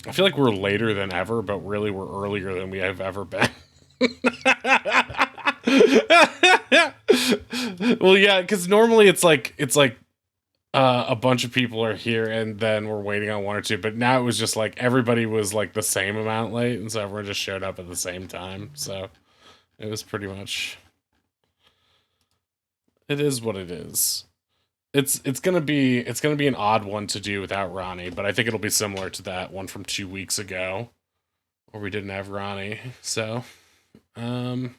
I feel like we're later than ever, but really we're earlier than we have ever been. Well, yeah, because normally it's like a bunch of people are here and then we're waiting on one or two, but now it was just like everybody was like the same amount late, and so everyone just showed up at the same time. So it was pretty much, it is what it is. It's gonna be an odd one to do without Ronnie, but I think it'll be similar to that one from 2 weeks ago where we didn't have Ronnie. So um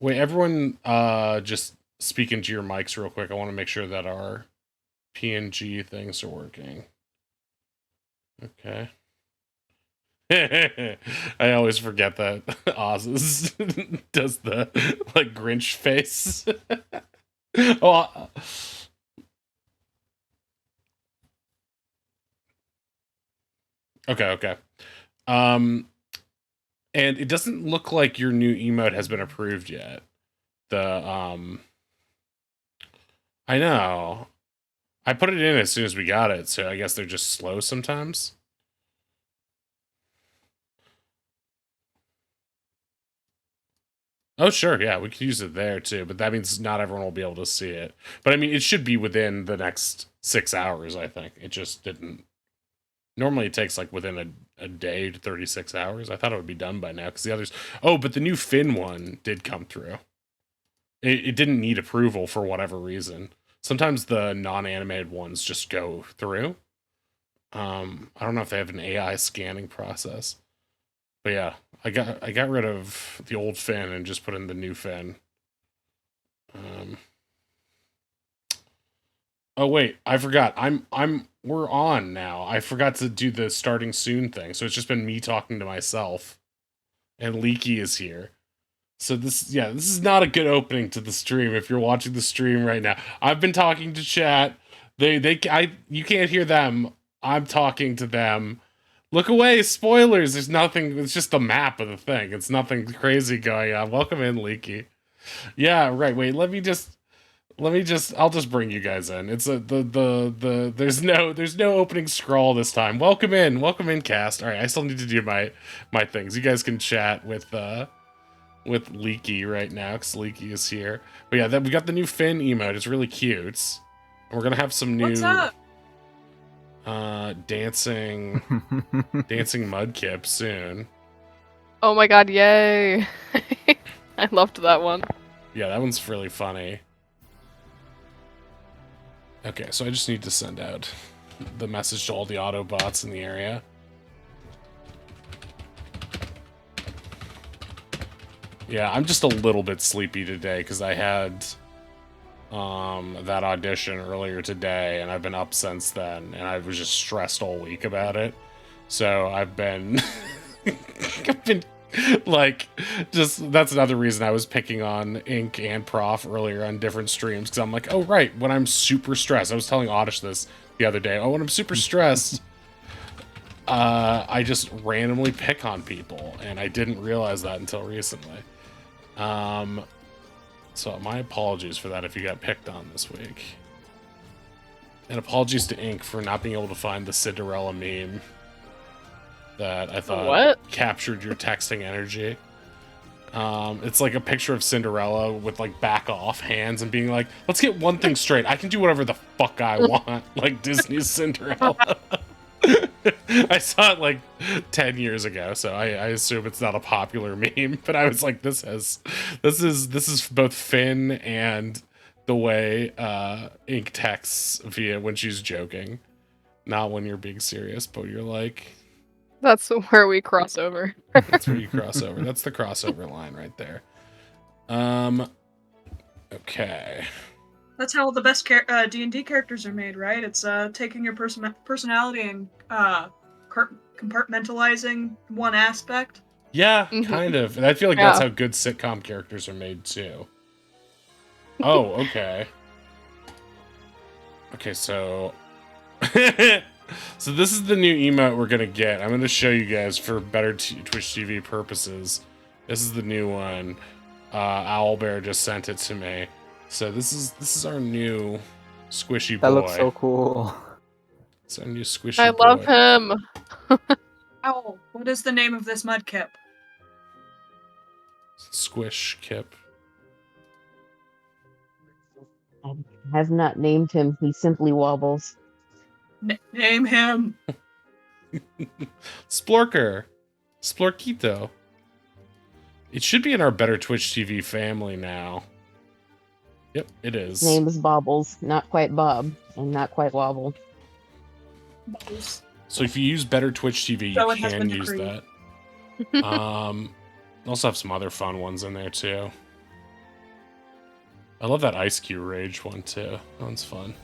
wait, everyone, just speak into your mics real quick. I want to make sure that our PNG things are working. Okay. I always forget that Oz does the like Grinch face. Oh, okay, okay. Um, and it doesn't look like your new emote has been approved yet. The I know. I put it in as soon as we got it, so I guess they're just slow sometimes. Oh, sure, yeah, we could use it there too, but that means not everyone will be able to see it. But I mean, it should be within the next 6 hours, I think. It just didn't. Normally, it takes like within a day to 36 hours. I thought it would be done by now because the others. Oh, but the new Finn one did come through. It didn't need approval for whatever reason. Sometimes the non-animated ones just go through. I don't know if they have an AI scanning process. But yeah, I got rid of the old Finn and just put in the new Finn. Um, oh wait, I forgot. We're on now. I forgot to do the starting soon thing, so it's just been me talking to myself, and Leaky is here. So this is not a good opening to the stream. If you're watching the stream right now, I've been talking to chat. You can't hear them. I'm talking to them. Look away, spoilers. There's nothing. It's just the map of the thing. It's nothing crazy going on. Welcome in, Leaky. Yeah, right. Wait, let me just I'll just bring you guys in. It's a there's no opening scroll this time. Welcome in. Welcome in, cast. All right, I still need to do my things. You guys can chat with Leaky right now cuz Leaky is here. But yeah, we got the new Finn emote. It's really cute. And we're going to have some What's new up? dancing mudkip soon. Oh my god, yay! I loved that one. Yeah, that one's really funny. Okay, so I just need to send out the message to all the Autobots in the area. Yeah, I'm just a little bit sleepy today because I had that audition earlier today, and I've been up since then, and I was just stressed all week about it. So I've been I've been like, just that's another reason I was picking on Ink and Prof earlier on different streams, because I'm like, oh right, when I'm super stressed, I was telling Oddish this the other day. Oh, when I'm super stressed, I just randomly pick on people, and I didn't realize that until recently. So my apologies for that if you got picked on this week. And apologies to Ink for not being able to find the Cinderella meme that I thought captured your texting energy. It's like a picture of Cinderella with like back off hands and being like, let's get one thing straight. I can do whatever the fuck I want. Like Disney's Cinderella. I saw it like 10 years ago, so I assume it's not a popular meme, but I was like, this is both Finn and the way Ink texts via when she's joking. Not when you're being serious, but you're like, that's where we cross over. That's where you cross over. That's the crossover line right there. Okay. That's how the best D&D characters are made, right? It's taking your personality and compartmentalizing one aspect. Yeah, kind of. And I feel like that's how good sitcom characters are made too. Oh, okay. Okay, so so this is the new emote we're gonna get. I'm gonna show you guys for better Twitch TV purposes. This is the new one. Owlbear just sent it to me. So this is our new squishy boy. That looks so cool. It's our new squishy I boy. love him. Owl, what is the name of this mudkip? Squish Kip. I have not named him. He simply wobbles. Name him. Splorker. Splorkito. It should be in our Better Twitch TV family now. Yep, it is. His name is Bobbles, not quite Bob, and not quite Wobble. Bubbles. So if you use Better Twitch TV, So you it has can been use decreed. that. Also have some other fun ones in there too. I love that Ice Cube Rage one too. That one's fun.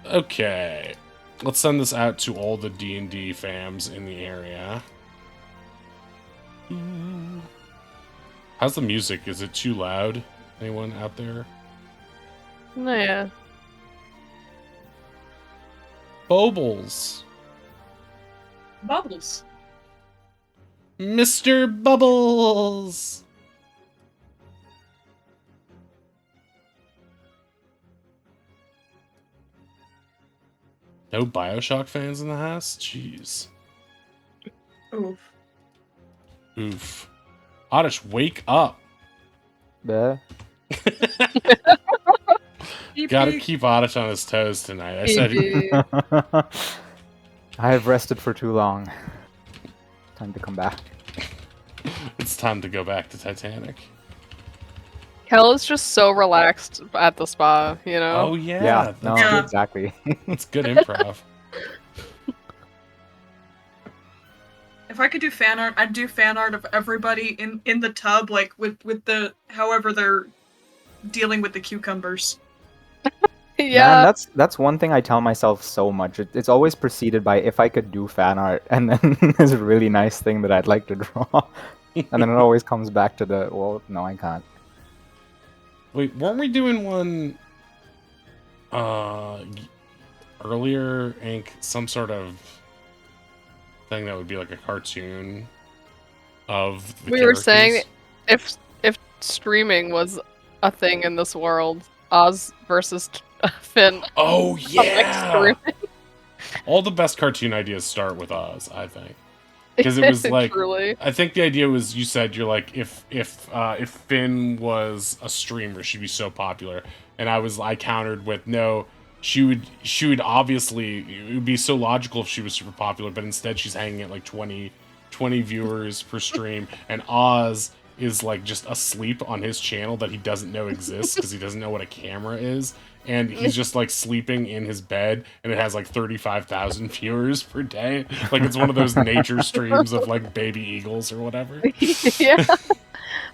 Okay, let's send this out to all the D&D fams in the area. How's the music? Is it too loud? Anyone out there? No, yeah. Bobbles. Bubbles. Mr. Bubbles! No Bioshock fans in the house? Jeez. Oof. Oof. Oddish, wake up! Yeah. Gotta keep Oddish on his toes tonight. I said GG. I have rested for too long. Time to come back. it's time to go back to Titanic. Kel is just so relaxed at the spa, you know? Oh yeah, Yeah, that's no, Yeah. exactly. It's good improv. If I could do fan art, I'd do fan art of everybody in the tub, like with the however they're dealing with the cucumbers. Yeah. Man, that's one thing I tell myself so much. It's always preceded by if I could do fan art, and then there's a really nice thing that I'd like to draw, and then it always comes back to the well, no, I can't. Wait, weren't we doing one earlier, Ink? Some sort of thing that would be like a cartoon of the We were saying characters? if streaming was a thing in this world, Oz versus Finn. Oh like yeah! streaming. All the best cartoon ideas start with Oz, I think. Because it was like, Truly. I think the idea was, you said you're like, if Finn was a streamer, she'd be so popular, and I countered with no, she would obviously, it would be so logical if she was super popular, but instead she's hanging at like 20 viewers per stream, and Oz is like just asleep on his channel that he doesn't know exists because he doesn't know what a camera is. And he's just like sleeping in his bed, and it has like 35,000 viewers per day. Like it's one of those nature streams of like baby eagles or whatever. Yeah.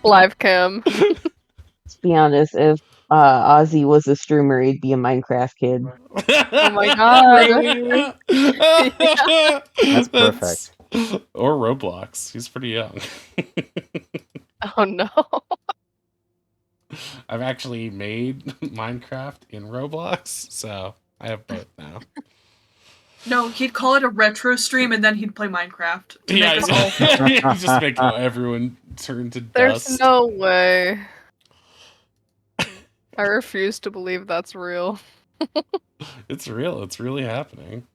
Live cam. Let's be honest, if Ozzy was a streamer, he'd be a Minecraft kid. Oh my god. Really? That's perfect. Or Roblox. He's pretty young. Oh no. I've actually made Minecraft in Roblox, so I have both now. No, he'd call it a retro stream, and then he'd play Minecraft. To Yeah, make us all you just make everyone turn to There's dust. no way. I refuse to believe that's real. It's real. It's really happening.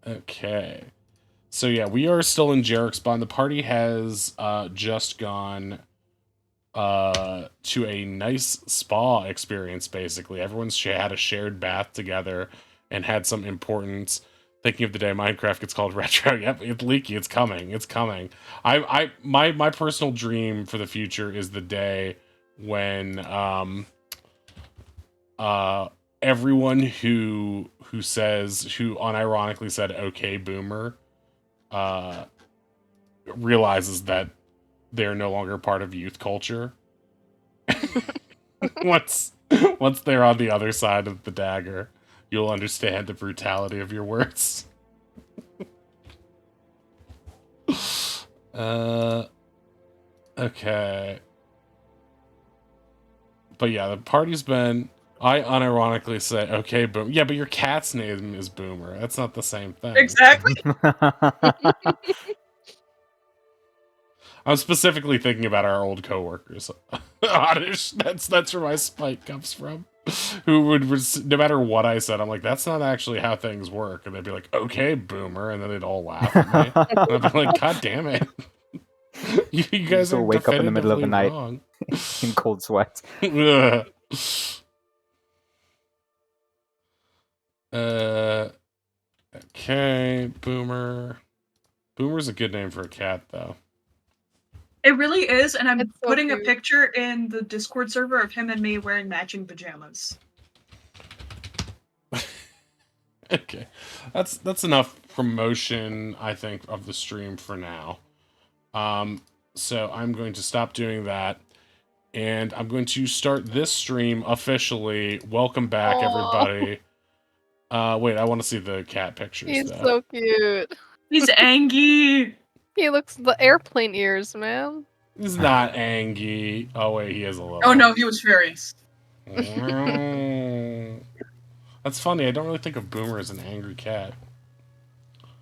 Okay. So yeah, we are still in Jarek's Bond. The party has just gone to a nice spa experience, basically. Everyone's had a shared bath together and had some important thinking of the day Minecraft gets called retro. Yep, it's leaky. It's coming. It's coming. My personal dream for the future is the day when everyone who unironically said okay boomer realizes that they're no longer part of youth culture. once they're on the other side of the dagger, you'll understand the brutality of your words. Okay. But yeah, the party's been... I unironically say, okay, boom. Yeah, but your cat's name is Boomer. That's not the same thing. Exactly. I'm specifically thinking about our old coworkers. Oddish. That's where my spike comes from. who would, no matter what I said, I'm like, that's not actually how things work. And they'd be like, okay, boomer. And then they'd all laugh at me. And I'd be like, God damn it. You guys still are wake up in the middle of the definitively night. wrong. In cold sweats. Okay. Boomer. Boomer's a good name for a cat, though. It really is, and I'm It's so putting a cute. picture in the Discord server of him and me wearing matching pajamas. Okay, that's enough promotion, I think, of the stream for now. So I'm going to stop doing that, and I'm going to start this stream officially. Welcome back, Aw. everybody. Wait, I want to see the cat pictures. He's though. so cute. He's angry. He looks the airplane ears, man. He's not angry. Oh wait, he is a little. Oh no, he was furious. That's funny. I don't really think of Boomer as an angry cat.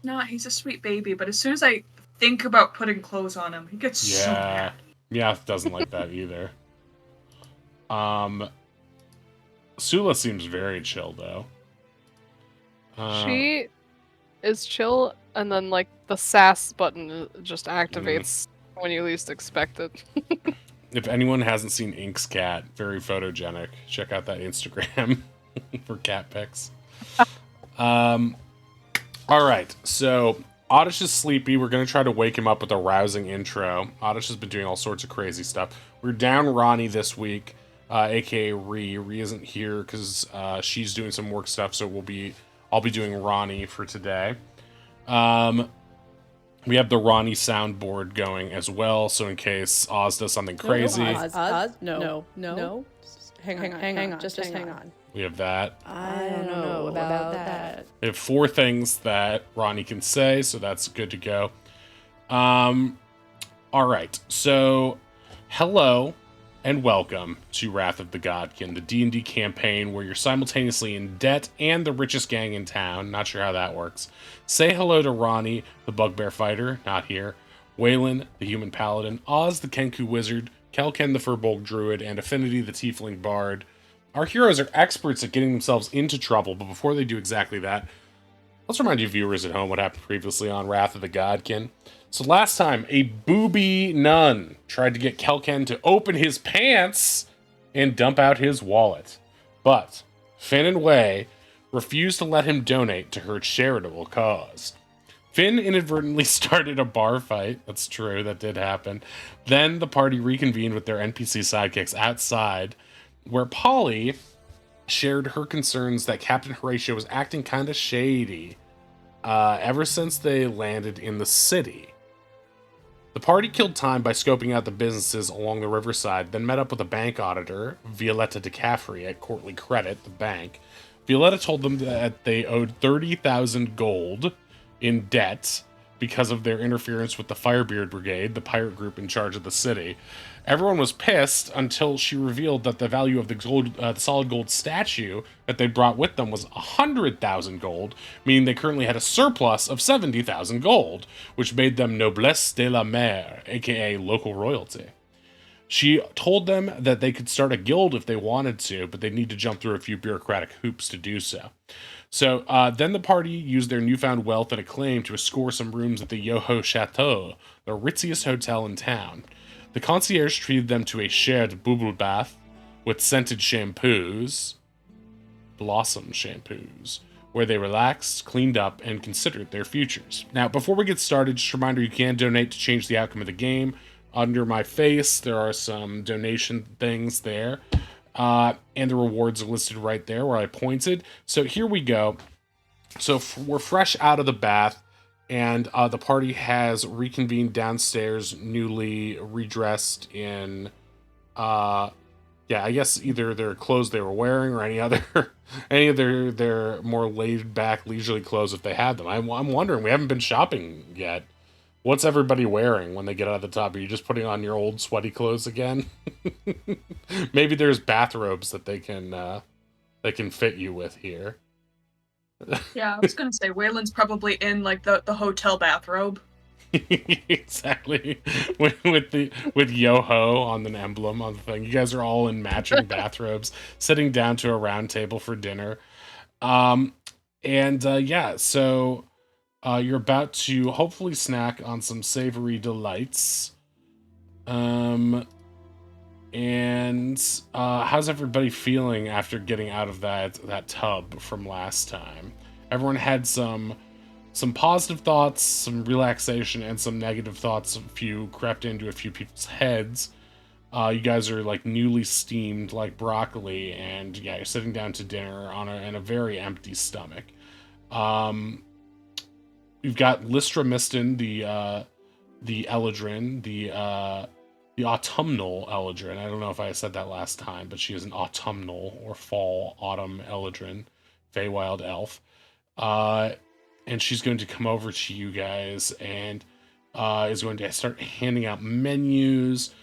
No, he's a sweet baby, but as soon as I think about putting clothes on him, he gets so mad. Meowth doesn't like that either. Sula seems very chill though. She is chill, and then like the sass button just activates when you least expect it. If anyone hasn't seen Ink's cat, very photogenic. Check out that Instagram for cat pics. All right, so Oddish is sleepy. We're gonna try to wake him up with a rousing intro. Oddish has been doing all sorts of crazy stuff. We're down Ronnie this week, aka Ree. Ree isn't here because she's doing some work stuff, so I'll be doing Ronnie for today. We have the Ronnie soundboard going as well, so in case Oz does something crazy, Oz, no. Hang on. Just hang on. we have that. I don't know about that. We have 4 things that Ronnie can say, so that's good to go. All right, so hello and welcome to Wrath of the Godkin, the D&D campaign where you're simultaneously in debt and the richest gang in town. Not sure how that works. Say hello to Ronnie, the bugbear fighter, not here, Waylon, the human paladin, Oz, the Kenku wizard, Kelken, the furbolg druid, and Affinity, the tiefling bard. Our heroes are experts at getting themselves into trouble, but before they do exactly that, let's remind you viewers at home what happened previously on Wrath of the Godkin. So last time, a booby nun tried to get Kelken to open his pants and dump out his wallet. But Finn and Wei refused to let him donate to her charitable cause. Finn inadvertently started a bar fight. That's true, that did happen. Then the party reconvened with their NPC sidekicks outside, where Polly shared her concerns that Captain Horatio was acting kind of shady ever since they landed in the city. The party killed time by scoping out the businesses along the riverside, then met up with a bank auditor, Violetta DeCaffrey, at Courtly Credit, the bank. Violetta told them that they owed 30,000 gold in debt because of their interference with the Firebeard Brigade, the pirate group in charge of the city. Everyone was pissed until she revealed that the value of the solid gold statue that they brought with them was 100,000 gold, meaning they currently had a surplus of 70,000 gold, which made them noblesse de la mer, aka local royalty. She told them that they could start a guild if they wanted to, but they'd need to jump through a few bureaucratic hoops to do so. So then the party used their newfound wealth and acclaim to score some rooms at the Yoho Chateau, the ritziest hotel in town. The concierge treated them to a shared bubble bath with scented shampoos, blossom shampoos, where they relaxed, cleaned up, and considered their futures. Now, before we get started, just a reminder, you can donate to change the outcome of the game. Under my face, there are some donation things there. And the rewards are listed right there where I pointed. So here we go. So we're fresh out of the bath, and the party has reconvened downstairs, newly redressed in, I guess either their clothes they were wearing or any of their more laid back, leisurely clothes if they had them. I'm wondering, we haven't been shopping yet. What's everybody wearing when they get out of the tub? Are you just putting on your old sweaty clothes again? Maybe there's bathrobes that they can fit you with here. Yeah, I was gonna say Waylon's probably in like the hotel bathrobe. Exactly. With Yo-Ho on an emblem on the thing. You guys are all in matching bathrobes, sitting down to a round table for dinner. Yeah, so you're about to hopefully snack on some savory delights. How's everybody feeling after getting out of that tub from last time? Everyone had some positive thoughts, some relaxation, and some negative thoughts. A few crept into a few people's heads. You guys are like newly steamed like broccoli, and yeah, you're sitting down to dinner in a very empty stomach. You've got Lystra Miston, the Eladrin, the autumnal Eladrin. I don't know if I said that last time, but she is an autumnal or fall autumn Eladrin, Feywild elf. And she's going to come over to you guys and is going to start handing out menus,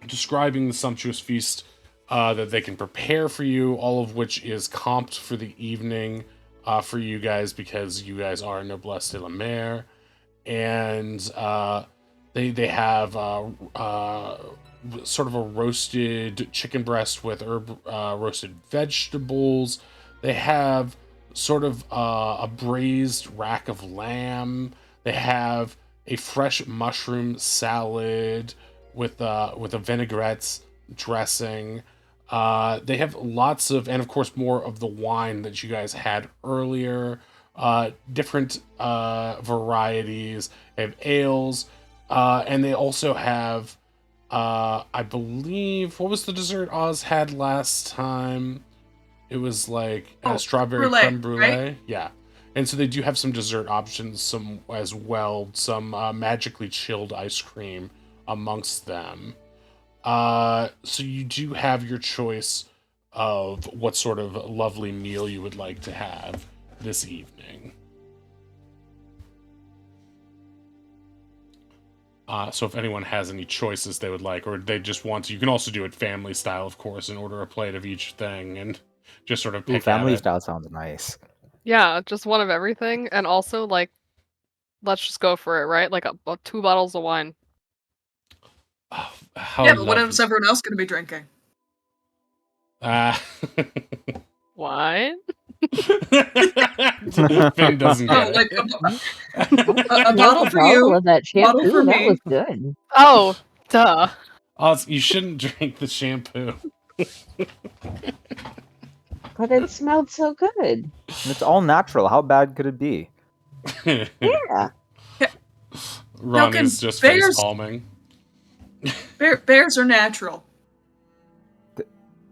describing the sumptuous feast that they can prepare for you, all of which is comped for the evening for you guys because you guys are Noblesse de la Mer. And they have sort of a roasted chicken breast with roasted vegetables. They have sort of a braised rack of lamb. They have a fresh mushroom salad with a vinaigrette dressing. They have lots of, and of course more of the wine that you guys had earlier. Different varieties. They have ales, and they also have, I believe, what was the dessert Oz had last time? It was like strawberry brulee, creme brulee. right? Yeah. And so they do have some dessert options, some as well, some magically chilled ice cream amongst them. So you do have your choice of what sort of lovely meal you would like to have this evening. So if anyone has any choices they would like, or they just want to, you can also do it family style, of course, and order a plate of each thing and just sort of pick Family at it. style sounds nice. Yeah, just one of everything, and also like, let's just go for it, right? Like 2 bottles of wine. Oh, how Yeah, but what lovely. is everyone else going to be drinking? Wine? Finn doesn't Oh, get like it. a bottle for you. Of that Bottle shampoo, for that me. was good. Oh, duh. Oz, you shouldn't drink the shampoo. But it smelled so good. It's all natural. How bad could it be? Yeah. Ron can is just bears- face palming. Bears are natural.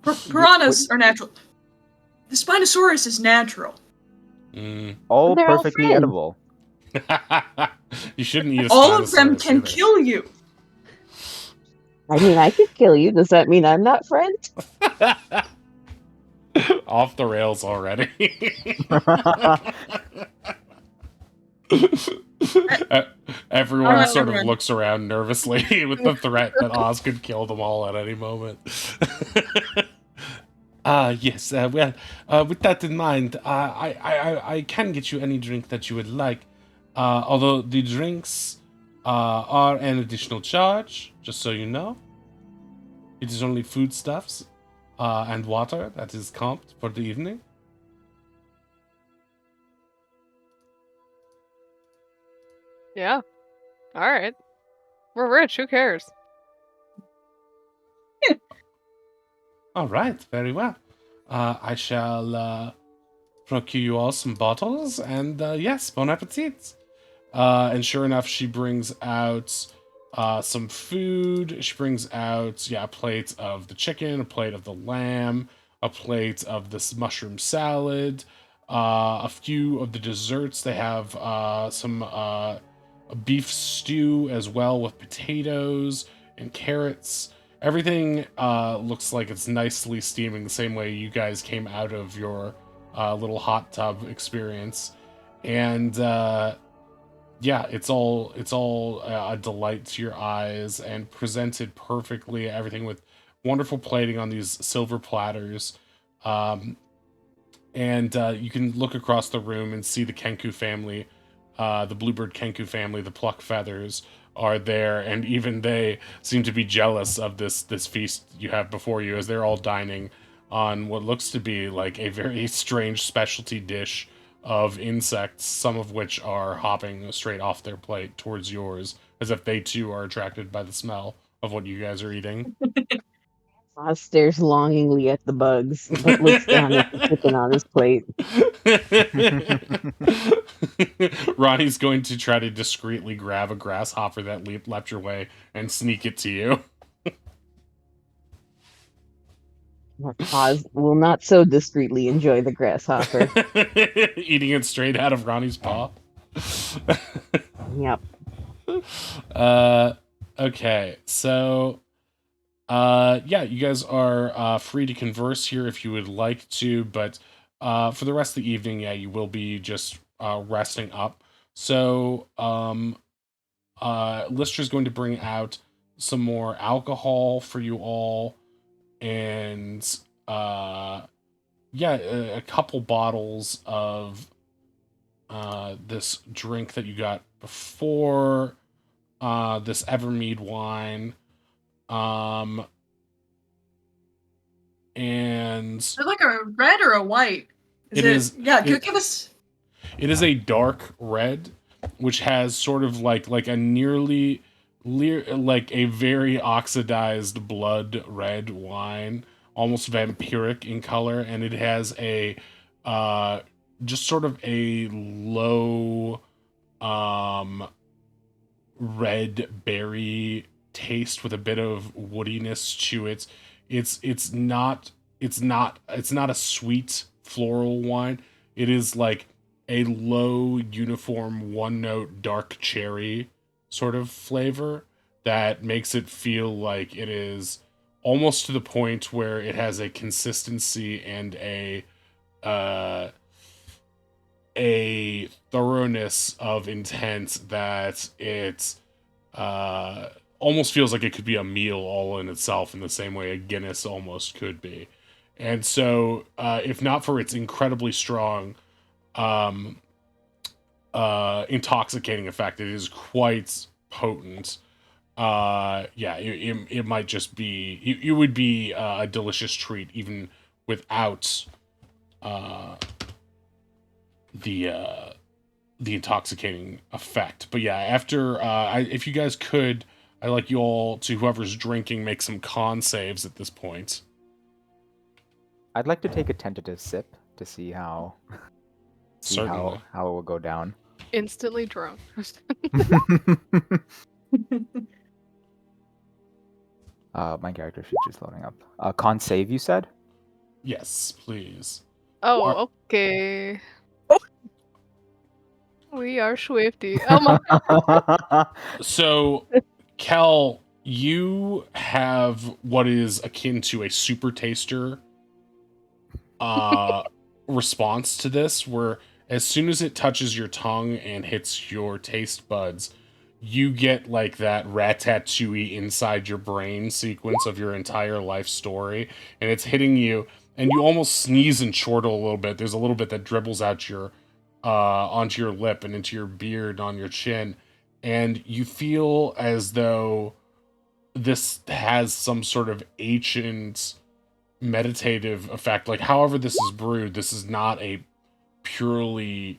Piranhas are natural. The Spinosaurus is natural. All They're all perfectly friends. edible. You shouldn't eat a All of them Spinosaurus can either. kill you. I mean, I could kill you. Does that mean I'm not friends? Off the rails already. Everyone Alright, sort of everyone. looks around nervously with the threat that Oz could kill them all at any moment. Yes, well, with that in mind, I can get you any drink that you would like. Although the drinks are an additional charge, just so you know. It is only foodstuffs and water that is comped for the evening. Yeah. Alright. We're rich, who cares? All right, very well. I shall procure you all some bottles, and yes, bon appetit. And sure enough, she brings out some food. She brings out, a plate of the chicken, a plate of the lamb, a plate of this mushroom salad, a few of the desserts. They have some a beef stew as well with potatoes and carrots. Everything looks like it's nicely steaming the same way you guys came out of your little hot tub experience. And it's all a delight to your eyes and presented perfectly. Everything with wonderful plating on these silver platters. And you can look across the room and see the Kenku family the Bluebird Kenku family, the Pluck Feathers, are there, and even they seem to be jealous of this feast you have before you, as they're all dining on what looks to be like a very strange specialty dish of insects, some of which are hopping straight off their plate towards yours, as if they too are attracted by the smell of what you guys are eating. Oz stares longingly at the bugs, but looks down at the chicken on his plate. Ronnie's going to try to discreetly grab a grasshopper that leapt your way and sneak it to you. Oz will not so discreetly enjoy the grasshopper. Eating it straight out of Ronnie's paw. Yep. Okay, so yeah, you guys are free to converse here if you would like to, but for the rest of the evening, yeah, you will be just resting up. So Lister's going to bring out some more alcohol for you all, and yeah, a couple bottles of this drink that you got before, this Evermead wine, and Is it like a red or a white? It is- Yeah, it- give us. it is a dark red, which has sort of like a nearly like a very oxidized blood red wine, almost vampiric in color, and it has a just sort of a low red berry taste with a bit of woodiness to it. It's not a sweet floral wine. It is like a low uniform one note dark cherry sort of flavor that makes it feel like it is almost to the point where it has a consistency and a thoroughness of intent that it almost feels like it could be a meal all in itself, in the same way a Guinness almost could be. And so if not for its incredibly strong intoxicating effect, it is quite potent. Yeah, it might just be, it would be a delicious treat even without the intoxicating effect. But yeah, after if you guys could, I'd like you all to, whoever's drinking, make some con saves at this point. I'd like to take a tentative sip to see how Certainly. how it will go down. Instantly drunk. My character sheet is loading up. Con save, you said? Yes, please. Oh, okay. We are swifty. Oh my. So, Kel, you have what is akin to a super taster response to this, where as soon as it touches your tongue and hits your taste buds, you get like that ratatouille inside your brain sequence of your entire life story, and it's hitting you, and you almost sneeze and chortle a little bit. There's a little bit that dribbles out your onto your lip and into your beard on your chin, and you feel as though this has some sort of ancient meditative effect. Like, however this is brewed, this is not a purely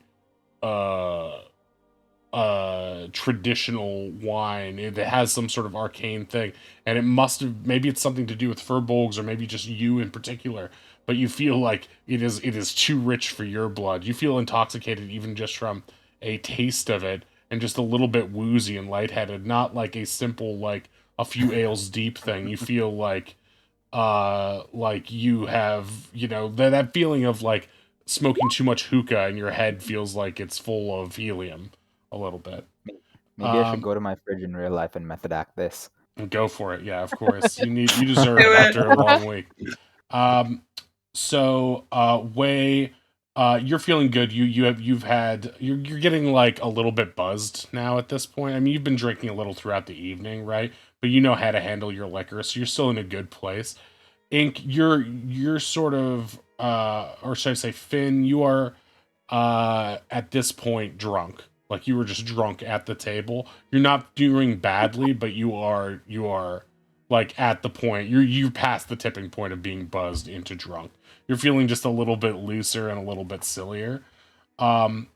traditional wine. It has some sort of arcane thing, and it must have, maybe it's something to do with Furbolgs, or maybe just you in particular, but you feel like it is too rich for your blood. You feel intoxicated even just from a taste of it, and just a little bit woozy and lightheaded, not like a simple like a few ales deep thing. You feel like you have, you know, that feeling of like smoking too much hookah and your head feels like it's full of helium a little bit. Maybe I should go to my fridge in real life and method act this. Go for it. Yeah, of course. You deserve Do it it. after a long week. So Wei, you're feeling good. You're getting like a little bit buzzed now at this point. I mean, you've been drinking a little throughout the evening, right? But you know how to handle your liquor, so you're still in a good place. Ink, you're sort of or should I say Finn, you are at this point drunk. Like you were just drunk at the table. You're not doing badly, but you are like at the point you passed the tipping point of being buzzed into drunk. You're feeling just a little bit looser and a little bit sillier. Um,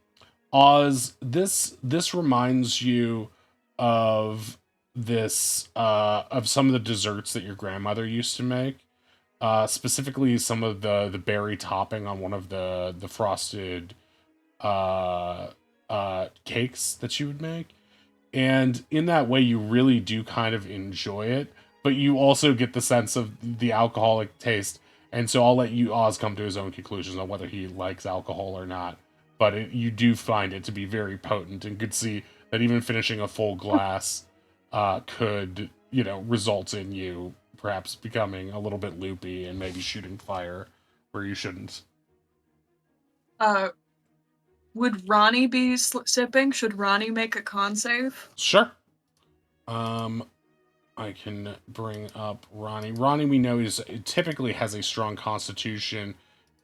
Oz, this reminds you of this of some of the desserts that your grandmother used to make. Specifically some of the berry topping on one of the frosted uh cakes that she would make. And in that way you really do kind of enjoy it, but you also get the sense of the alcoholic taste. And so I'll let you Oz come to his own conclusions on whether he likes alcohol or not. But you do find it to be very potent, and could see that even finishing a full glass could, result in you perhaps becoming a little bit loopy and maybe shooting fire where you shouldn't. Would Ronnie be sipping? Should Ronnie make a con save? Sure. I can bring up Ronnie. Ronnie, we know, typically has a strong constitution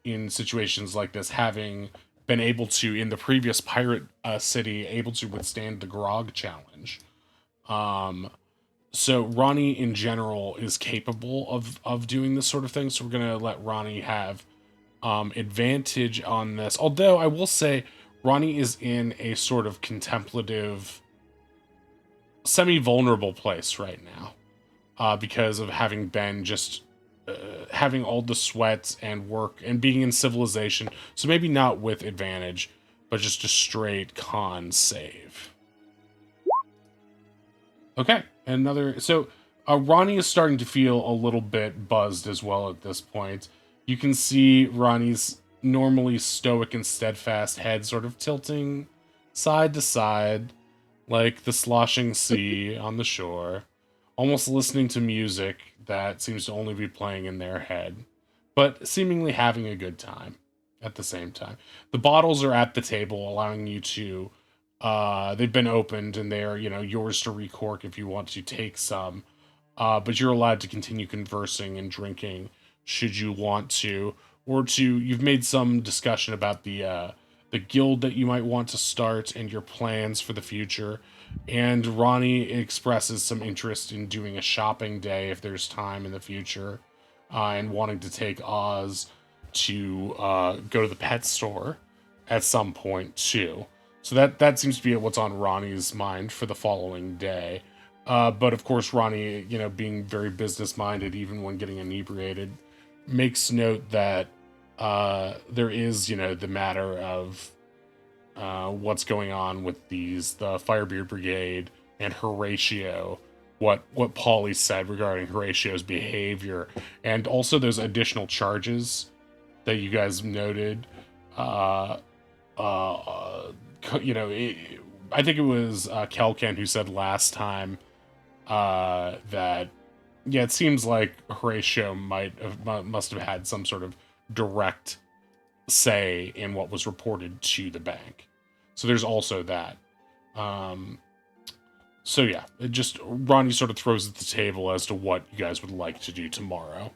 in situations like this, having been able to, in the previous pirate city, able to withstand the grog challenge. So Ronnie, in general, is capable of doing this sort of thing. So we're gonna let Ronnie have advantage on this. Although I will say, Ronnie is in a sort of contemplative, semi-vulnerable place right now, because of having been just having all the sweat and work and being in civilization. So maybe not with advantage, but just a straight con save. Okay, so Ronnie is starting to feel a little bit buzzed as well at this point. You can see Ronnie's normally stoic and steadfast head sort of tilting side to side, like the sloshing sea on the shore, almost listening to music that seems to only be playing in their head, but seemingly having a good time at the same time. The bottles are at the table, allowing you to, they've been opened and they're, yours to recork if you want to take some, but you're allowed to continue conversing and drinking should you want to, you've made some discussion about the guild that you might want to start and your plans for the future. And Ronnie expresses some interest in doing a shopping day if there's time in the future, and wanting to take Oz to go to the pet store at some point too. So that seems to be what's on Ronnie's mind for the following day. But of course, Ronnie, being very business minded, even when getting inebriated, makes note that there is, the matter of what's going on with the Firebeard Brigade and Horatio, what Paulie said regarding Horatio's behavior, and also those additional charges that you guys noted. I think it was Kelken who said last time that, yeah, it seems like Horatio must have had some sort of direct say in what was reported to the bank. So there's also that. So yeah, Ronnie sort of throws at the table as to what you guys would like to do tomorrow,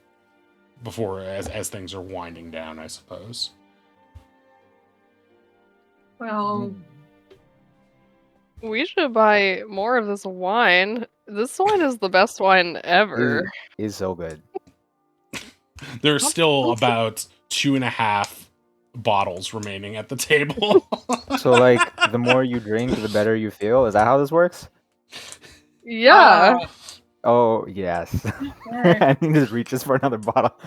before as things are winding down, I suppose. Well, We should buy more of this wine. This wine is the best wine ever. It is so good. There's still about 2.5 bottles remaining at the table. So, like, the more you drink, the better you feel. Is that how this works? Yeah. Oh, yes. Alright. And he just reaches for another bottle.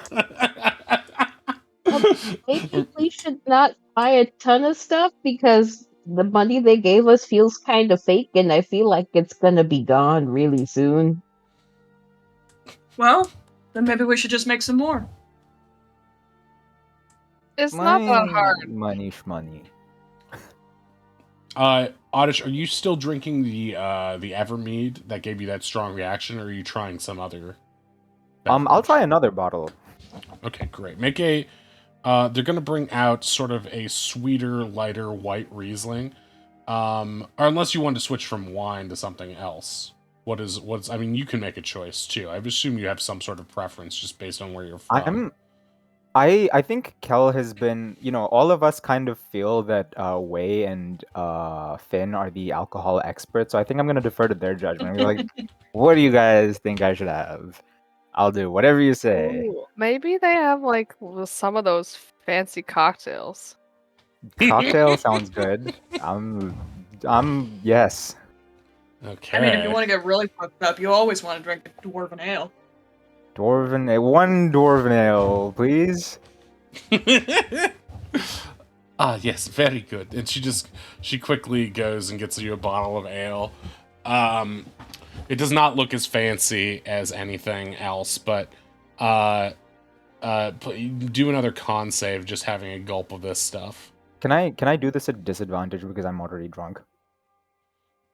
Maybe we should not buy a ton of stuff because the money they gave us feels kind of fake, and I feel like it's gonna be gone really soon. Well, then maybe we should just make some more. It's not that hard. Money shmoney. Oddish, are you still drinking the Evermead that gave you that strong reaction, or are you trying some other beverage? I'll try another bottle. Okay, great. Make a they're gonna bring out sort of a sweeter, lighter white Riesling. Or unless you want to switch from wine to something else. I mean, you can make a choice too. I assume you have some sort of preference just based on where you're from. I think Kel has been, all of us kind of feel that Wei and Finn are the alcohol experts, so I think I'm gonna defer to their judgment. I'm gonna be like, what do you guys think I should have? I'll do whatever you say. Ooh, maybe they have like some of those fancy cocktails. Cocktail sounds good. Yes. Okay. I mean, if you want to get really fucked up, you always want to drink a dwarven ale. One dwarven ale, please. Ah, yes, very good. And she quickly goes and gets you a bottle of ale. It does not look as fancy as anything else, but do another con save just having a gulp of this stuff. Can I do this at disadvantage because I'm already drunk?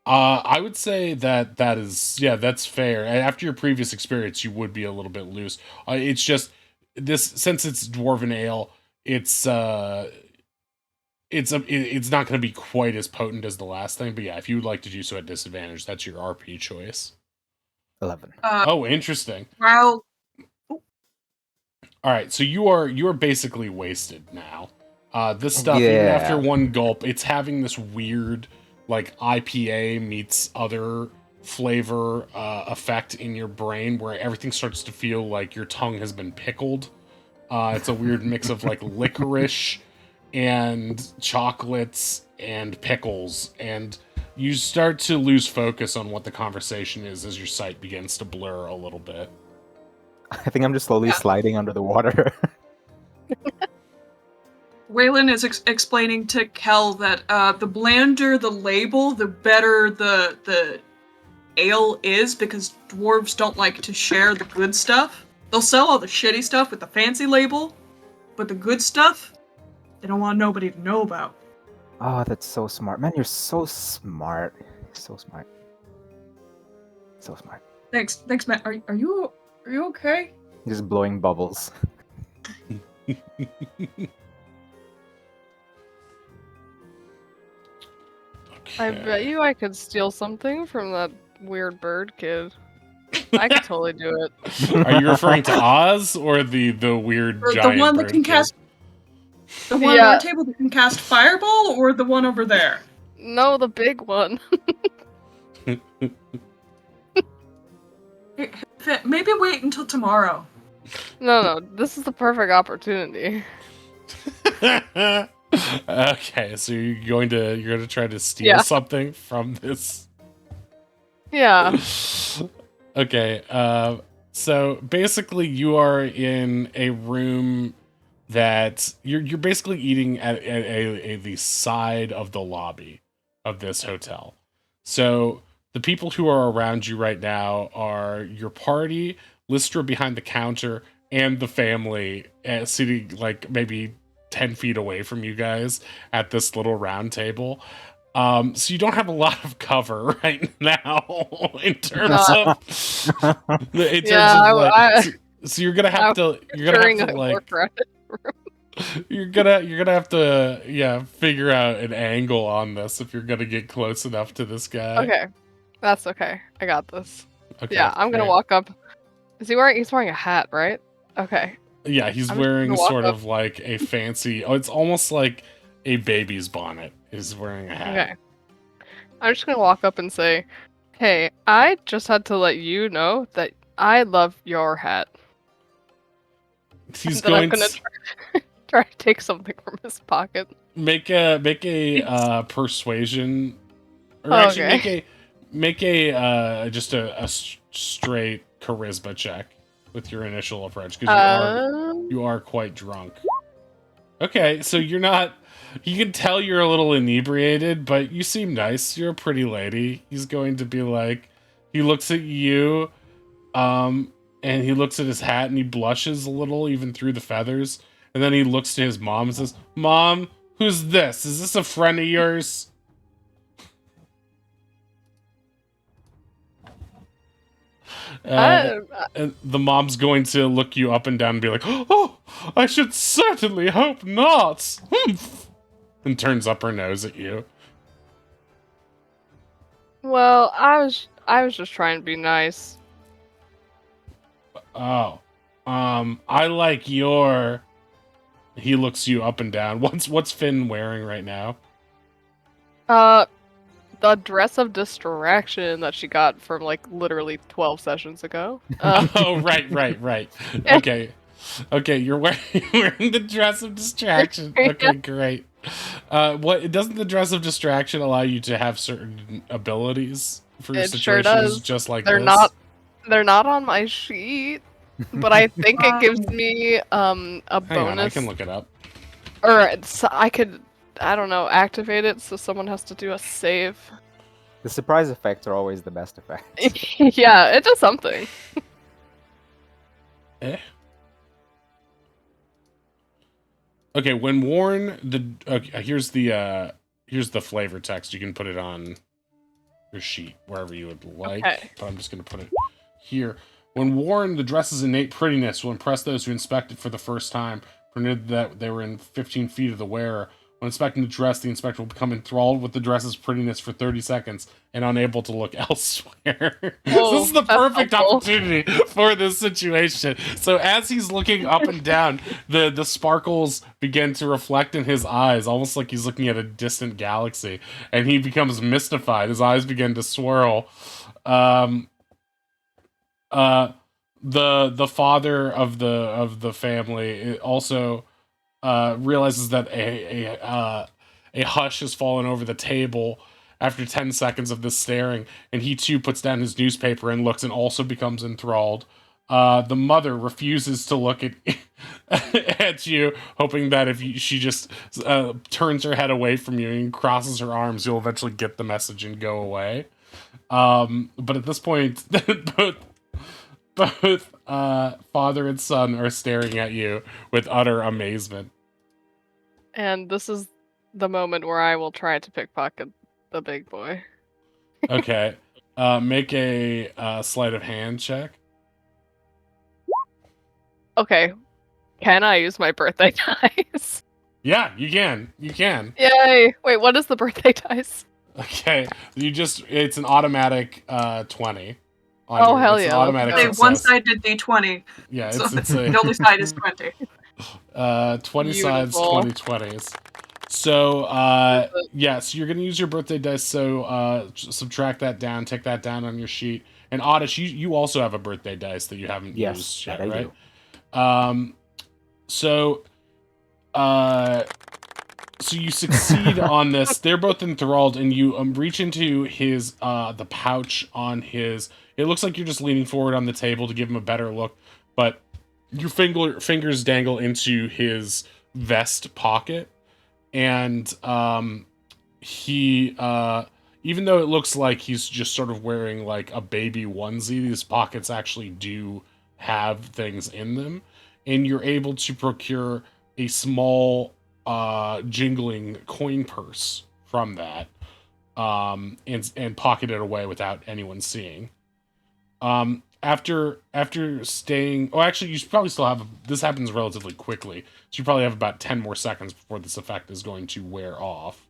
I would say that is, yeah, that's fair. After your previous experience, you would be a little bit loose. It's just this, since it's dwarven ale, it's not going to be quite as potent as the last thing. But yeah, if you would like to do so at disadvantage, that's your RP choice. 11. Oh, interesting. Well, All right, so you are basically wasted now. This stuff, even Yeah. after one gulp, it's having this weird, like, IPA meets other flavor effect in your brain where everything starts to feel like your tongue has been pickled. It's a weird mix of, like, licorice and chocolates and pickles, and you start to lose focus on what the conversation is as your sight begins to blur a little bit. I think I'm just slowly sliding under the water. Waylon is explaining to Kel that the blander the label, the better the ale is, because dwarves don't like to share the good stuff. They'll sell all the shitty stuff with the fancy label, but the good stuff, they don't want nobody to know about. Oh, that's so smart. Man, you're so smart. So smart. So smart. Thanks, Matt. Are you okay? Just blowing bubbles. I bet you I could steal something from that weird bird kid. I could totally do it. Are you referring to Oz or the weird Or giant the one that bird can kid? cast. The one Yeah. on our table that can cast fireball, or the one over there? No, the big one. Maybe wait until tomorrow. No, this is the perfect opportunity. Okay, so you're going to try to steal something from this. Yeah. Okay, so basically you are in a room that you're basically eating at the side of the lobby of this hotel. So the people who are around you right now are your party, Lystra behind the counter, and the family sitting like maybe 10 feet away from you guys at this little round table. So you don't have a lot of cover right now in terms of so you're gonna have to figure out an angle on this if you're gonna get close enough to this guy. Okay. That's okay. I got this. Okay, Yeah, I'm gonna great. walk up. He's wearing a hat, right? Okay. Yeah, he's I'm just wearing gonna walk sort up. of like a fancy. Oh, it's almost like a baby's bonnet. Is wearing a hat. Okay. I'm just gonna walk up and say, "Hey, I just had to let you know that I love your hat." He's And then I'm going gonna to try to take something from his pocket. make a persuasion, or actually make a just a straight charisma check with your initial approach, because you are quite drunk. Okay, so you're not. You can tell you're a little inebriated, but you seem nice. You're a pretty lady. He's going to be like, he looks at you, and he looks at his hat and he blushes a little, even through the feathers. And then he looks to his mom and says, "Mom, who's this? Is this a friend of yours?" And the mom's going to look you up and down and be like, "Oh, I should certainly hope not." And turns up her nose at you. Well, I was just trying to be nice. Oh, I like your He looks you up and down. What's Finn wearing right now? The dress of distraction that she got from like literally 12 sessions ago. Oh, right. Okay, you're wearing, wearing the dress of distraction. Okay, great. What doesn't the dress of distraction allow you to have certain abilities for It sure situations does. just like They're this? they're not on my sheet, but I think it gives Wow. me a Hang on, I bonus, can look it up. or I could, I don't know, activate it so someone has to do a save. The surprise effects are always the best effects. Yeah, it does something. Eh? Okay, when worn, here's the flavor text. You can put it on your sheet wherever you would like, Okay. but I'm just gonna put it here. When worn, the dress's innate prettiness will impress those who inspect it for the first time, permitted that they were in 15 feet of the wearer. When inspecting the dress, the inspector will become enthralled with the dress's prettiness for 30 seconds and unable to look elsewhere. Whoa, This is the that's perfect helpful. opportunity for this situation. So as he's looking up and down, the sparkles begin to reflect in his eyes, almost like he's looking at a distant galaxy, and he becomes mystified. His eyes begin to swirl. The father of the family also realizes that a hush has fallen over the table after 10 seconds of this staring, and he too puts down his newspaper and looks and also becomes enthralled. The mother refuses to look at at you, hoping that if she just turns her head away from you and crosses her arms, you'll eventually get the message and go away. But at this point, both father and son are staring at you with utter amazement. And this is the moment where I will try to pickpocket the big boy. Okay. Make a sleight of hand check. Okay. Can I use my birthday dice? Yeah, you can. You can. Yay! Wait, what is the birthday dice? Okay. It's an automatic 20. Oh, hell it's an yeah, automatic let's Say go. success. one-sided d20. Yeah, So it's the only side is 20. 20 sides, Beautiful. 20 20s. So, yeah, so you're going to use your birthday dice, so subtract that down, take that down on your sheet. And Oddish, you also have a birthday dice that you haven't Yes, used that yet, I right? do. So, so you succeed on this. They're both enthralled, and you reach into his, the pouch on his... It looks like you're just leaning forward on the table to give him a better look, but your fingers dangle into his vest pocket, and he even though it looks like he's just sort of wearing like a baby onesie, these pockets actually do have things in them, and you're able to procure a small jingling coin purse from that, and pocket it away without anyone seeing. After staying... Oh, actually, you probably still have... This happens relatively quickly, so you probably have about 10 more seconds before this effect is going to wear off.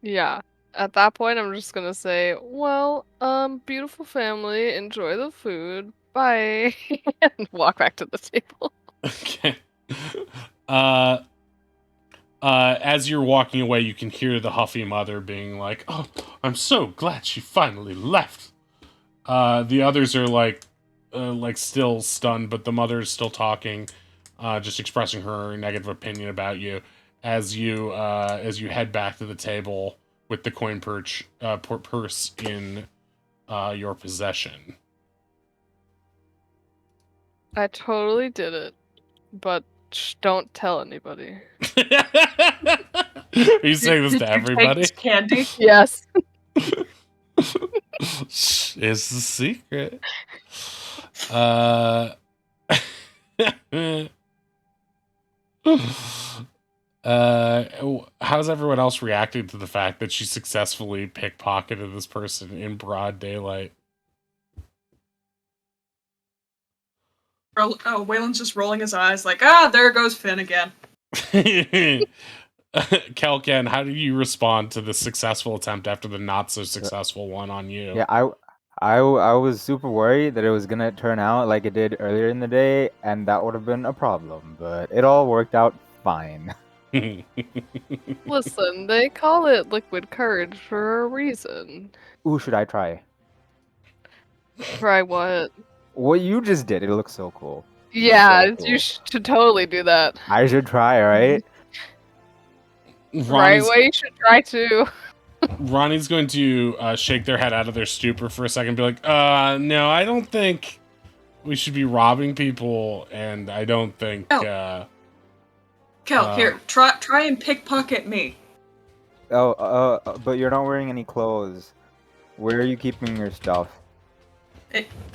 Yeah. At that point, I'm just gonna say, well, beautiful family, enjoy the food, bye, and walk back to the table. Okay. As you're walking away, you can hear the huffy mother being like, "Oh, I'm so glad she finally left." The others are like still stunned, but the mother is still talking, just expressing her negative opinion about you as you head back to the table with the coin purse in your possession. I totally did it, but don't tell anybody. Are you saying this Did to you everybody? take candy? Yes. Shh, it's a secret. Uh, how's everyone else reacting to the fact that she successfully pickpocketed this person in broad daylight? Oh, Waylon's just rolling his eyes like, there goes Finn again. Kelken, how do you respond to the successful attempt after the not so successful one on you? Yeah, I was super worried that it was gonna turn out like it did earlier in the day, and that would have been a problem. But it all worked out fine. Listen, they call it liquid courage for a reason. Ooh, should I try? Try what? What you just did, it looks so cool. Yeah, cool. you should totally do that. I should try, right? Right, Ronnie's, well, you should try to. Ronnie's going to shake their head out of their stupor for a second and be like, no, I don't think we should be robbing people, and I don't think, Kel, Uh, here, try and pickpocket me. But you're not wearing any clothes. Where are you keeping your stuff?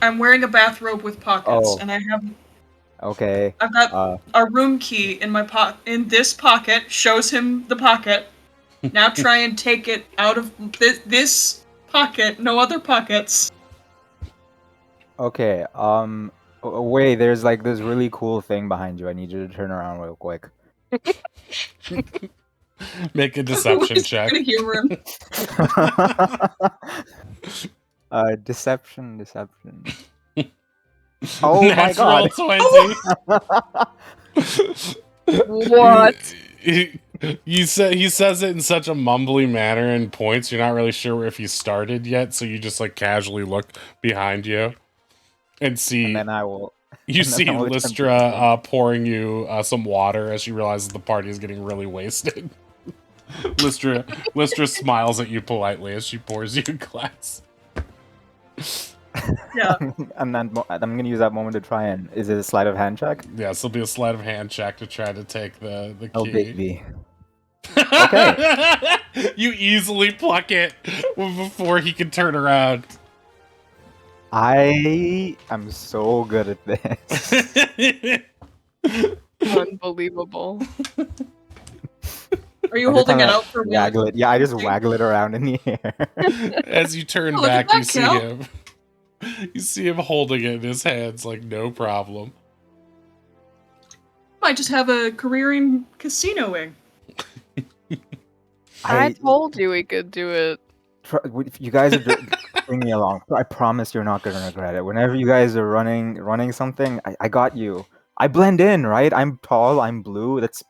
I'm wearing a bathrobe with pockets, Oh. and I've Uh, got a room key in my in this pocket. Shows him the pocket. Now try and take it out of this pocket. No other pockets. okay. Wait. There's like this really cool thing behind you. I need you to turn around real quick. make a deception Who's check. gonna humor him? Deception. Oh my Natural god. 20. What? He says it in such a mumbly manner and points. You're not really sure if he started yet, so you just like casually look behind you and see. And then I will. You and then see I will attempt to Lystra pouring you some water as she realizes the party is getting really wasted. Lystra smiles at you politely as she pours you a glass. Yeah. And then I'm gonna use that moment to try and. Is it a sleight of hand check? Yeah, this will be a sleight of hand check to try to take the key. Oh baby. Okay. You easily pluck it before he can turn around. I am so good at this. Unbelievable. Are you Every holding time it I out for me? waggle it. Yeah, I just waggle it around in the air. As you turn Oh, look at back, you that, see Kel. him. You see him holding it in his hands like no problem. Might just have a career in casinoing. I told you we could do it. If you guys are bring me along, I promise you're not gonna regret it. Whenever you guys are running something, I got you. I blend in, right? I'm tall, I'm blue. That's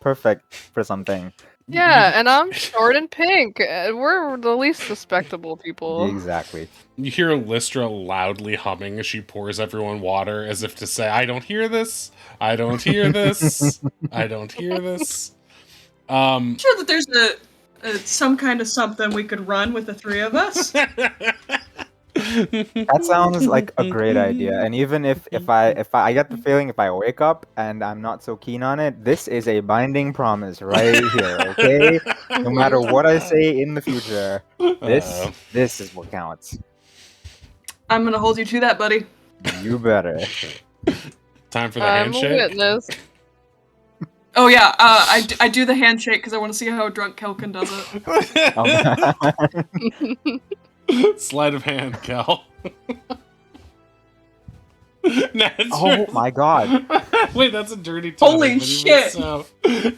perfect for something. Yeah, and I'm short and pink. We're the least suspectable people. Exactly. You hear Lystra loudly humming as she pours everyone water, as if to say, "I don't hear this. I don't hear this. I don't hear this." I'm sure that there's a some kind of something we could run with the three of us. That sounds like a great idea. And even if I get the feeling if I wake up and I'm not so keen on it, this is a binding promise right here, okay? No matter what I say in the future, this is what counts. I'm gonna hold you to that, buddy. You better. Time for the I'm a handshake. witness. Oh yeah, I do the handshake because I want to see how drunk Kelkin does it. Sleight of hand, Cal. Oh my god. Wait, that's a dirty 20. Holy but shit.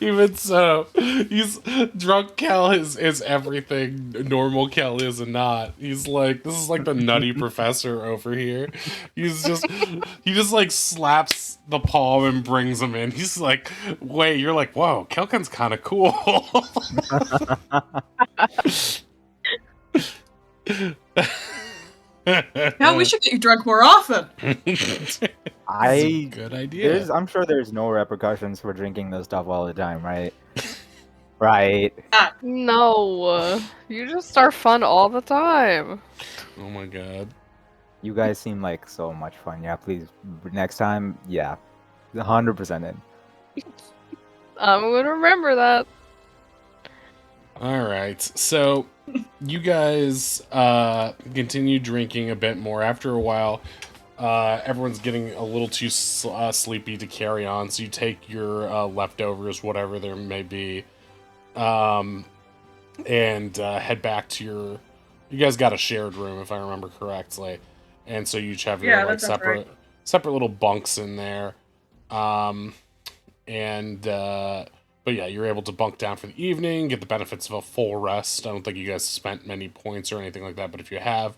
Even so, he's drunk. Cal is everything normal Cal is and not. He's like, this is like the nutty professor over here. He just like slaps the palm and brings him in. He's like, wait, you're like, whoa, Kelkin's kind of cool. Yeah, we should get you drunk more often. That's a good idea. I'm sure there's no repercussions for drinking this stuff all the time, right? Right. No, you just are fun all the time. Oh my god. You guys seem like so much fun. Yeah, please, next time, yeah. 100% in. I'm gonna remember that. All right, so you guys continue drinking a bit more. After a while, everyone's getting a little too sleepy to carry on, so you take your leftovers, whatever there may be, and head back to your... You guys got a shared room, if I remember correctly, and so you each have your Yeah, like that sounds right. separate little bunks in there, But yeah, you're able to bunk down for the evening, get the benefits of a full rest. I don't think you guys spent many points or anything like that, but if you have,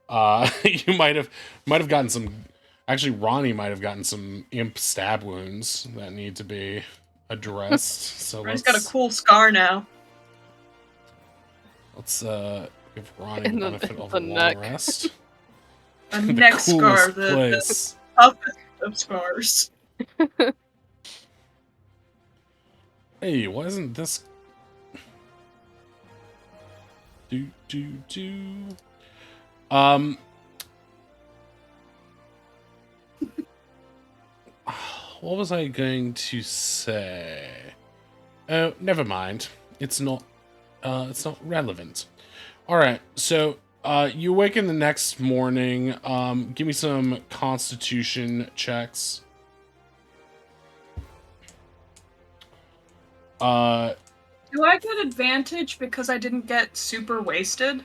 You might have gotten some. Actually, Ronnie might have gotten some imp stab wounds that need to be addressed. So Ronnie's got a cool scar now. let's give Ronnie In the the- benefit of the a long neck. rest. A The neck scar, coolest the place. toughest of scars. Hey, why isn't this? Do. What was I going to say? Oh, never mind. It's not relevant. All right. So, you awaken the next morning. Give me some Constitution checks. Do I get advantage because I didn't get super wasted?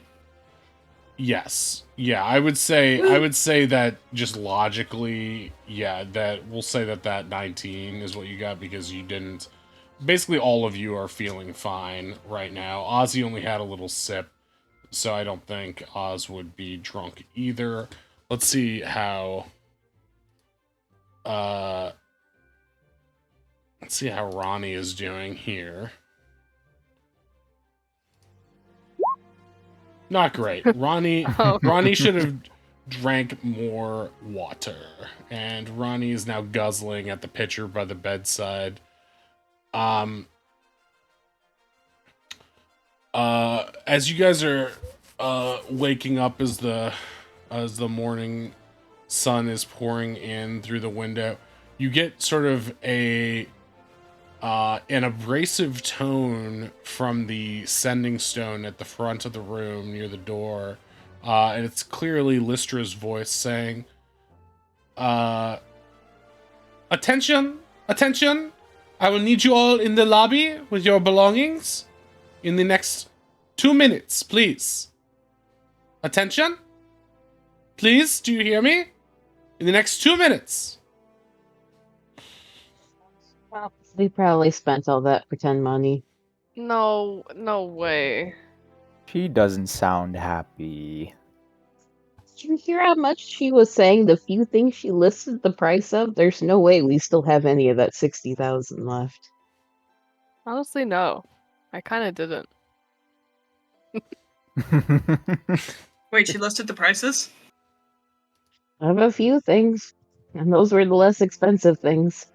Yes. Yeah, I would say that just logically, yeah, that we'll say that 19 is what you got because you didn't. Basically, all of you are feeling fine right now. Ozzy only had a little sip, so I don't think Oz would be drunk either. Let's see how Ronnie is doing here. Not great. Ronnie should have drank more water. And Ronnie is now guzzling at the pitcher by the bedside. As you guys are waking up as the morning sun is pouring in through the window, you get sort of an abrasive tone from the sending stone at the front of the room near the door. And it's clearly Lystra's voice saying, attention, attention, I will need you all in the lobby with your belongings in the next 2 minutes, please. Attention? Please, do you hear me? In the next 2 minutes. Well, we probably spent all that pretend money. No way. She doesn't sound happy. Did you hear how much she was saying the few things she listed the price of? There's no way we still have any of that 60,000 left. Honestly, no. I kind of didn't. Wait, she listed the prices? I have a few things, and those were the less expensive things.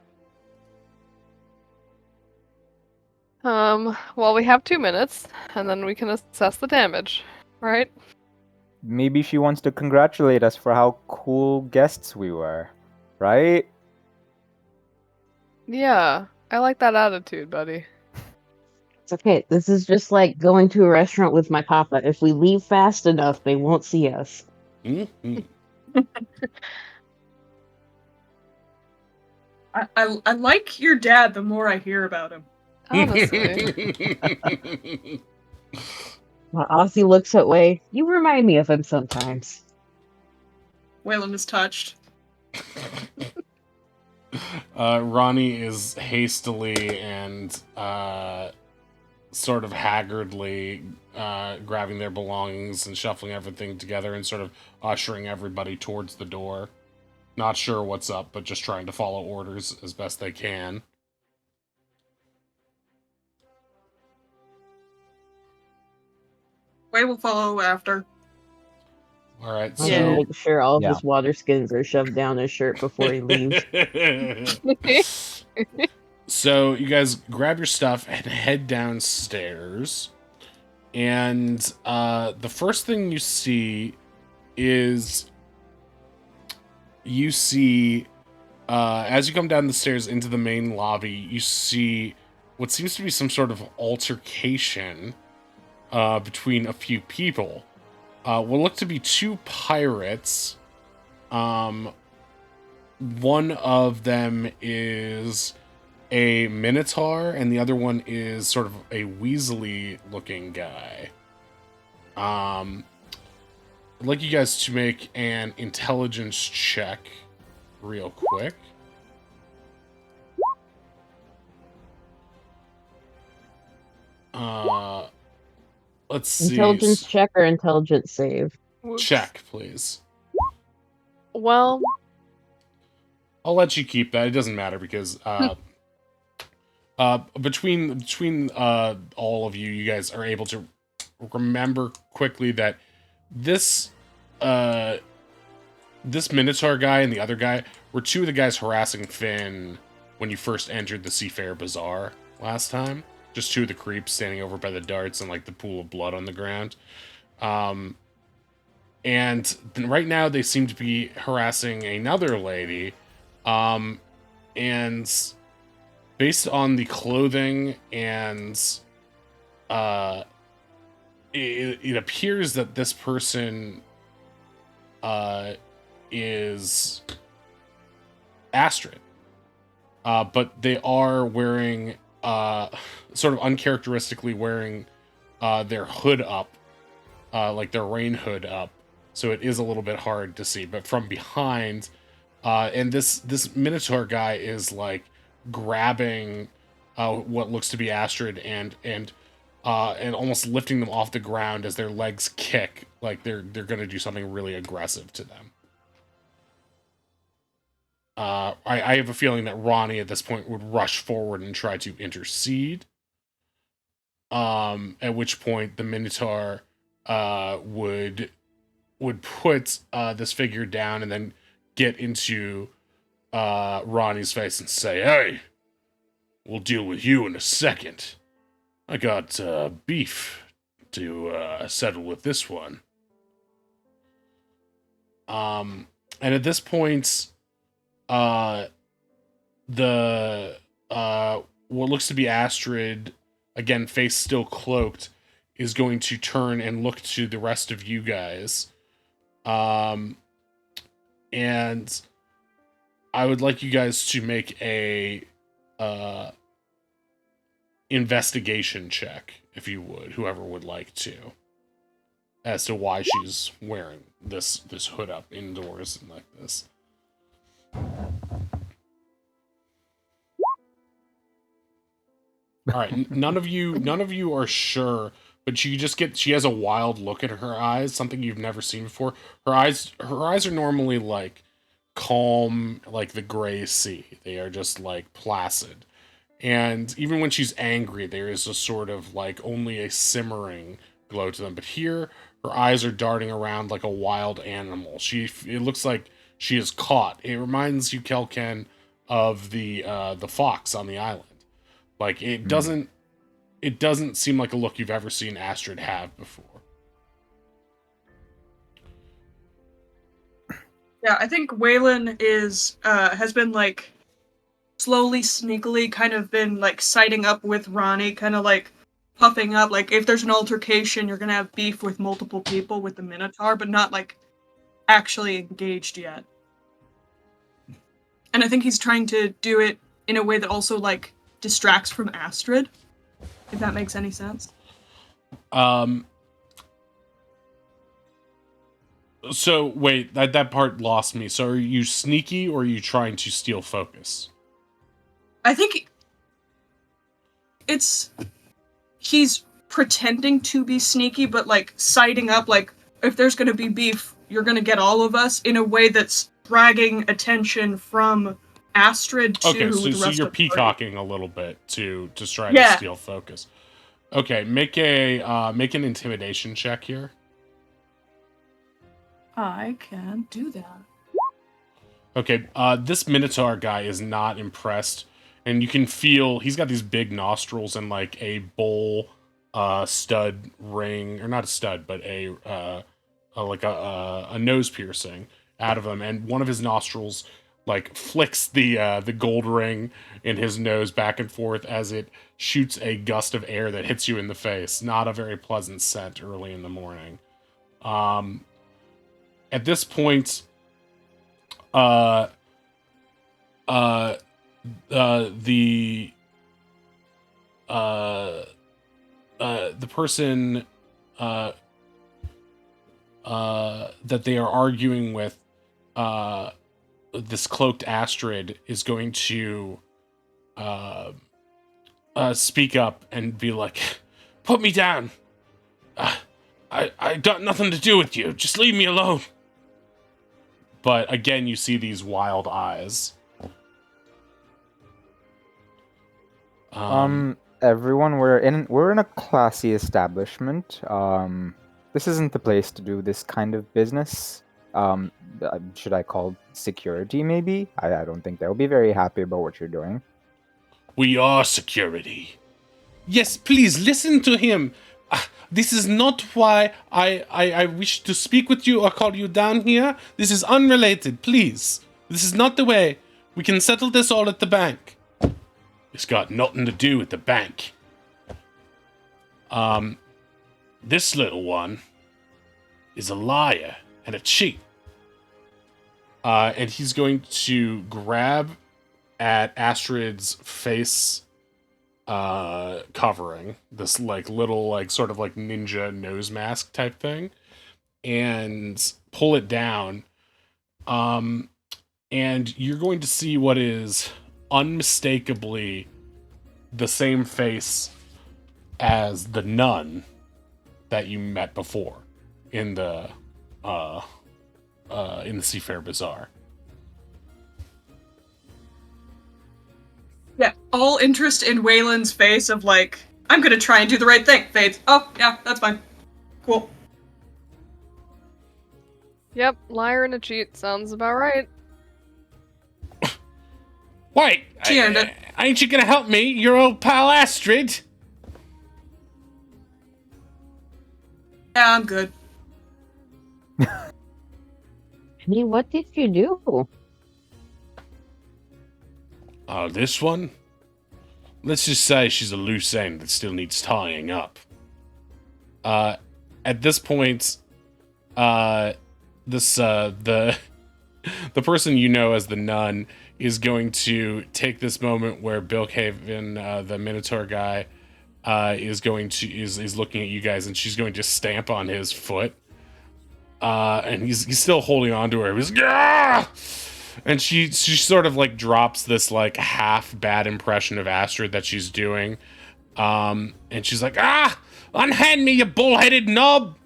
Well, we have 2 minutes, and then we can assess the damage, right? Maybe she wants to congratulate us for how cool guests we were, right? Yeah, I like that attitude, buddy. It's okay. This is just like going to a restaurant with my papa. If we leave fast enough, they won't see us. Mm-hmm. I like your dad the more I hear about him. Honestly. While Ozzy looks that way, you remind me of him sometimes. Waylon is touched. Ronnie is hastily and sort of haggardly grabbing their belongings and shuffling everything together and sort of ushering everybody towards the door. Not sure what's up, but just trying to follow orders as best they can. Way will follow after. All right, I'm Yeah. gonna so make sure all of Yeah. his water skins are shoved down his shirt before he leaves. So you guys grab your stuff and head downstairs. And the first thing you see is as you come down the stairs into the main lobby, you see what seems to be some sort of altercation between a few people. What look to be two pirates. One of them is a minotaur, and the other one is sort of a weaselly looking guy. I'd like you guys to make an intelligence check real quick. Let's see. Intelligence check or intelligence save? Whoops. check, please. Well, I'll let you keep that. It doesn't matter because between all of you, you guys are able to remember quickly that this this Minotaur guy and the other guy were two of the guys harassing Finn when you first entered the Seafair Bazaar last time. Just two of the creeps standing over by the darts and like the pool of blood on the ground. And right now they seem to be harassing another lady. And based on the clothing and it appears that this person is Astrid. But they are wearing sort of uncharacteristically wearing their hood up, like their rain hood up, so it is a little bit hard to see. But from behind, and this Minotaur guy is like grabbing what looks to be Astrid and almost lifting them off the ground as their legs kick, like they're gonna do something really aggressive to them. I have a feeling that Ronnie at this point would rush forward and try to intercede. At which point the Minotaur would put this figure down and then get into Ronnie's face and say, "Hey, we'll deal with you in a second. I got beef to settle with this one." And at this point, the what looks to be Astrid, again, face still cloaked, is going to turn and look to the rest of you guys. And I would like you guys to make a investigation check, if you would, whoever would like to, as to why she's wearing this hood up indoors and like this. All right, none of you are sure, but she has a wild look in her eyes, something you've never seen before. Her eyes are normally like calm, like the gray sea. They are just like placid. And even when she's angry, there is a sort of like only a simmering glow to them. But here, her eyes are darting around like a wild animal. It looks like she is caught. It reminds you, Kelken, of the fox on the island. Like it doesn't seem like a look you've ever seen Astrid have before. Yeah, I think Waylon has been like slowly, sneakily kind of been like siding up with Ronnie, kind of like puffing up. Like if there's an altercation, you're gonna have beef with multiple people with the Minotaur, but not like actually engaged yet. And I think he's trying to do it in a way that also like distracts from Astrid, if that makes any sense. So wait, that part lost me. So are you sneaky or are you trying to steal focus? I think he's pretending to be sneaky, but like siding up, like if there's gonna be beef, you're gonna get all of us, in a way that's dragging attention from Astrid to okay, so the rest you're of the party. peacocking a little bit to try to steal focus. Okay, make an intimidation check here. I can do that. Okay, this Minotaur guy is not impressed, and you can feel he's got these big nostrils and like a bull stud ring, or not a stud, but a nose piercing out of him, and one of his nostrils like flicks the gold ring in his nose back and forth as it shoots a gust of air that hits you in the face. Not a very pleasant scent early in the morning. At this point, the person that they are arguing with, this cloaked Astrid, is going to speak up and be like, "Put me down. I got nothing to do with you. Just leave me alone. But again, you see these wild eyes. Everyone, we're in a classy establishment. This isn't the place to do this kind of business. Should I call security? Maybe. I don't think they'll be very happy about what you're doing. We are security. Yes, please listen to him. This is not why I wish to speak with you or call you down here. This is unrelated, please. This is not the way. We can settle this all at the bank. It's got nothing to do with the bank. This little one is a liar and a cheat. And he's going to grab at Astrid's face covering, this like little like sort of like ninja nose mask type thing, and pull it down. And you're going to see what is unmistakably the same face as the nun that you met before in the Seafair Bazaar. Yeah, all interest in Waylon's face of like, I'm gonna try and do the right thing, fades. Oh, yeah, that's fine. Cool. Yep, liar and a cheat. Sounds about right. Wait, She earned it. ain't you gonna help me, your old pal Astrid? Yeah, I'm good. I mean, what did you do? This one? Let's just say she's a loose end that still needs tying up. At this point, the person you know as the nun is going to take this moment where Bilkhaven, the Minotaur guy, is looking at you guys, and she's going to stamp on his foot. And he's still holding on to her. He's like, "Ah!" And she sort of like drops this like half bad impression of Astrid that she's doing. And she's like, unhand me, you bullheaded knob.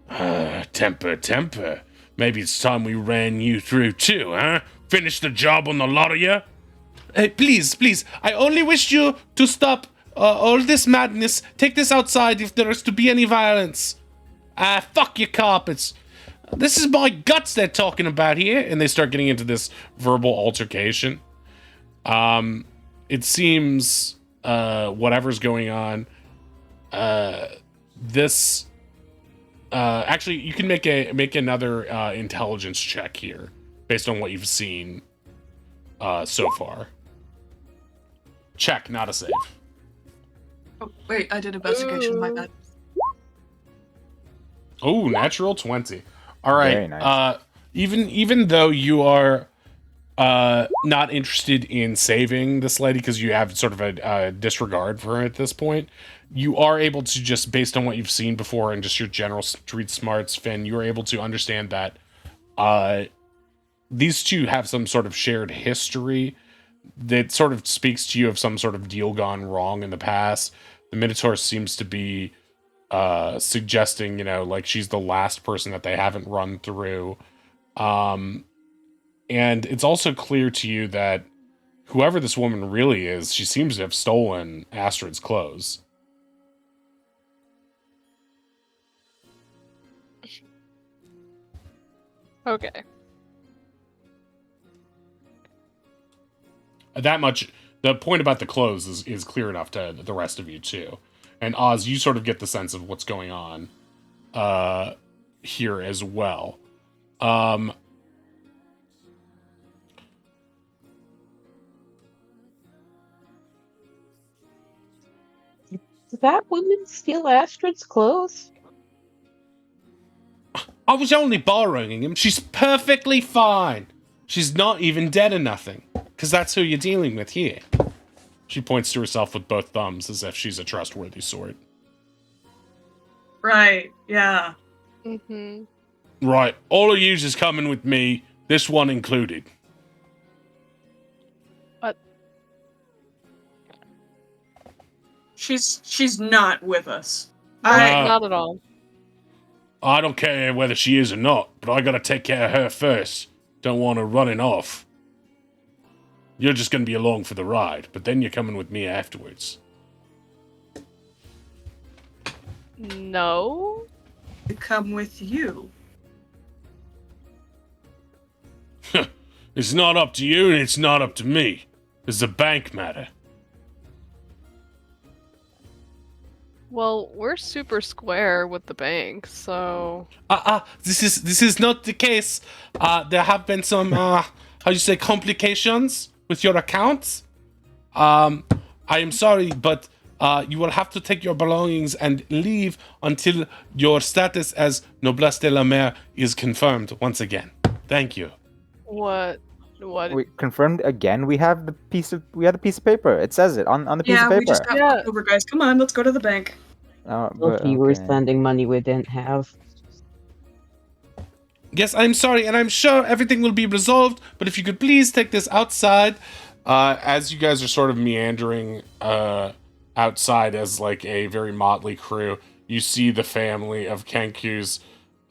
Temper. Maybe it's time we ran you through too, huh? Finish the job on the lot of you. Hey, please, I only wish you to stop all this madness. Take this outside if there is to be any violence. Fuck your carpets. This is my guts they're talking about here. And they start getting into this verbal altercation. It seems, whatever's going on, actually, you can make another intelligence check here based on what you've seen so far. Check, not a save. Oh, wait, I did investigation, my bad. Oh, natural 20. All right. Very nice. Even though you are not interested in saving this lady because you have sort of a disregard for her at this point, you are able to, just based on what you've seen before and just your general street smarts, Finn, you are able to understand that these two have some sort of shared history that sort of speaks to you of some sort of deal gone wrong in the past. The Minotaur seems to be suggesting, like she's the last person that they haven't run through. And it's also clear to you that whoever this woman really is, she seems to have stolen Astrid's clothes. Okay. That much, the point about the clothes is clear enough to the rest of you too. And Oz, you sort of get the sense of what's going on here as well. Did that woman steal Astrid's clothes? I was only borrowing him. She's perfectly fine. She's not even dead or nothing. Because that's who you're dealing with here. She points to herself with both thumbs as if she's a trustworthy sort. Right, yeah. Mm-hmm. Right, all of yous is coming with me, this one included. What? She's not with us. Not at all. I don't care whether she is or not, but I gotta take care of her first. Don't want her running off. You're just gonna be along for the ride, but then you're coming with me afterwards. No. To come with you. It's not up to you, and it's not up to me. It's a bank matter. Well, we're super square with the bank, so This is not the case. There have been some how you say complications with your accounts. I am sorry, but you will have to take your belongings and leave until your status as noblesse de la mer is confirmed once again. Thank you. what? We confirmed again. We have the piece of paper. It says it on the piece Yeah, of paper. we just got fucked over, guys. Come on, let's go to the bank. But, If you were okay. spending money we didn't have. Yes, I'm sorry, and I'm sure everything will be resolved, but if you could please take this outside. As you guys are sort of meandering outside as like a very motley crew, you see the family of Kenkus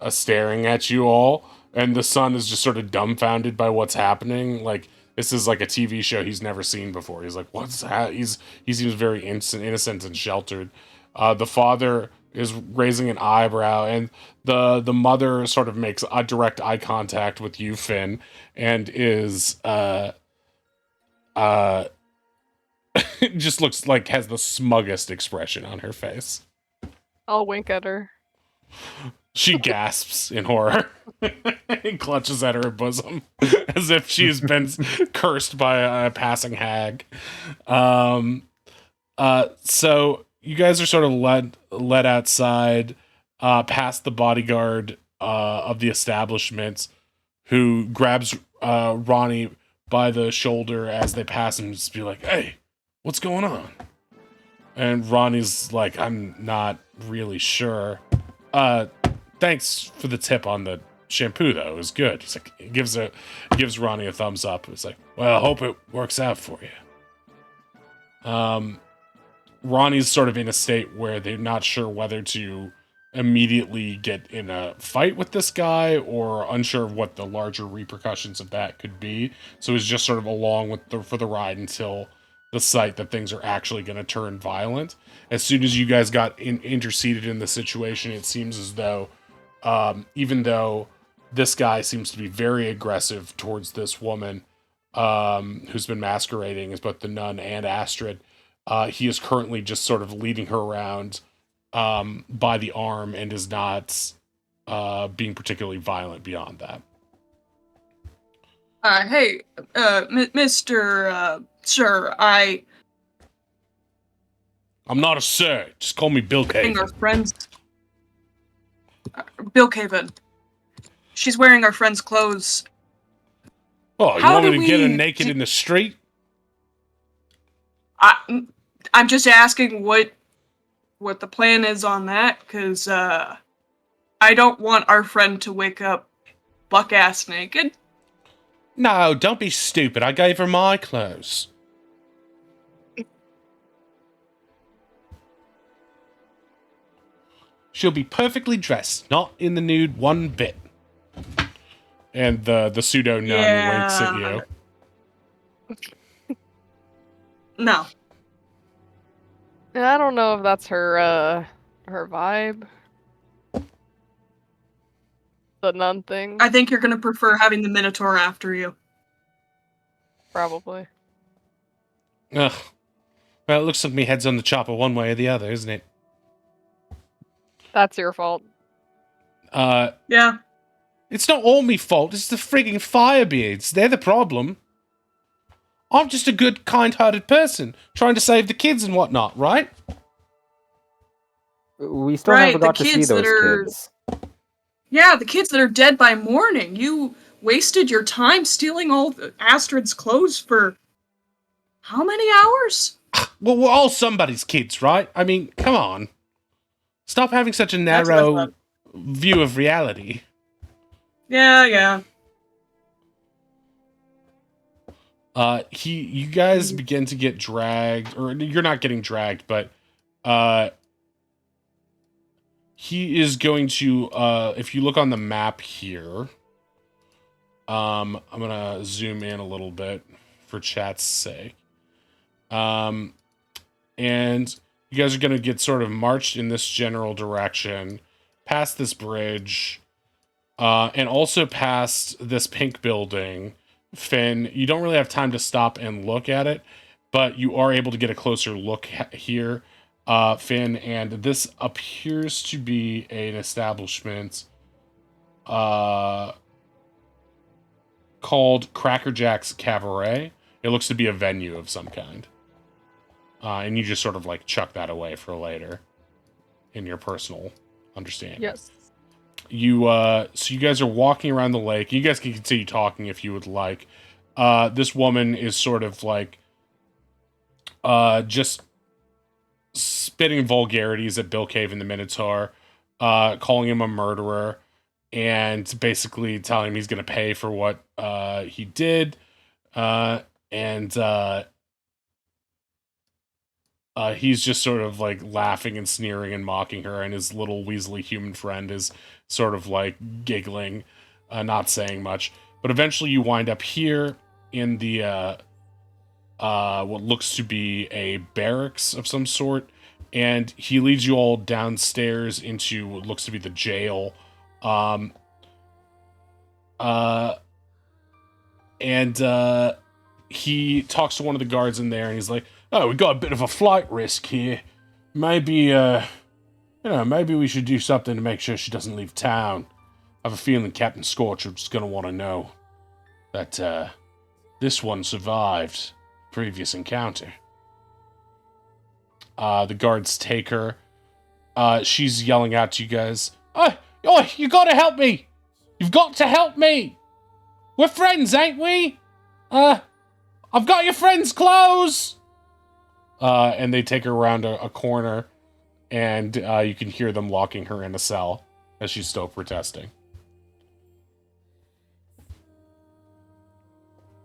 staring at you all, and the son is just sort of dumbfounded by what's happening. Like, this is like a TV show he's never seen before. He's like, what's that? He seems very innocent and sheltered. The father is raising an eyebrow, and the mother sort of makes a direct eye contact with you, Finn, and is just looks like has the smuggest expression on her face. I'll wink at her. She gasps in horror and clutches at her bosom as if she's been cursed by a passing hag. So you guys are sort of led outside, past the bodyguard of the establishment, who grabs Ronnie by the shoulder as they pass him, just be like, "Hey, what's going on?" And Ronnie's like, "I'm not really sure. Thanks for the tip on the shampoo, though. It was good." He's like, he gives Ronnie a thumbs up. It's like, "Well, I hope it works out for you." Ronnie's sort of in a state where they're not sure whether to immediately get in a fight with this guy or unsure of what the larger repercussions of that could be. So he's just sort of along with for the ride until the sight that things are actually going to turn violent. As soon as you guys got interceded in the situation, it seems as though, even though this guy seems to be very aggressive towards this woman, who's been masquerading as both the nun and Astrid, he is currently just sort of leading her around by the arm and is not being particularly violent beyond that. Hey, Mr. Sir, I'm not a sir. Just call me Bill Caven. our friends. Bill Caven. She's wearing our friend's clothes. Oh, you How want me do to get her we naked in the street? I'm just asking what the plan is on that, because I don't want our friend to wake up buck-ass naked. No, don't be stupid. I gave her my clothes. She'll be perfectly dressed, not in the nude one bit. And the pseudo nun winks at you. No. I don't know if that's her vibe. The nun thing, I think you're gonna prefer having the Minotaur after you. probably. Ugh. Well, it looks like me head's on the chopper one way or the other, isn't it? That's your fault. Yeah. It's not all me fault. It's the frigging Firebeards. They're the problem. I'm just a good, kind-hearted person trying to save the kids and whatnot, right? We still Right, never got the to see kids those that are- kids. Yeah, the kids that are dead by morning. You wasted your time stealing all Astrid's clothes for how many hours? Well, we're all somebody's kids, right? I mean, come on. Stop having such a That's what I narrow thought. view of reality. Yeah. You guys begin to get dragged, or you're not getting dragged, but he is going to, if you look on the map here, I'm gonna zoom in a little bit for chat's sake. And you guys are gonna get sort of marched in this general direction, past this bridge, and also past this pink building. Finn, you don't really have time to stop and look at it, but you are able to get a closer look here, Finn, and this appears to be an establishment called Cracker Jack's Cabaret. It looks to be a venue of some kind. And you just sort of like chuck that away for later in your personal understanding. Yes. So you guys are walking around the lake. You guys can continue talking if you would like. This woman is sort of like just spitting vulgarities at Bill Cave and the Minotaur, calling him a murderer, and basically telling him he's going to pay for what he did. He's just sort of like laughing and sneering and mocking her, and his little weaselly human friend is sort of like giggling, not saying much. But eventually you wind up here in the what looks to be a barracks of some sort, and he leads you all downstairs into what looks to be the jail. He talks to one of the guards in there, and he's like, "Oh, we got a bit of a flight risk here. Maybe, maybe we should do something to make sure she doesn't leave town. I have a feeling Captain Scorch is going to want to know that this one survived previous encounter." The guards take her. She's yelling out to you guys, "Oh, you gotta help me! You've got to help me! We're friends, ain't we? I've got your friend's clothes!" And they take her around a corner, and you can hear them locking her in a cell as she's still protesting.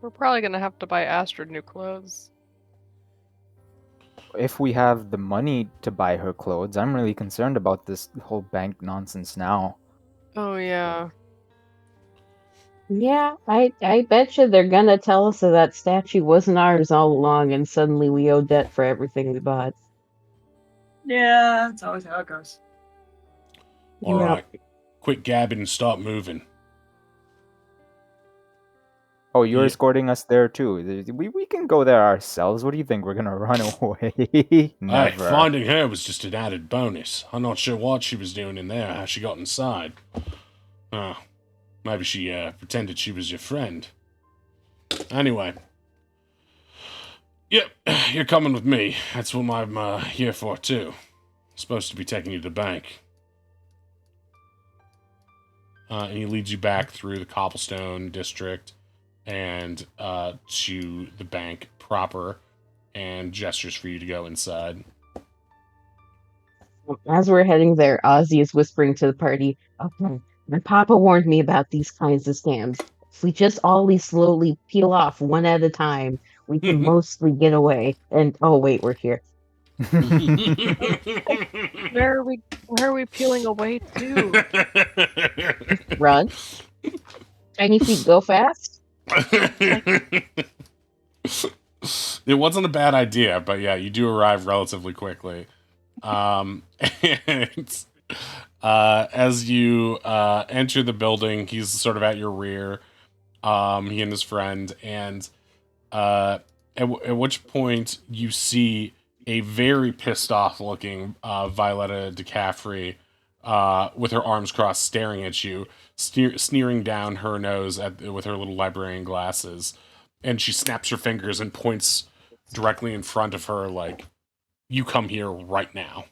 We're probably gonna have to buy Astrid new clothes. If we have the money to buy her clothes, I'm really concerned about this whole bank nonsense now. Oh yeah. Yeah, I bet you they're gonna tell us that that statue wasn't ours all along, and suddenly we owe debt for everything we bought. Yeah, that's always how it goes. All right, quit gabbing and start moving. Oh, you're Yeah. escorting us there too. We can go there ourselves. What do you think? We're gonna run away? Never. Hey, finding her was just an added bonus. I'm not sure what she was doing in there, how she got inside. Oh, maybe she pretended she was your friend. Anyway. Yep, you're coming with me. That's what I'm here for, too. Supposed to be taking you to the bank. And he leads you back through the cobblestone district and to the bank proper, and gestures for you to go inside. As we're heading there, Ozzy is whispering to the party, "Okay, my papa warned me about these kinds of scams. If we just always slowly peel off one at a time, we can mostly get away." And oh wait, we're here. Where are we peeling away to? Run. Tiny feet go fast. It wasn't a bad idea, but yeah, you do arrive relatively quickly. And as you enter the building, he's sort of at your rear, he and his friend, and at which point you see a very pissed off looking Violetta DeCaffrey with her arms crossed, staring at you, sneering down her nose with her little librarian glasses. And she snaps her fingers and points directly in front of her like, "You come here right now."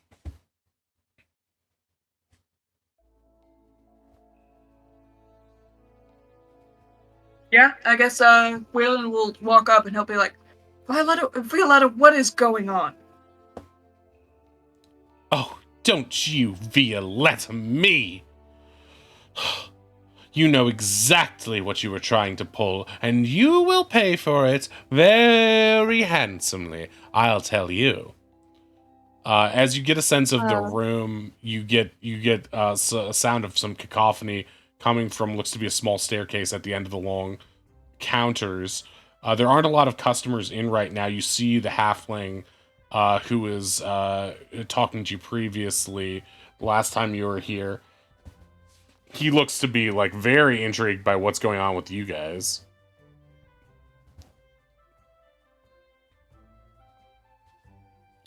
Yeah, I guess Waylon will walk up and he'll be like, Violetta, what is going on? Oh, don't you Violetta me! You know exactly what you were trying to pull, and you will pay for it very handsomely, I'll tell you. As you get a sense of the Uh. room, you get a sound of some cacophony coming from looks to be a small staircase at the end of the long counters. There aren't a lot of customers in right now. You see the halfling who was talking to you previously last time you were here. He looks to be like very intrigued by what's going on with you guys.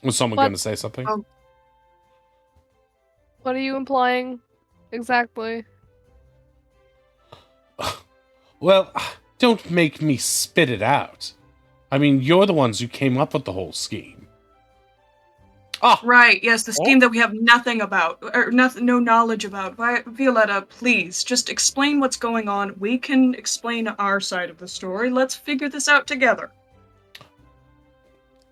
Was someone What? going to say something? Oh. What are you implying exactly? Well, don't make me spit it out. I mean, you're the ones who came up with the whole scheme. Ah, Right, yes, the scheme that we have nothing about, or no knowledge about. Violetta, please, just explain what's going on. We can explain our side of the story. Let's figure this out together.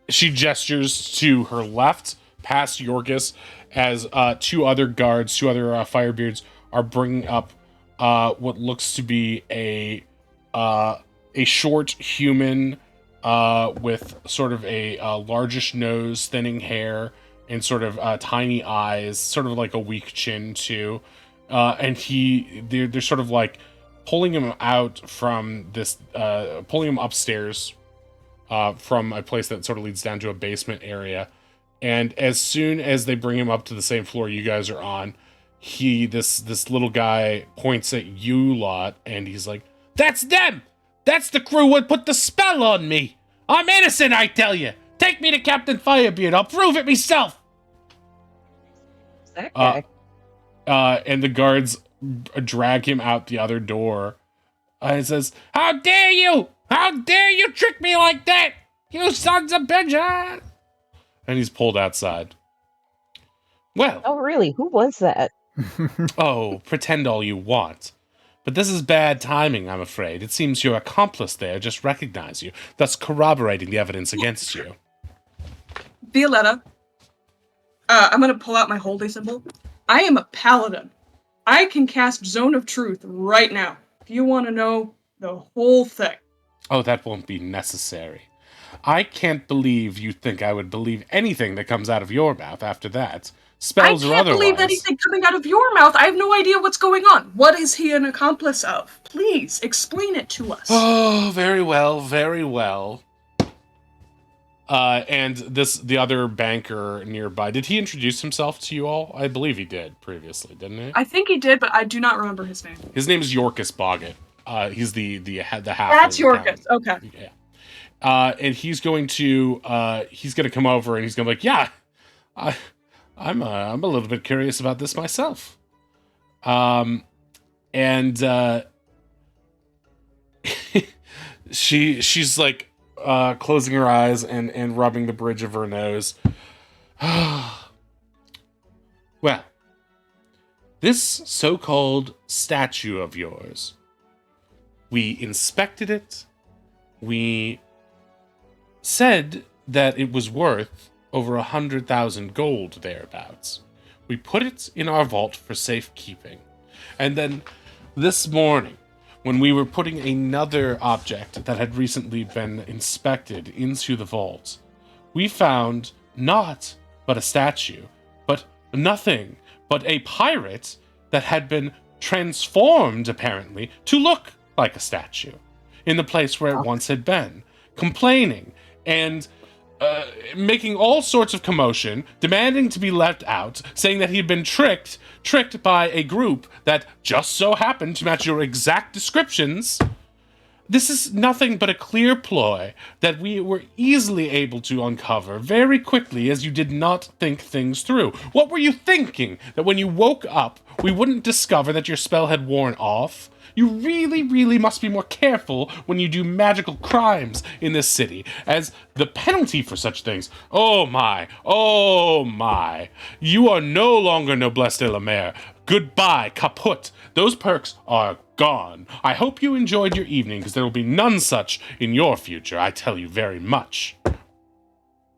she gestures to her left, past Yorkus, as two other firebeards are bringing up what looks to be a short human with sort of a largish nose, thinning hair, and sort of tiny eyes, sort of like a weak chin too. And they're sort of like pulling him out from this, pulling him upstairs from a place that sort of leads down to a basement area. And as soon as they bring him up to the same floor you guys are on, this little guy points at you lot, and he's like, "That's them! That's the crew what put the spell on me! I'm innocent, I tell you! Take me to Captain Firebeard, I'll prove it myself!" That guy. And the guards drag him out the other door. He says, "How dare you! How dare you trick me like that! You sons of bitches!" And he's pulled outside. Well, Oh, really? Who was that? oh, pretend all you want. But this is bad timing, I'm afraid. It seems your accomplice there just recognized you, thus corroborating the evidence against you. Violetta, I'm gonna pull out my holy symbol. I am a paladin. I can cast Zone of Truth right now. If you want to know the whole thing. Oh, that won't be necessary. I can't believe you think I would believe anything that comes out of your mouth after that. Spells I or can't otherwise. believe anything coming out of your mouth. I have no idea what's going on. What is he an accomplice of? Please, explain it to us. Oh, very well, very well. And the other banker nearby, did he introduce himself to you all? I believe he did previously, didn't he? I think he did, but I do not remember his name. His name is Yorkus Boggett. He's the half. That's Yorkus. Okay. Yeah. And he's going to come over and he's gonna be like, yeah, I'm a little bit curious about this myself. She's like closing her eyes and rubbing the bridge of her nose. Well, this so-called statue of yours, we inspected it. We said that it was worth over 100,000 gold thereabouts. We put it in our vault for safekeeping. And then this morning, when we were putting another object that had recently been inspected into the vault, we found not but a statue, but nothing but a pirate that had been transformed, apparently, to look like a statue in the place where it once had been, complaining and making all sorts of commotion, demanding to be let out, saying that he had been tricked by a group that just so happened to match your exact descriptions. This is nothing but a clear ploy that we were easily able to uncover very quickly, as you did not think things through. What were you thinking? That when you woke up, we wouldn't discover that your spell had worn off? You really, really must be more careful when you do magical crimes in this city, as the penalty for such things, oh my, you are no longer Noblesse de la Mer. Goodbye, kaput. Those perks are gone. I hope you enjoyed your evening, because there will be none such in your future, I tell you very much.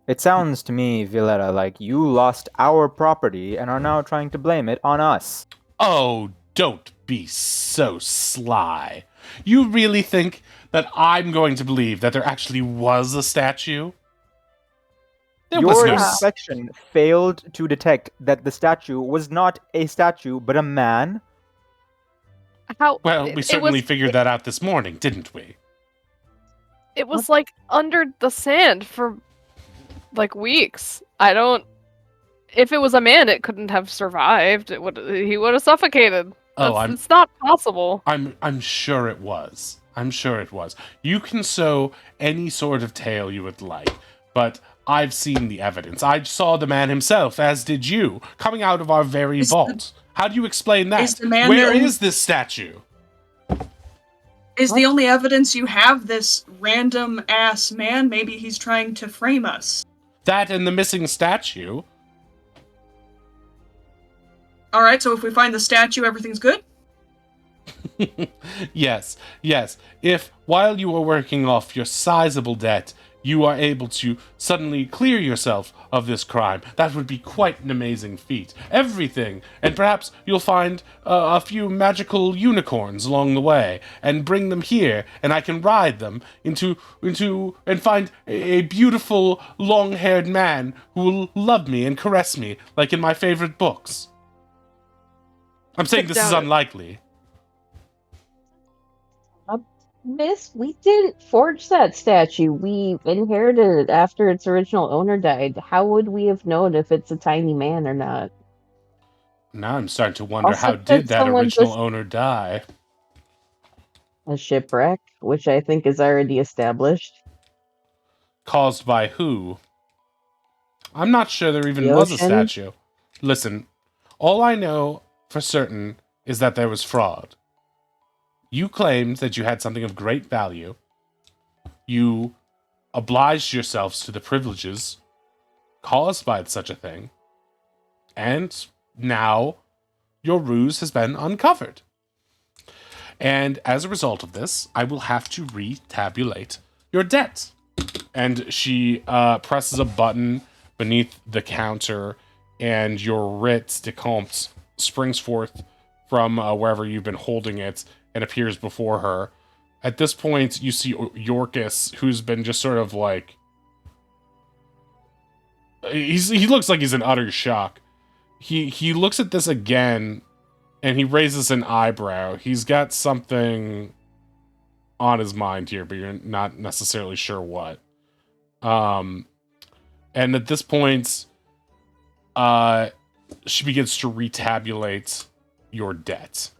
It sounds to me, Violetta, like you lost our property and are now trying to blame it on us. Oh, don't be so sly. You really think that I'm going to believe that there actually was a statue? There was Your no inspection failed to detect that the statue was not a statue, but a man. How? Well, we it certainly was. figured that out this morning, didn't we? It was like under the sand for like weeks. I don't. If it was a man, it couldn't have survived. He would have suffocated. Oh, It's not possible. I'm sure it was. I'm sure it was. You can sew any sort of tale you would like, but I've seen the evidence. I saw the man himself, as did you, coming out of our very vault. How do you explain that? Is the man Where the only- is this statue? Is the only evidence you have this random ass man? Maybe he's trying to frame us. That and the missing statue. Alright, so if we find the statue, everything's good? Yes. If, while you are working off your sizable debt, you are able to suddenly clear yourself of this crime, that would be quite an amazing feat. Everything, and perhaps you'll find a few magical unicorns along the way, and bring them here, and I can ride them into and find a beautiful, long-haired man who will love me and caress me, like in my favorite books. I'm saying this is unlikely. Miss, we didn't forge that statue. We inherited it after its original owner died. How would we have known if it's a tiny man or not? Now I'm starting to wonder, Also, how could did that someone original just- owner die? A shipwreck, which I think is already established. Caused by who? I'm not sure there even The was a ocean? statue. Listen, all I know for certain is that there was fraud. You claimed that you had something of great value. You obliged yourselves to the privileges caused by such a thing. And now your ruse has been uncovered. And as a result of this, I will have to retabulate your debt. And she presses a button beneath the counter, and your writ de compte springs forth from wherever you've been holding it and appears before her. At this point, you see Yorkus, who's been just sort of like... He looks like he's in utter shock. He looks at this again, and he raises an eyebrow. He's got something on his mind here, but you're not necessarily sure what. And at this point, she begins to retabulate your debt.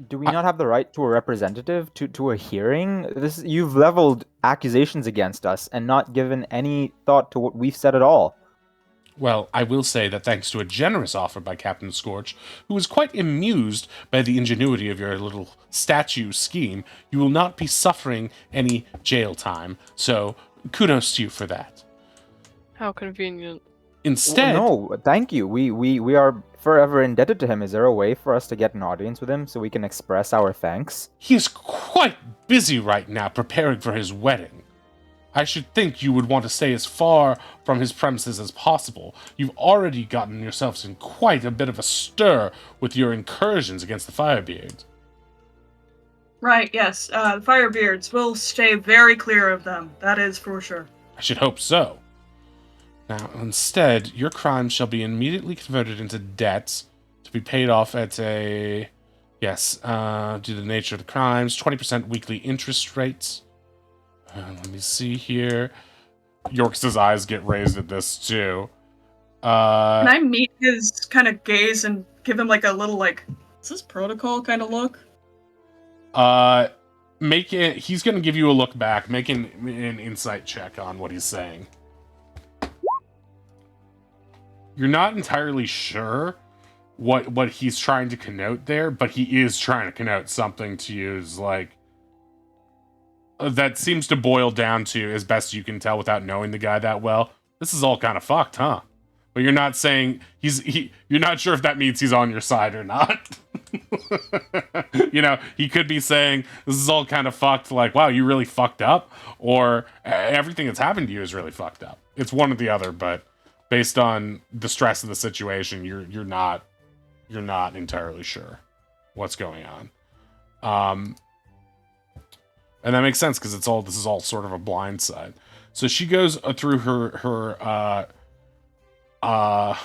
Do we not have the right to a representative, to a hearing? You've leveled accusations against us and not given any thought to what we've said at all. Well, I will say that thanks to a generous offer by Captain Scorch, who was quite amused by the ingenuity of your little statue scheme, you will not be suffering any jail time. So, kudos to you for that. How convenient. Instead... No, thank you. We are forever indebted to him. Is there a way for us to get an audience with him so we can express our thanks? He is quite busy right now preparing for his wedding. I should think you would want to stay as far from his premises as possible. You've already gotten yourselves in quite a bit of a stir with your incursions against the Firebeards. Right, yes. The Firebeards. We'll stay very clear of them. That is for sure. I should hope so. Now, instead, your crimes shall be immediately converted into debts to be paid off at a... Yes, due to the nature of the crimes, 20% weekly interest rates. Let me see here. York's eyes get raised at this, too. Can I meet his kind of gaze and give him like a little is this protocol kind of look? He's gonna give you a look back. Make an insight check on what he's saying. You're not entirely sure what he's trying to connote there, but he is trying to connote something to use, that seems to boil down to, as best you can tell without knowing the guy that well, this is all kind of fucked, huh? But you're not saying you're not sure if that means he's on your side or not. He could be saying, this is all kind of fucked, wow, you really fucked up, or everything that's happened to you is really fucked up. It's one or the other, but based on the stress of the situation, you're not entirely sure what's going on. And that makes sense because this is all sort of a blind side. So she goes through her uh,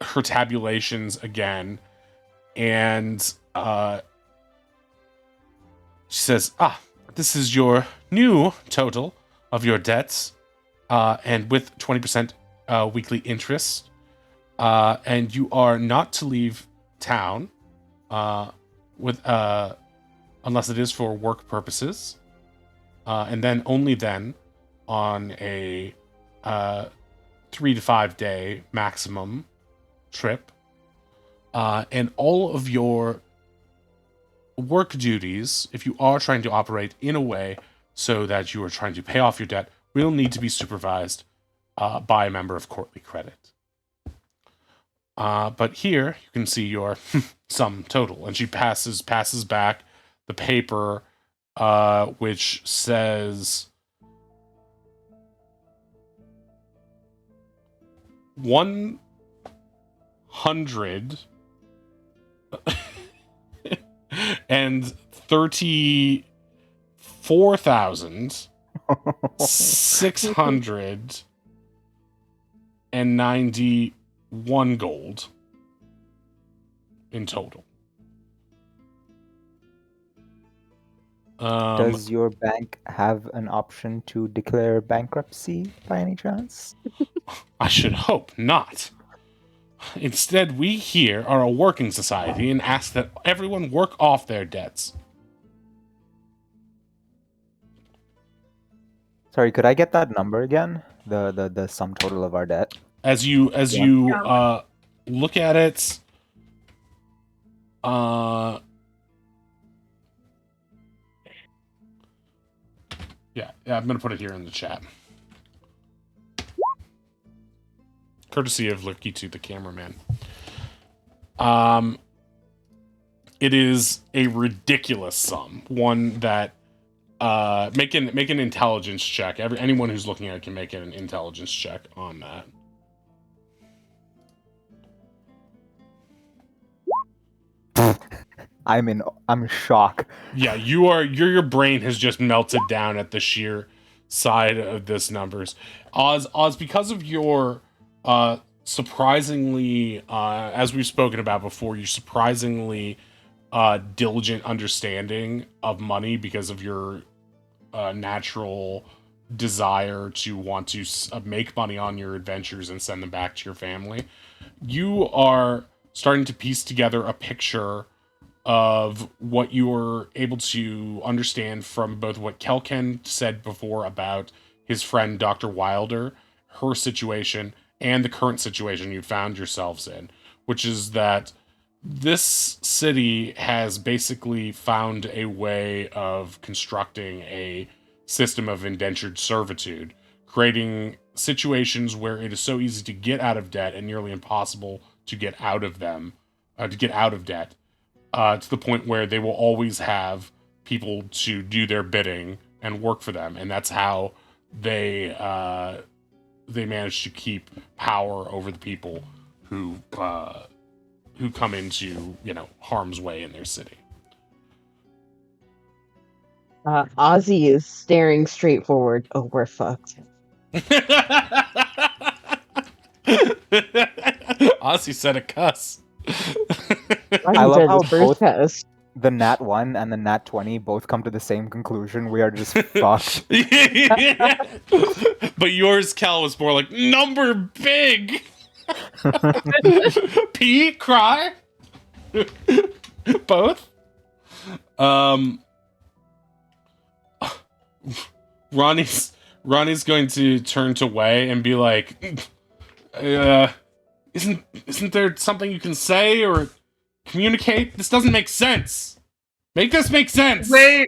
her tabulations again, and she says, this is your new total of your debts, and with 20% weekly interest, and you are not to leave town with unless it is for work purposes, and then only then on a 3 to 5 day maximum trip, and all of your work duties, if you are trying to operate in a way so that you are trying to pay off your debt, will need to be supervised by a member of courtly credit. But here you can see your sum total, and she passes back the paper, which says 100 and 34,691 gold in total. Does your bank have an option to declare bankruptcy by any chance? I should hope not. Instead, we here are a working society and ask that everyone work off their debts. Sorry, could I get that number again? The sum total of our debt. As you look at it, yeah, I'm gonna put it here in the chat. Courtesy of Lurkitu, the cameraman. It is a ridiculous sum. One that make an intelligence check. Anyone who's looking at it can make an intelligence check on that. I'm shocked. Yeah, your brain has just melted down at the sheer side of this numbers. Oz, because of your surprisingly, as we've spoken about before, your surprisingly diligent understanding of money because of your natural desire to want to make money on your adventures and send them back to your family. You are starting to piece together a picture of what you were able to understand from both what Kelken said before about his friend Dr. Wilder, her situation, and the current situation you found yourselves in, which is that this city has basically found a way of constructing a system of indentured servitude, creating situations where it is so easy to get out of debt and nearly impossible to get out of them, to get out of debt, to the point where they will always have people to do their bidding and work for them, and that's how they manage to keep power over the people who come into harm's way in their city. Ozzy is staring straight forward. Oh, we're fucked. Ozzy said a cuss. I love how both cuss. the Nat 1 and the Nat 20 both come to the same conclusion. We are just fucked. But yours, Cal, was more like, number big! Pee? Cry? Both? Ronnie's going to turn to Wei and be like, isn't there something you can say or communicate? This doesn't make sense. Make this make sense. Wei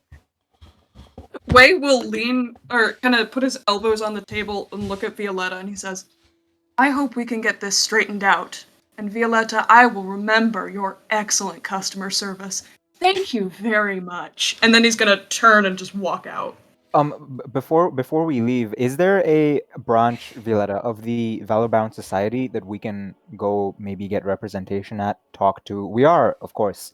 will lean or kind of put his elbows on the table and look at Violetta, and he says, I hope we can get this straightened out. And Violetta, I will remember your excellent customer service. Thank you very much. And then he's gonna turn and just walk out. Before we leave, is there a branch, Violetta, of the Valorbound Society that we can go maybe get representation at, talk to? We are, of course,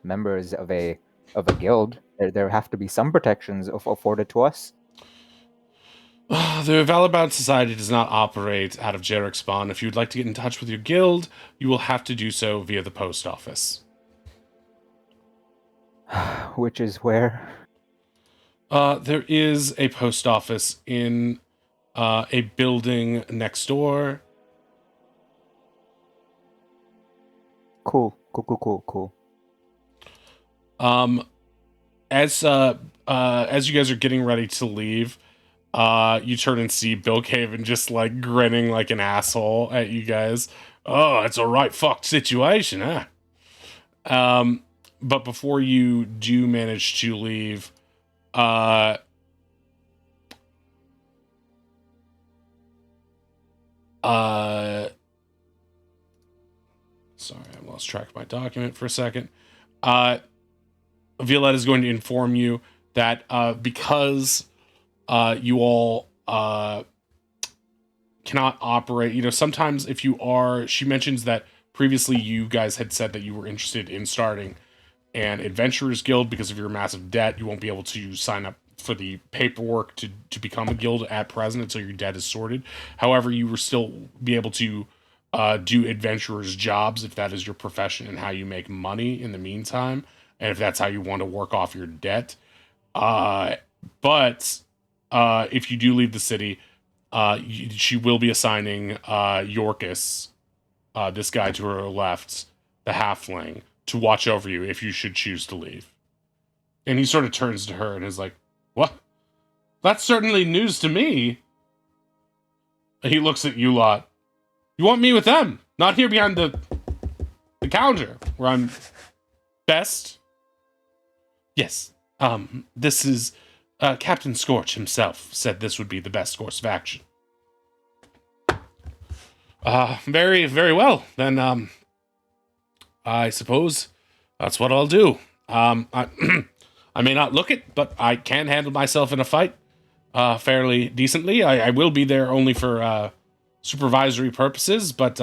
members of a of a guild. There have to be some protections afforded to us. The Valabad Society does not operate out of Jarek Spawn. If you would like to get in touch with your guild, you will have to do so via the post office. Which is where? There is a post office in a building next door. Cool. As you guys are getting ready to leave, you turn and see Bill Caven just like grinning like an asshole at you guys. Oh, it's a right fucked situation, huh? But before you do manage to leave, sorry, I lost track of my document for a second. Violette is going to inform you that because you all cannot operate, sometimes if you are, she mentions that previously you guys had said that you were interested in starting an adventurers guild because of your massive debt. You won't be able to sign up for the paperwork to become a guild at present until your debt is sorted. However, you will still be able to do adventurers jobs if that is your profession and how you make money in the meantime, and if that's how you want to work off your debt. But if you do leave the city, she will be assigning Yorkus, this guy to her left, the halfling, to watch over you if you should choose to leave. And he sort of turns to her and is like, "What? That's certainly news to me." And he looks at you lot. "You want me with them, not here behind the counter where I'm best?" "Yes. This is Captain Scorch himself said this would be the best course of action." Very, very well. Then, I suppose that's what I'll do. I may not look it, but I can handle myself in a fight fairly decently. I will be there only for supervisory purposes, but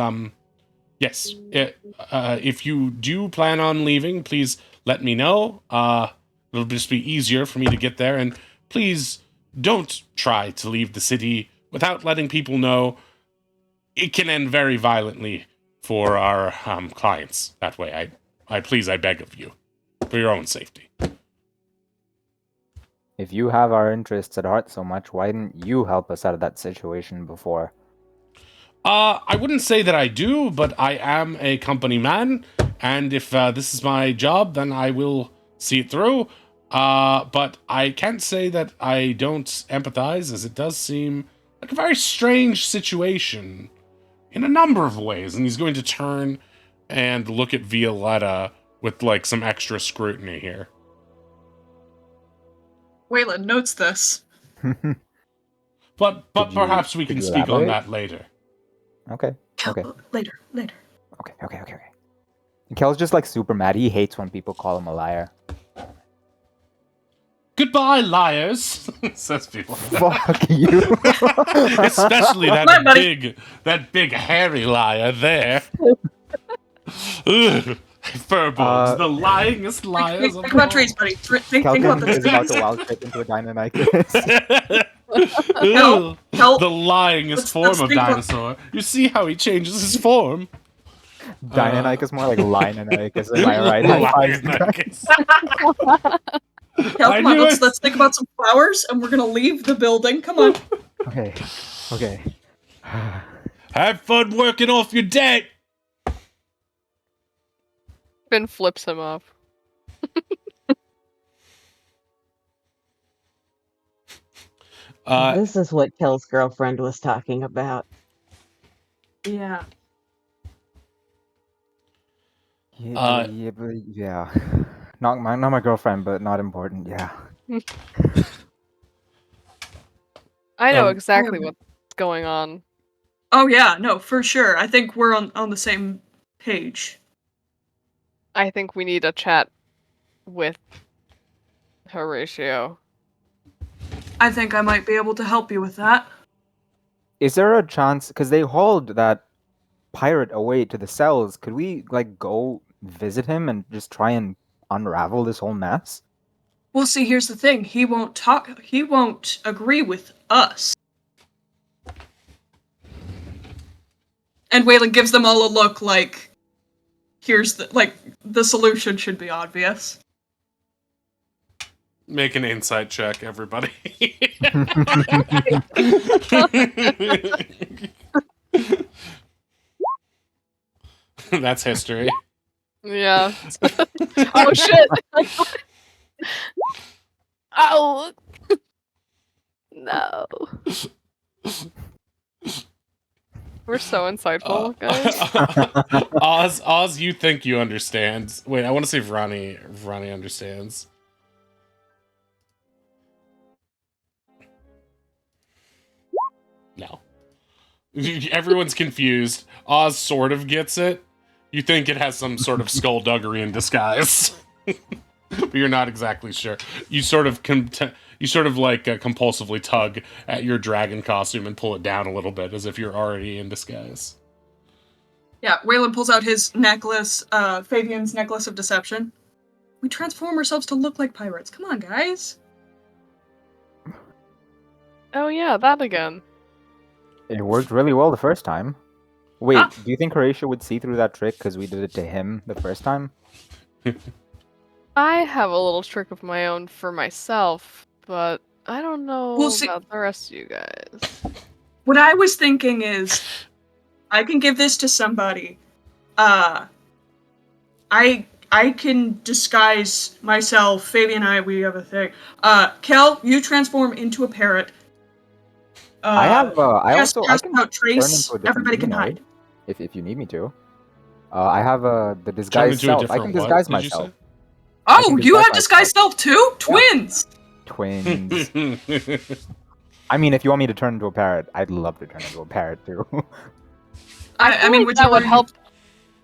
yes. If you do plan on leaving, please let me know. It'll just be easier for me to get there, and please don't try to leave the city without letting people know. It can end very violently for our clients that way. I beg of you, for your own safety. If you have our interests at heart so much, why didn't you help us out of that situation before? I wouldn't say that I do, but I am a company man, and if this is my job, then I will see it through. But I can't say that I don't empathize, as it does seem like a very strange situation in a number of ways. And he's going to turn and look at Violetta with like some extra scrutiny here. Waylon notes this. But Could perhaps we could can you speak on elaborate? that later. Okay. Later. Okay. Kel's just like super mad. He hates when people call him a liar. "Goodbye, liars," says people. Fuck you. Especially Bye, that buddy. big hairy liar there. Ugh. Furbolgs, the lyingest liars. Think about trees, buddy. Think about Kelton the is about trees. to wild shape into a Deinonychus. Ugh, Help. the lyingest Let's form of think about- dinosaur. You see how he changes his form. Deinonychus more like Liononychus. Am I right? High fives. Liononychus. Kel, I come on, knew it. let's think about some flowers, and we're gonna leave the building. Come on. Okay. Have fun working off your debt. Finn flips him off. This is what Kel's girlfriend was talking about. Yeah. Yeah. Not my girlfriend, but not important. Yeah. I know Um, exactly what's going on. Oh yeah, no, for sure. I think we're on the same page. I think we need a chat with Horatio. I think I might be able to help you with that. Is there a chance? Because they hauled that pirate away to the cells. Could we like go visit him and just try and unravel this whole mess? Well, see, here's the thing. He won't talk. He won't agree with us. And Waylon gives them all a look like, here's the solution should be obvious. Make an insight check, everybody. That's history. Yeah. Oh shit! Oh no. We're so insightful, guys. Oz, you think you understand. Wait, I want to see if Ronnie understands. No. Everyone's confused. Oz sort of gets it. You think it has some sort of skullduggery in disguise. But you're not exactly sure. You sort of compulsively tug at your dragon costume and pull it down a little bit as if you're already in disguise. Yeah, Waylon pulls out his necklace, Fabian's necklace of deception. We transform ourselves to look like pirates. Come on, guys. Oh yeah, that again. It worked really well the first time. Wait, Ah. do you think Horatio would see through that trick because we did it to him the first time? I have a little trick of my own for myself, but I don't know We'll see. about the rest of you guys. What I was thinking is, I can give this to somebody. I can disguise myself. Fabian and I, we have a thing. Kel, you transform into a parrot. I have. I Cast also I can out Trace. turn into a different Everybody can humanoid, hide. if you need me to. I have the Turn disguise into a self. I different can what, disguise did you myself. say? I Oh, can you have disguise disguise self too? Twins! Twins. I mean, if you want me to turn into a parrot, I'd love to turn into a parrot too. I mean, that would whichever help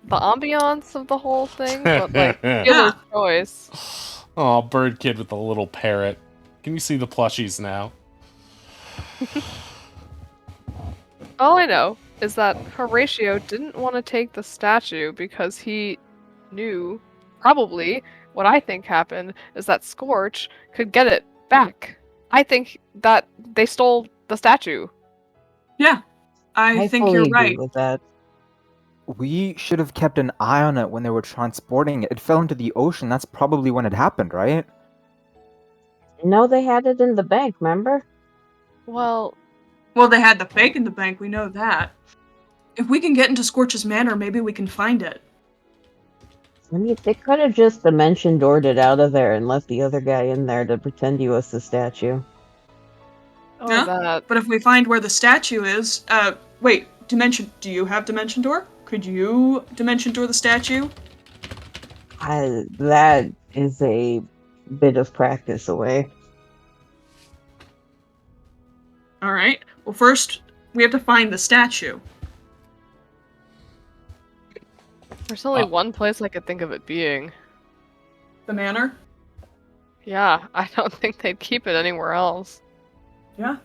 the ambiance of the whole thing, but like, dealer's choice. Oh, bird kid with a little parrot. Can you see the plushies now? All I know is that Horatio didn't want to take the statue because he knew, probably, what I think happened is that Scorch could get it back. I think that they stole the statue. Yeah, I think fully you're agree right. with that. We should have kept an eye on it when they were transporting it. It fell into the ocean. That's probably when it happened, right? No, they had it in the bank, remember? Well, Well, they had the fake in the bank, we know that. If we can get into Scorch's manor, maybe we can find it. I mean, they could have just dimension doored it out of there and left the other guy in there to pretend he was the statue. Yeah? that. But if we find where the statue is, wait, Dimension, do you have Dimension Door? Could you Dimension Door the statue? That is a bit of practice away. Alright, well first, we have to find the statue. There's only one place I could think of it being. The manor? Yeah, I don't think they'd keep it anywhere else. Yeah.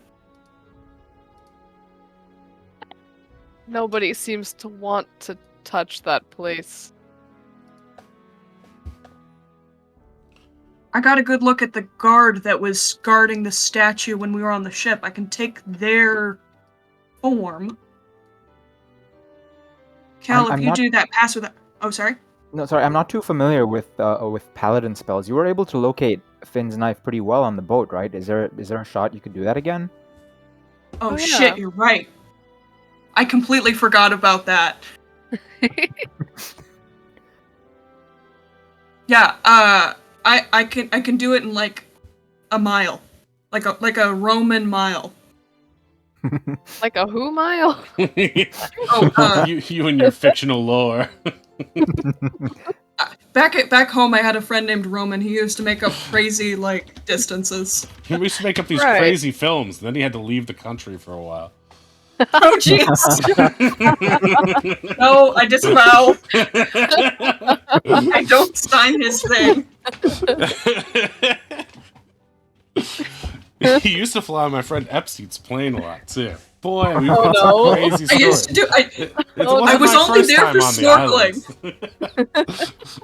Nobody seems to want to touch that place. I got a good look at the guard that was guarding the statue when we were on the ship. I can take their form. Cal, if you do that, pass with that. Oh, sorry? No, sorry, I'm not too familiar with paladin spells. You were able to locate Finn's knife pretty well on the boat, right? Is there a shot you could do that again? Oh, Oh, yeah. shit, you're right. I completely forgot about that. Yeah, I can do it in like a mile. Like a Roman mile. Like a who mile? Oh, you and your fictional lore. back home I had a friend named Roman. He used to make up crazy like distances. He used to make up these Right. crazy films, then he had to leave the country for a while. Oh jeez. No, I disavow. I don't sign his thing. He used to fly on my friend Epstein's plane a lot too. Boy, we've Oh, got no. some crazy I stories. used to do. It Oh, wasn't I was my only first there time for on the snorkeling. islands.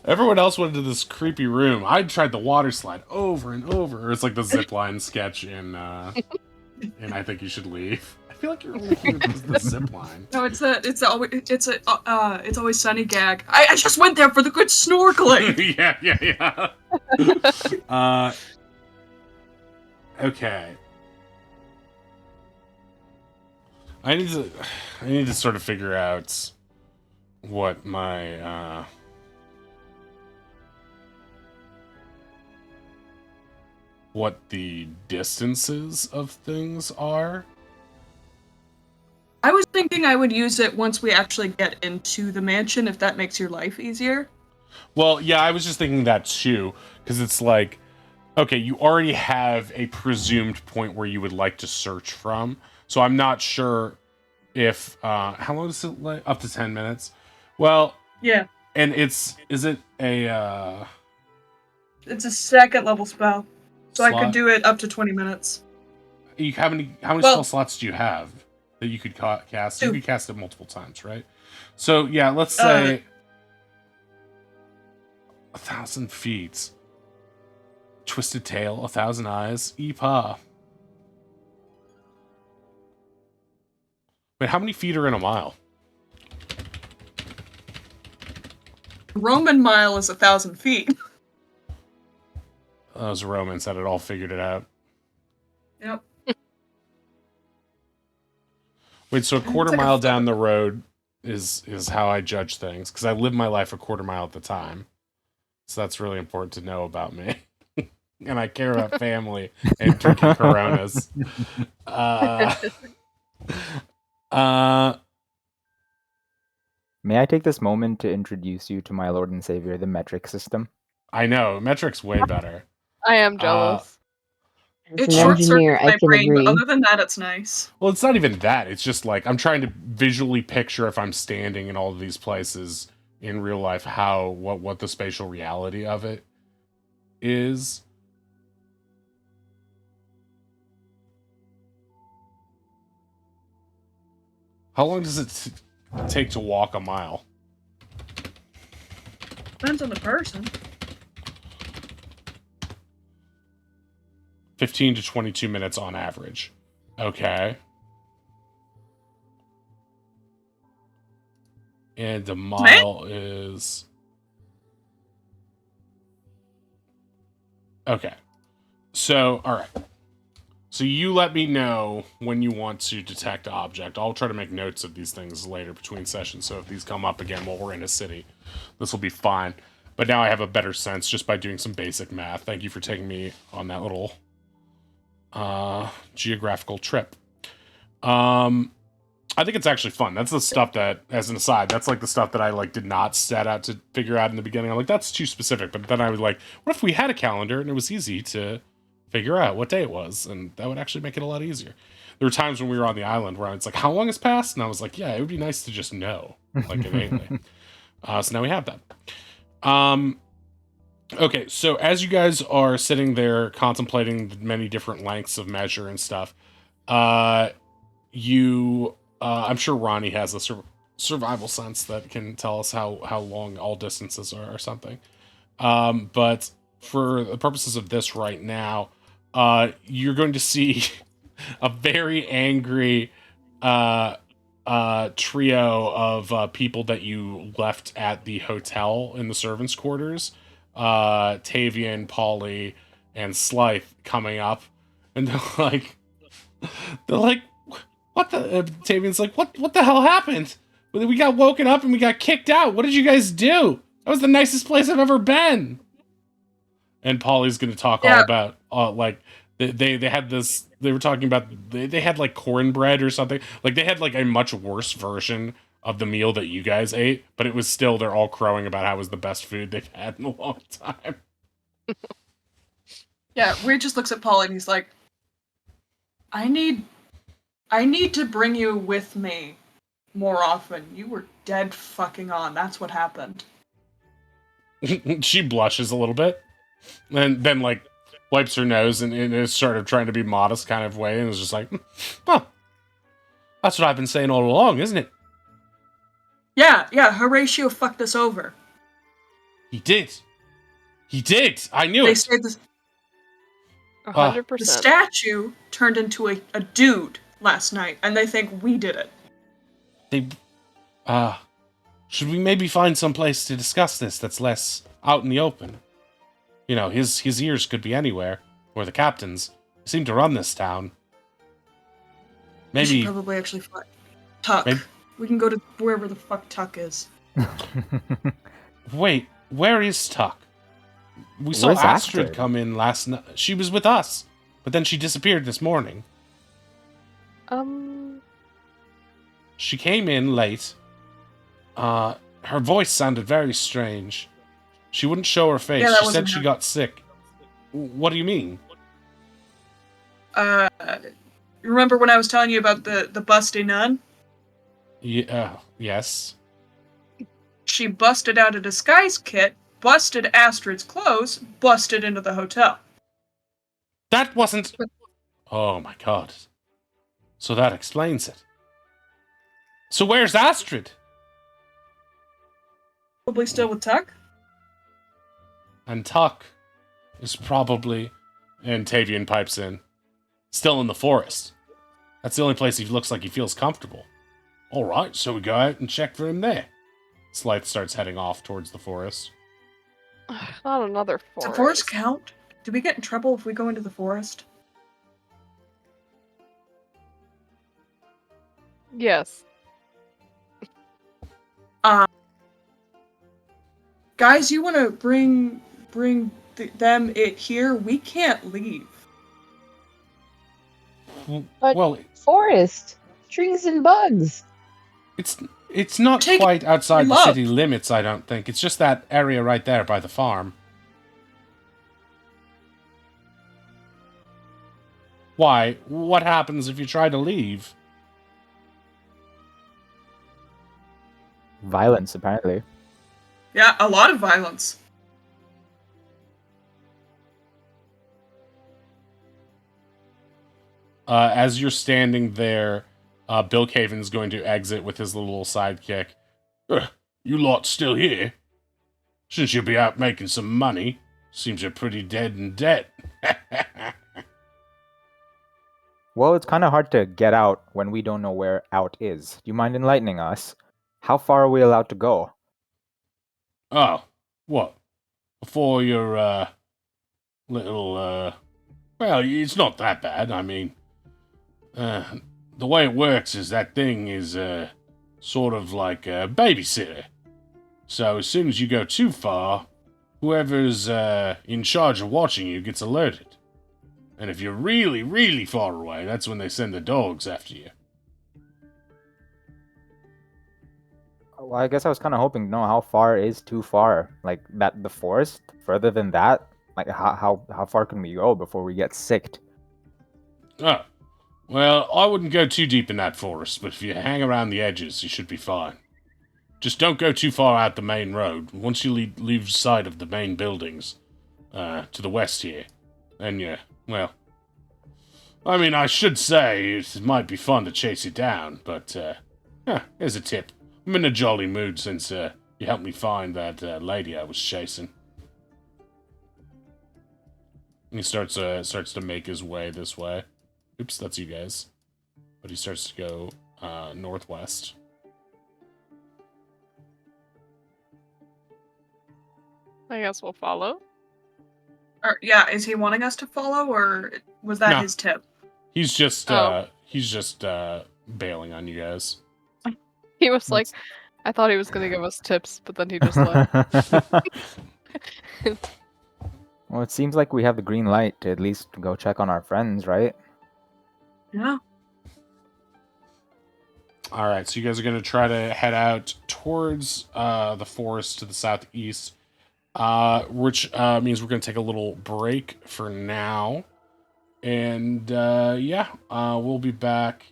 Everyone else went into this creepy room. I tried the water slide over and over. It's like the zipline sketch in I Think You Should Leave. I feel like you're only here because of the zipline. No, it's always Sunny gag. I just went there for the good snorkeling. yeah. Okay. I need to sort of figure out what my what the distances of things are. I was thinking I would use it once we actually get into the mansion, if that makes your life easier. Well, yeah, I was just thinking that too, because it's like, okay, you already have a presumed point where you would like to search from, so I'm not sure if how long is it? Like up to 10 minutes? Well, Yeah, and is it a it's a second level spell, so I could slot? do it up to 20 minutes. How many spell Well, slots do you have that you could cast? You two. could cast it multiple times, right? So yeah, let's say 1,000 feet. Twisted tail, 1,000 eyes, Eepa. Wait, how many feet are in a mile? Roman mile is 1,000 feet. Those Romans had it all figured it out. Yep. Wait, so a quarter like a mile foot. down the road is how I judge things, because I live my life a quarter mile at the time. So that's really important to know about me. And I care about family and drinking Coronas. May I take this moment to introduce you to my Lord and Savior, the metric system? I know, metric's way better. I am jealous. As It an short engineer, circuits I my can brain, agree. but other than that, it's nice. Well, it's not even that. It's just like I'm trying to visually picture if I'm standing in all of these places in real life, what the spatial reality of it is. How long does it take to walk a mile? Depends on the person. 15 to 22 minutes on average. Okay. And a mile is... Okay. So, alright. So you let me know when you want to detect object. I'll try to make notes of these things later between sessions, so if these come up again while we're in a city, this will be fine. But now I have a better sense just by doing some basic math. Thank you for taking me on that little geographical trip. I think it's actually fun. That's the stuff that, as an aside, that's like the stuff that I like did not set out to figure out in the beginning. I'm like, that's too specific. But then I was like, what if we had a calendar and it was easy to figure out what day it was? And that would actually make it a lot easier. There were times when we were on the island where it's like, how long has passed? And I was like, yeah, it would be nice to just know, like innately. So now we have that. Okay, so as you guys are sitting there contemplating the many different lengths of measure and stuff, I'm sure Ronnie has a survival sense that can tell us how long all distances are or something. But for the purposes of this right now, you're going to see a very angry trio of people that you left at the hotel in the servants' quarters. Tavian, Polly, and Slythe coming up, and they're like, what the? Tavian's like, what the hell happened? We got woken up and we got kicked out. What did you guys do? That was the nicest place I've ever been. And Polly's gonna talk all about like they had this. They were talking about they had like cornbread or something. Like they had like a much worse version of the meal that you guys ate, but it was still, they're all crowing about how it was the best food they've had in a long time. Yeah, Weird just looks at Paul and he's like, I need to bring you with me more often. You were dead fucking on. That's what happened. She blushes a little bit, and then like wipes her nose and in a sort of trying to be modest kind of way, and is just like, well, that's what I've been saying all along, isn't it? Yeah, Horatio fucked us over. He did. He did. I knew They it. say the 100%. statue turned into a dude last night, and they think we did it. They. Should we maybe find some place to discuss this that's less out in the open? You know, his ears could be anywhere, or the captain's. They seem to run this town. We Maybe. should probably actually find Tuck. Maybe- We can go to wherever the fuck Tuck is. Wait, where is Tuck? We saw Where's Astrid Astrid? come in last night. She was with us, but then she disappeared this morning. She came in late. Her voice sounded very strange. She wouldn't show her face. Yeah, that She wasn't said she her. got sick. What do you mean? Remember when I was telling you about the busty nun? Yes. She busted out a disguise kit, busted Astrid's clothes, busted into the hotel. That wasn't... Oh my god. So that explains it. So where's Astrid? Probably still with Tuck. And Tuck is probably... And Tavian pipes in. Still in the forest. That's the only place he looks like he feels comfortable. Alright, so we go out and check for him there. Slythe starts heading off towards the forest. Not another Does forest. the forest count? Do we get in trouble if we go into the forest? Yes. Guys, you want to bring them it here? We can't leave. But- Well, Forest, trees and bugs. it's not Take quite outside the love. city limits, I don't think. It's just that area right there by the farm. Why? What happens if you try to leave? Violence, apparently. Yeah, a lot of violence. As you're standing there, Bill Caven's going to exit with his little sidekick. You lot still here? Shouldn't you be out making some money? Seems you're pretty dead in debt. Well, it's kind of hard to get out when we don't know where out is. Do you mind enlightening us? How far are we allowed to go? Oh, what? Before your, little, well, it's not that bad. I mean, the way it works is that thing is, sort of like a babysitter. So as soon as you go too far, whoever's, in charge of watching you gets alerted. And if you're really, really far away, that's when they send the dogs after you. Well, I guess I was kind of hoping to know how far is too far. Like that, the forest. Further than that, like how far can we go before we get sicked? Oh, well, I wouldn't go too deep in that forest, but if you hang around the edges, you should be fine. Just don't go too far out the main road. Once you leave sight of the main buildings, to the west here, then you, well, I mean, I should say it might be fun to chase you down, but, here's a tip. I'm in a jolly mood since, you helped me find that, lady I was chasing. And he starts to make his way this way. Oops, that's you guys. But he starts to go, northwest. I guess we'll follow. Or, yeah, is he wanting us to follow, or was that No. his tip? He's just, Oh. bailing on you guys. He was like, I thought he was gonna give us tips, but then he just left. Well, it seems like we have the green light to at least go check on our friends, right? Yeah. Alright, so you guys are going to try to head out towards the forest to the southeast, which means we're going to take a little break for now. And we'll be back,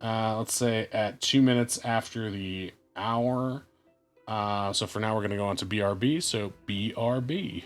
let's say, at 2 minutes after the hour. So for now, we're going to go on to BRB, so BRB.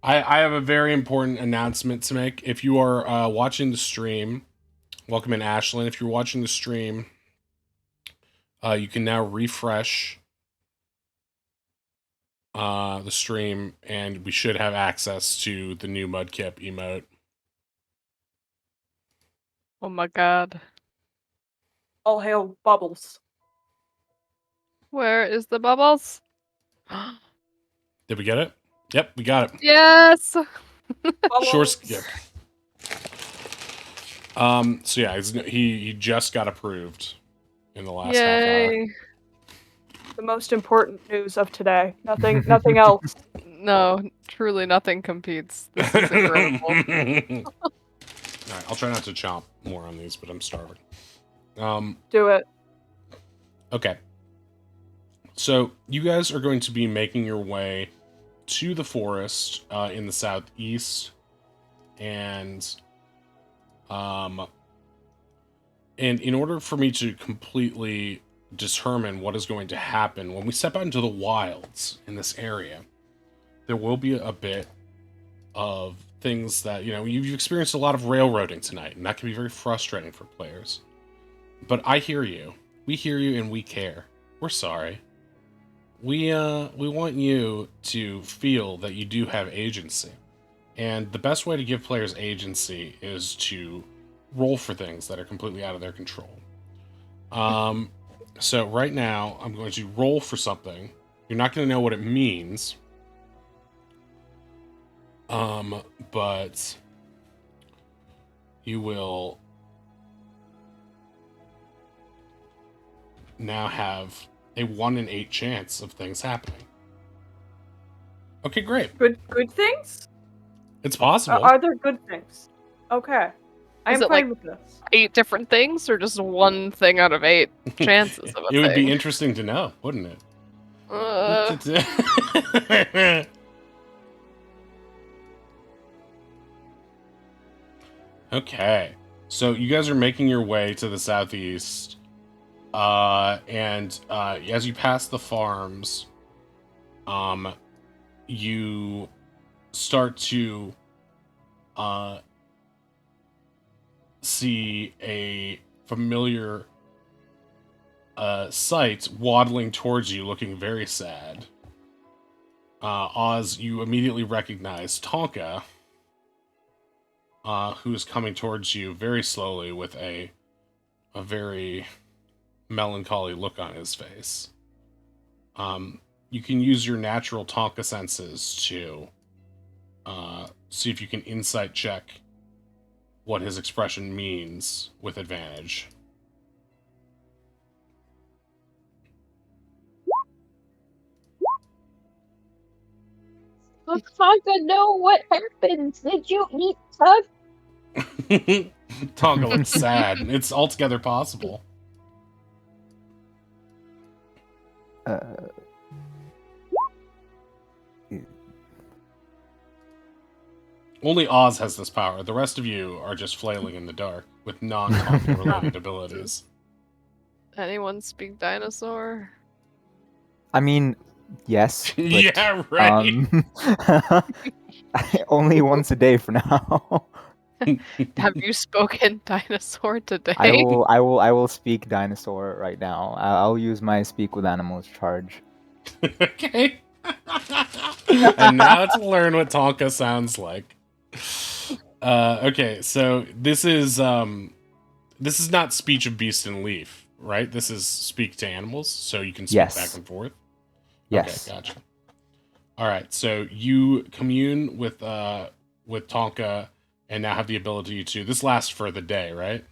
I have a very important announcement to make. If you are watching the stream, welcome in Ashlyn. If you're watching the stream, you can now refresh the stream, and we should have access to the new Mudkip emote. Oh my god. All hail Bubbles. Where is the bubbles? Did we get it? Yep, we got it. Yes! Sure Bubbles. skip. So yeah, he just got approved in the last half hour. Yay! The most important news of today. Nothing else. No, truly nothing competes. This is incredible. Alright, I'll try not to chomp more on these, but I'm starving. Do it. Okay. So you guys are going to be making your way to the forest in the southeast, and in order for me to completely determine what is going to happen when we step out into the wilds in this area, there will be a bit of things that, you know, you've experienced a lot of railroading tonight, and that can be very frustrating for players. But I hear you. We hear you, and we care. We're sorry. We want you to feel that you do have agency. And the best way to give players agency is to roll for things that are completely out of their control. So right now, I'm going to roll for something. You're not going to know what it means. But you will now have a 1 in 8 chance of things happening. Okay, great. Good things? It's possible. Are there good things? Okay. I Is am it fine like with this. 8 different things, or just one thing out of 8 chances of a It would thing? be interesting to know, wouldn't it? Okay. So you guys are making your way to the southeast. And as you pass the farms, you start to see a familiar sight waddling towards you, looking very sad. Oz, you immediately recognize Tonka, who is coming towards you very slowly with a very melancholy look on his face. You can use your natural Tonka senses to see if you can insight check what his expression means with advantage. Look, Tonka, know what happened. Did you eat stuff? Tonka looks sad. It's altogether possible. Only Oz has this power. The rest of you are just flailing in the dark with non-Tonka related abilities. Anyone speak dinosaur? I mean, yes. But, Yeah, right. only once a day for now. Have you spoken dinosaur today? I will speak dinosaur right now. I'll use my speak with animals charge. Okay. And now to learn what Tonka sounds like. Okay, so this is not speech of beast and leaf, right? This is speak to animals, so you can speak Yes. back and forth. Yes. Okay, gotcha. All right, so you commune with Tonka, and now have the ability to. This lasts for the day, right?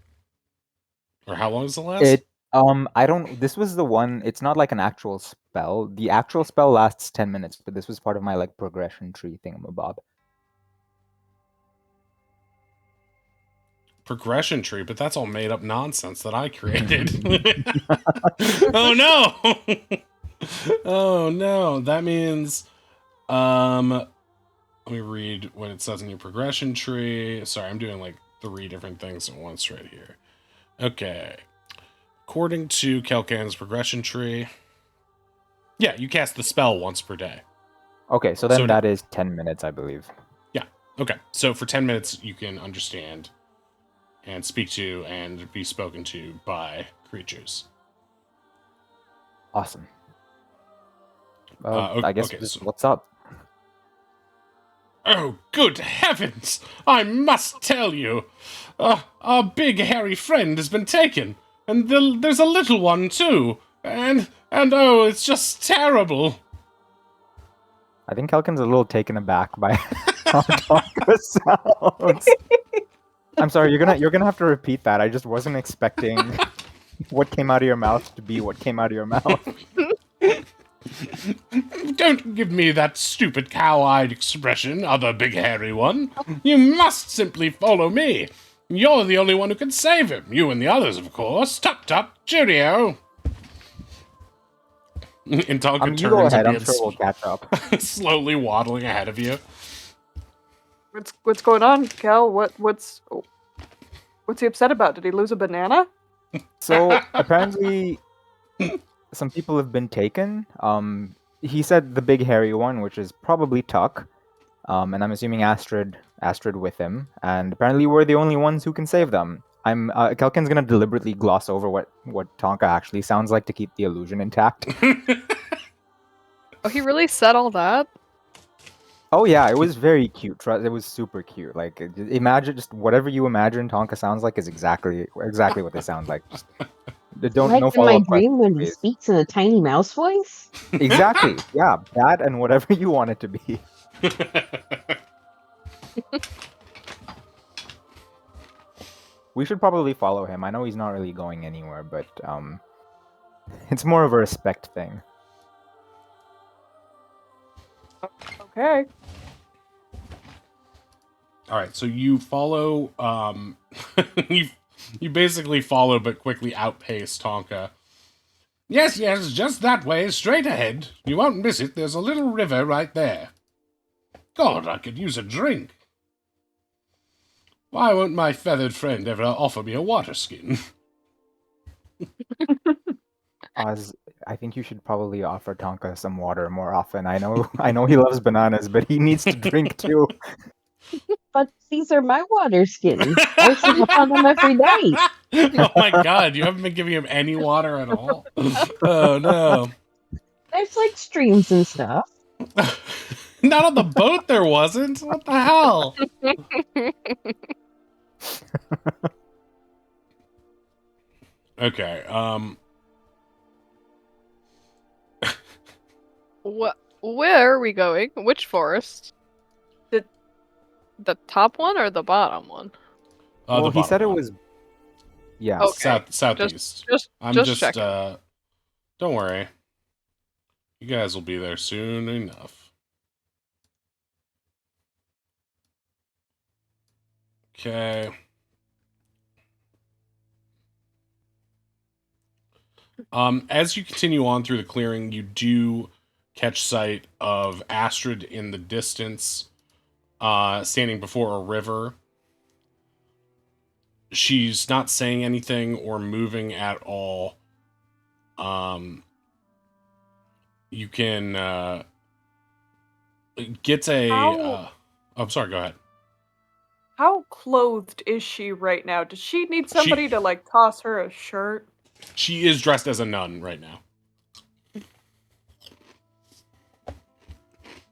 Or how long does it last? It I don't. This was the one. It's not like an actual spell. The actual spell lasts 10 minutes, but this was part of my like progression tree thingamabob. Progression tree, but that's all made up nonsense that I created. Oh no! Oh no, that means let me read what it says in your progression tree. Sorry, I'm doing like 3 different things at once right here. Okay. According to Kelkan's progression tree, yeah, you cast the spell once per day. Okay, so So then that is 10 minutes, I believe. Yeah. Okay. So for 10 minutes, you can understand and speak to and be spoken to by creatures. Awesome. Well, I guess okay, just so- what's up? Oh, good heavens! I must tell you, our big hairy friend has been taken, and there's a little one too, and oh, it's just terrible. I think Kelkin's a little taken aback by how Tonka sounds. I'm sorry, you're gonna have to repeat that. I just wasn't expecting what came out of your mouth to be what came out of your mouth. Don't give me that stupid cow-eyed expression, other big hairy one. You must simply follow me. You're the only one who can save him. You and the others, of course. Tut tut, cheerio. And Tonka You go turns ahead. and I'm sure we'll catch up. slowly waddling ahead of you. What's going on, Cal? What's he upset about? Did he lose a banana? So apparently, some people have been taken. He said the big hairy one, which is probably Tuck. And I'm assuming Astrid with him. And apparently, we're the only ones who can save them. Kelkin's gonna deliberately gloss over what Tonka actually sounds like to keep the illusion intact. Oh, he really said all that? Oh yeah, it was very cute. It was super cute. Like imagine just whatever you imagine Tonka sounds like is exactly what they sound like. Just, don't Like no in follow my up questions, dream when he please. speaks in a tiny mouse voice? Exactly. Yeah, that and whatever you want it to be. We should probably follow him. I know he's not really going anywhere, but it's more of a respect thing. Okay. All right, so you follow. You basically follow, but quickly outpace Tonka. Yes, just that way, straight ahead. You won't miss it. There's a little river right there. God, I could use a drink. Why won't my feathered friend ever offer me a water skin? Oz, I think you should probably offer Tonka some water more often. I know he loves bananas, but he needs to drink too. But these are my water skins. I sip upon them every day. Oh my god, you haven't been giving him any water at all? Oh no. There's like streams and stuff. Not on the boat there wasn't. What the hell? Okay, Where are we going? Which forest? The top one or the bottom one? Well, the he said it bottom one. was. Yeah. Okay. Southeast. I'm just just checking. don't worry. You guys will be there soon enough. Okay. As you continue on through the clearing, you do catch sight of Astrid in the distance, standing before a river. She's not saying anything or moving at all. You can get a. I'm sorry. Go ahead. How clothed is she right now? Does she need somebody to like toss her a shirt? She is dressed as a nun right now.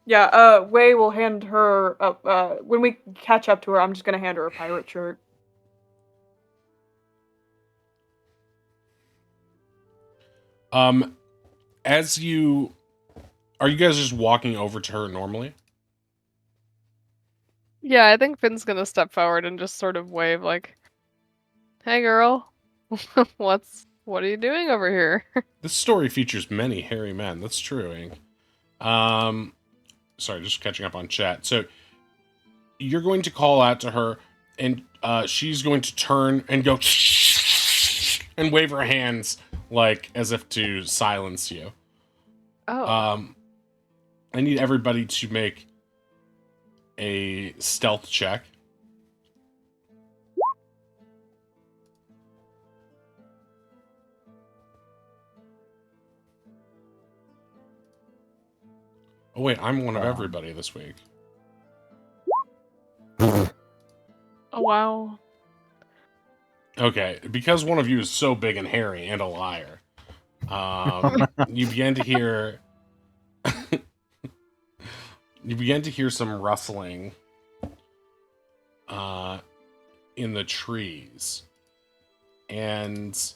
Yeah, Wei will hand her when we catch up to her, I'm just gonna hand her a pirate shirt. As you are you guys just walking over to her normally? Yeah, I think Finn's gonna step forward and just sort of wave like, "Hey, girl, what are you doing over here?" This story features many hairy men. That's true, Ink. Sorry, just catching up on chat. So you're going to call out to her, and she's going to turn and go and wave her hands like as if to silence you. Oh. I need everybody to make a stealth check. Oh wait, I'm one of Um, everybody this week. Oh wow. Okay, because one of you is so big and hairy and a liar, you begin to hear some rustling in the trees, and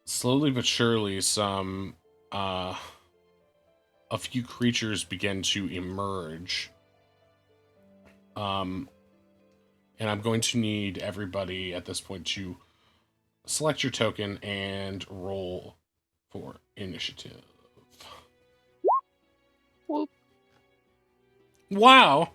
slowly but surely a few creatures begin to emerge. And I'm going to need everybody at this point to select your token and roll for initiative. Whoop. Wow!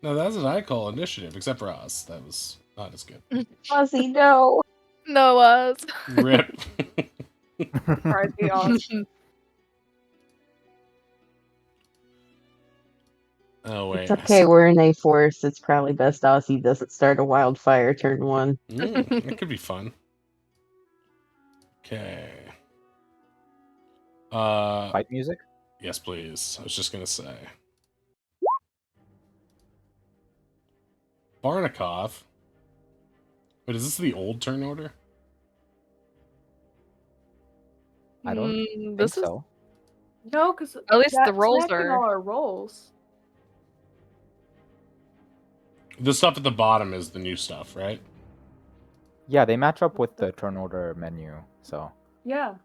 Now that's what I call initiative, except for us. That was not as good. Ozzy, no. No us. Rip. Crazy awesome. Oh, wait. It's okay, we're in a forest. It's probably best Ozzy doesn't start a wildfire turn 1. That could be fun. Okay. Fight music? Yes, please. I was just gonna say. Barnikov. Wait, is this the old turn order? I don't think This is so. No, because At least the rolls connecting are- all our rolls. The stuff at the bottom is the new stuff, right? Yeah, they match up with the turn order menu, so. Yeah.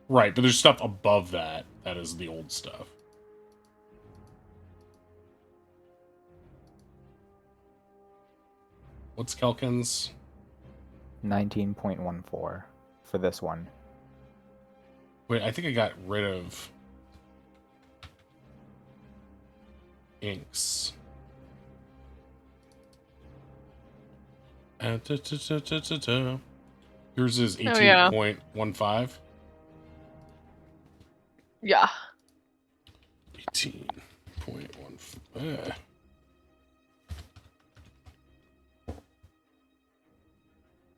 Right, but there's stuff above that that is the old stuff. What's Kelkin's? 19.14 for this one. Wait, I think I got rid of inks. Yours is Oh, yeah. 18.15. Yeah. 18.15.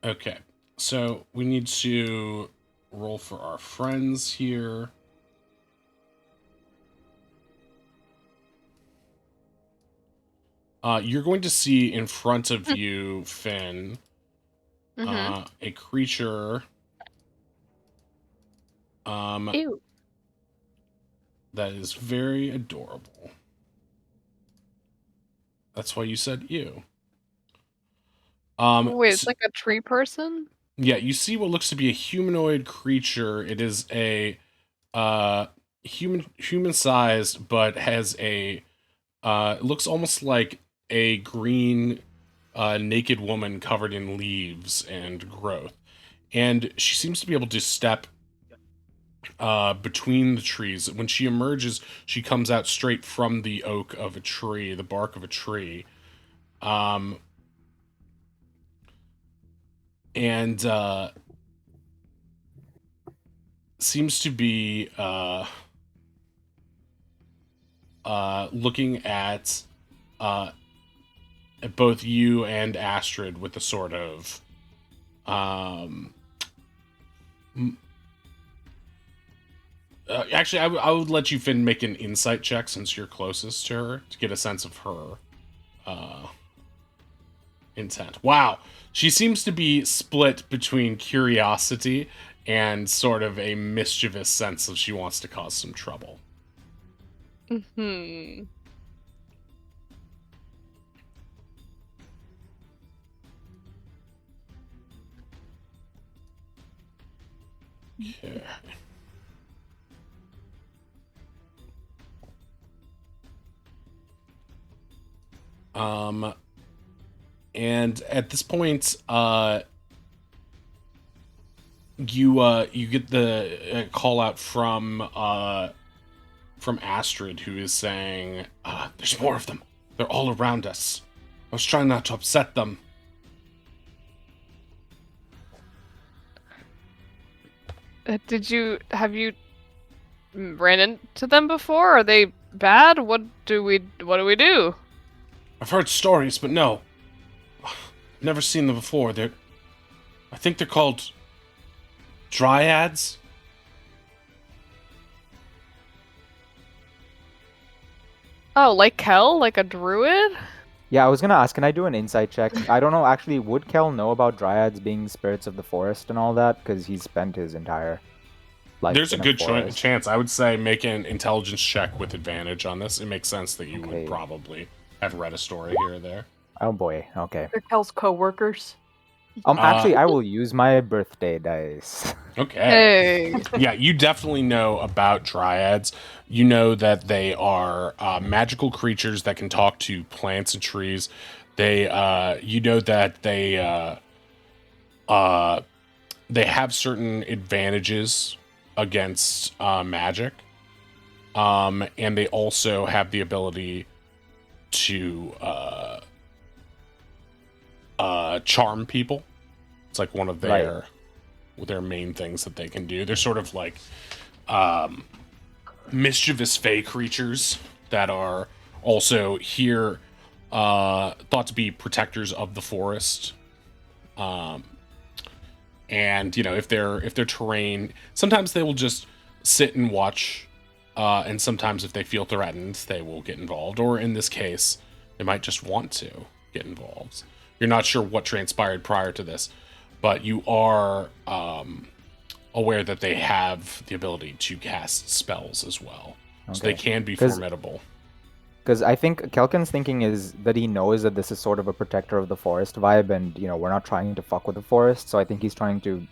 Okay, so we need to roll for our friends here. You're going to see in front of you, Finn, a creature Ew. that is very adorable. That's why you said ew. Wait, it's like a tree person? Yeah, you see what looks to be a humanoid creature. It is a human-sized, but has a it looks almost like a green naked woman covered in leaves and growth. And she seems to be able to step between the trees. When she emerges, she comes out straight from the oak of a tree, the bark of a tree. And seems to be looking at both you and Astrid with a sort of actually, I would let you, Finn, make an insight check since you're closest to her to get a sense of her intent. Wow. She seems to be split between curiosity and sort of a mischievous sense of she wants to cause some trouble. Hmm. Okay. And at this point, you get the call out from Astrid, who is saying, "There's more of them. They're all around us. I was trying not to upset them." Have you ran into them before? Are they bad? What do we do? I've heard stories, but no, I've never seen them before. I think they're called Dryads? Oh, like Kel? Like a druid? Yeah, I was gonna ask, can I do an insight check? I don't know, actually, would Kel know about dryads being spirits of the forest and all that? Because he's spent his entire life There's a in good forest. chance. I would say make an intelligence check with advantage on this. It makes sense that you would Okay. probably have read a story here or there. Oh boy, okay. They're Kel's co-workers. Actually, I will use my birthday dice. Okay. Hey. Yeah, you definitely know about dryads. You know that they are magical creatures that can talk to plants and trees. They, you know that they have certain advantages against magic, and they also have the ability to charm people. It's like one of their main things that they can do. They're sort of like mischievous fey creatures that are also here thought to be protectors of the forest. And you know, if their terrain, sometimes they will just sit and watch, and sometimes if they feel threatened, they will get involved. Or in this case, they might just want to get involved. You're not sure what transpired prior to this, but you are aware that they have the ability to cast spells as well. So they can be formidable. Because I think Kelkin's thinking is that he knows that this is sort of a protector of the forest vibe, and you know, we're not trying to fuck with the forest, so I think he's trying to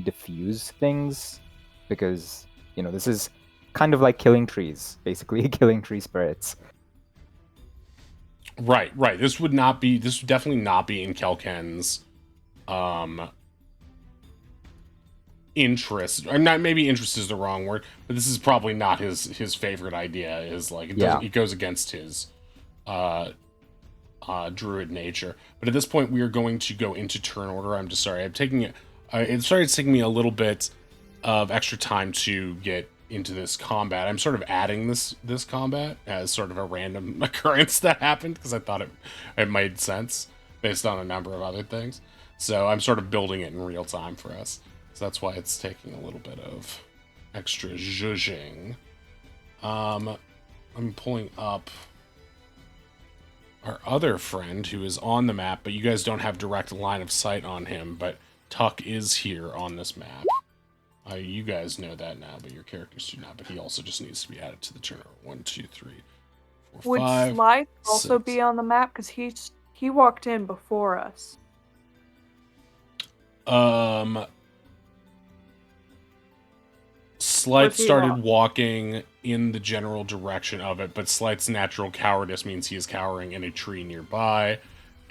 diffuse things, because you know, this is kind of like killing trees, basically killing tree spirits. Right. This would definitely not be in Kelken's interest. Or not, maybe interest is the wrong word, but this is probably not his favorite idea. Is like it goes against his druid nature. But at this point, we are going to go into turn order. I'm just sorry. I'm taking it. It started taking me a little bit of extra time to get into this combat. I'm sort of adding this combat as sort of a random occurrence that happened because I thought it made sense based on a number of other things. So I'm sort of building it in real time for us. So that's why it's taking a little bit of extra zhuzhing. I'm pulling up our other friend who is on the map, but you guys don't have direct line of sight on him, but Tuck is here on this map. You guys know that now, but your characters do not. But he also just needs to be added to the turn order. 1, 2, 3, 4, Would 5. Slice also 6. be on the map? Because he walked in before us. Slight Was he started wrong? walking in the general direction of it, but Slight's natural cowardice means he is cowering in a tree nearby,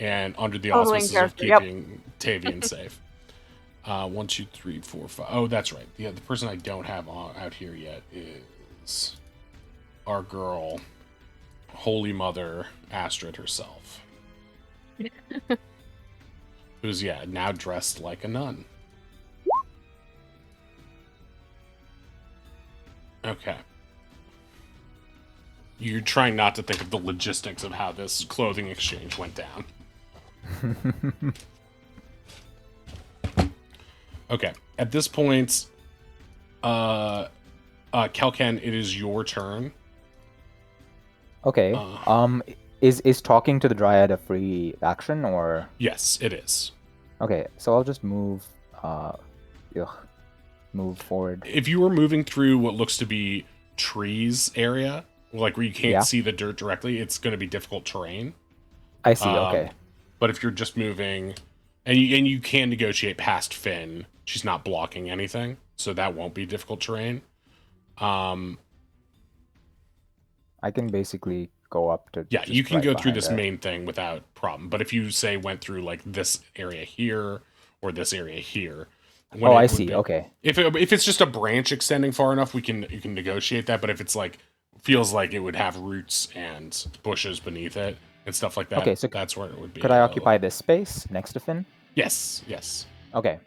and under the Totally auspices in of character, yep. keeping Tavian safe. 1, 2, 3, 4, 5. Oh, that's right. Yeah, the person I don't have out here yet is our girl, Holy Mother Astrid herself, who's now dressed like a nun. Okay. You're trying not to think of the logistics of how this clothing exchange went down. Okay. At this point, Kelken, it is your turn. Okay. Is talking to the dryad a free action, or? Yes, it is. Okay, so I'll just move move forward. If you were moving through what looks to be trees area, like where you can't see the dirt directly, it's going to be difficult terrain. I see. Okay. But if you're just moving, and you can negotiate past Finn, she's not blocking anything, so that won't be difficult terrain. I can basically go up to. Yeah, you can right go through this behind main thing without problem. But if you say went through like this area here or this area here. I see. Okay. If it's just a branch extending far enough, you can negotiate that. But if it's like feels like it would have roots and bushes beneath it and stuff like that, okay, so that's where it would be. Could I occupy this space next to Finn? Yes. Okay.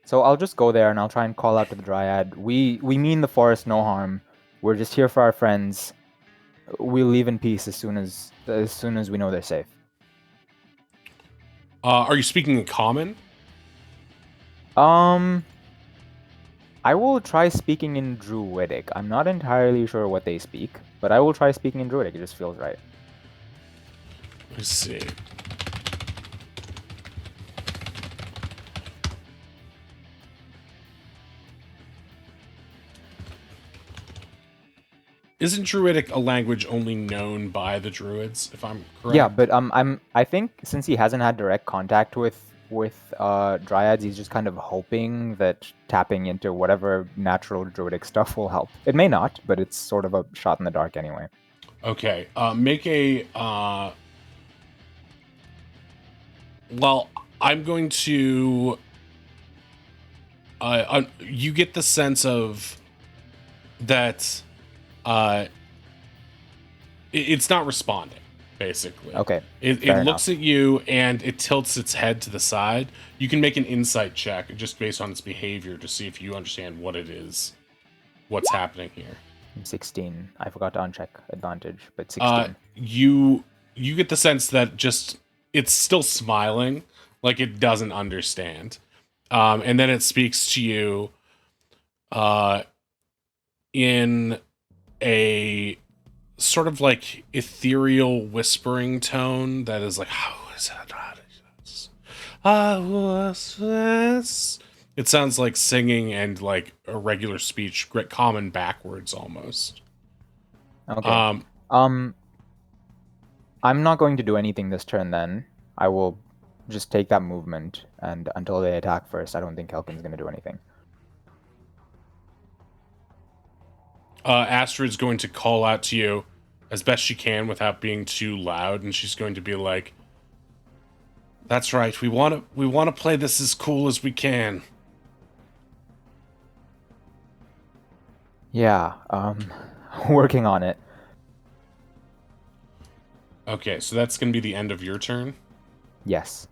So I'll just go there and I'll try and call out to the dryad. We mean the forest no harm. We're just here for our friends. We'll leave in peace as soon as we know they're safe. Are you speaking in common? I will try speaking in Druidic. I'm not entirely sure what they speak, but I will try speaking in Druidic. It just feels right. Let's see. Isn't Druidic a language only known by the Druids, if I'm correct? Yeah, but I think since he hasn't had direct contact with Dryads, he's just kind of hoping that tapping into whatever natural Druidic stuff will help. It may not, but it's sort of a shot in the dark anyway. Okay. Make a. Well, I'm going to. You get the sense of that. It's not responding. Basically, Okay. It looks at you and it tilts its head to the side. You can make an insight check just based on its behavior to see if you understand what it is, what's happening here. 16. I forgot to uncheck advantage, but 16. You get the sense that just it's still smiling, like it doesn't understand, and then it speaks to you, in a sort of like ethereal whispering tone that is like, it sounds like singing and like a regular speech, common backwards almost. Okay. I'm not going to do anything this turn then. I will just take that movement, and until they attack first, I don't think Kelkin's going to do anything. Astrid's going to call out to you as best she can without being too loud, and she's going to be like, "That's right. We want to play this as cool as we can." Yeah, working on it. Okay, so that's going to be the end of your turn. Yes.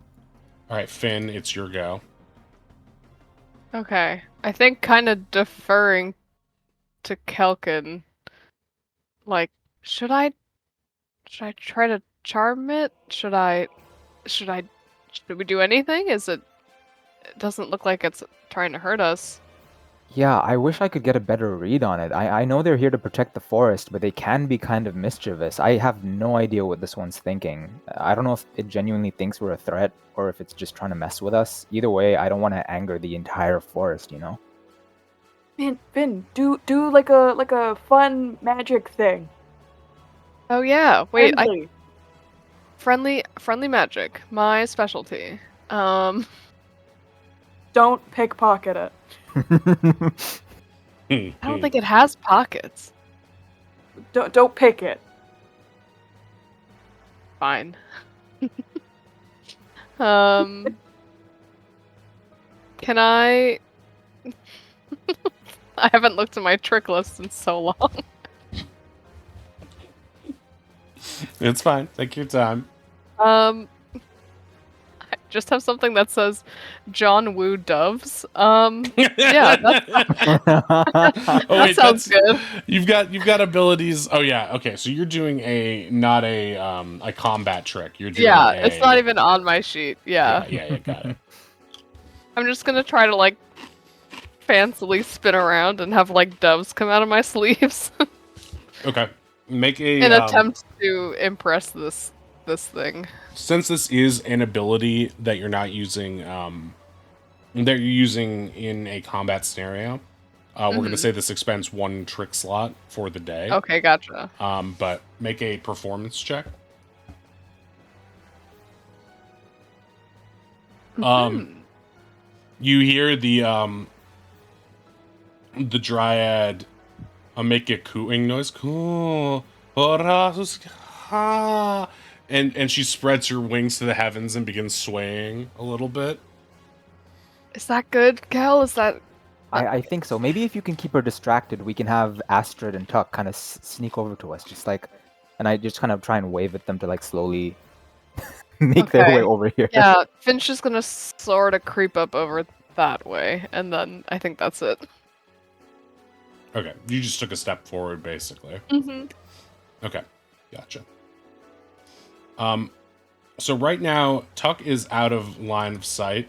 All right, Finn, it's your go. Okay. I think kind of deferring to Kelkin. Like, should I try to charm it? Should we do anything? It doesn't look like it's trying to hurt us. Yeah, I wish I could get a better read on it. I know they're here to protect the forest, but they can be kind of mischievous. I have no idea what this one's thinking. I don't know if it genuinely thinks we're a threat or if it's just trying to mess with us. Either way, I don't want to anger the entire forest, you know? Man, Finn, do like a fun magic thing. Oh yeah, wait, Friendly. friendly magic, my specialty. Don't pickpocket it. I don't think it has pockets. Don't pick it. Fine. Can I? I haven't looked at my trick list in so long. It's fine. Take your time. I just have something that says John Woo doves. Yeah, that sounds good. You've got abilities. Oh yeah, okay. So you're doing not a combat trick. You're doing it's not even on my sheet. Yeah. Yeah, got it. I'm just gonna try to like fancily spin around and have like doves come out of my sleeves. Okay. Make an attempt to impress this thing. Since this is an ability that you're not using, that you're using in a combat scenario, we're going to say this expends 1 trick slot for the day. Okay, gotcha. But make a performance check. You hear the dryad make a cooing noise. Cool. And she spreads her wings to the heavens and begins swaying a little bit. Is that good, Kel? Is that... I think so. Maybe if you can keep her distracted, we can have Astrid and Tuck kind of sneak over to us, just like, and I just kind of try and wave at them to like slowly make their way over here. Yeah, Finch is gonna sort of creep up over that way, and then I think that's it. Okay, you just took a step forward, basically. Mm-hmm. Okay, gotcha. So right now, Tuck is out of line of sight.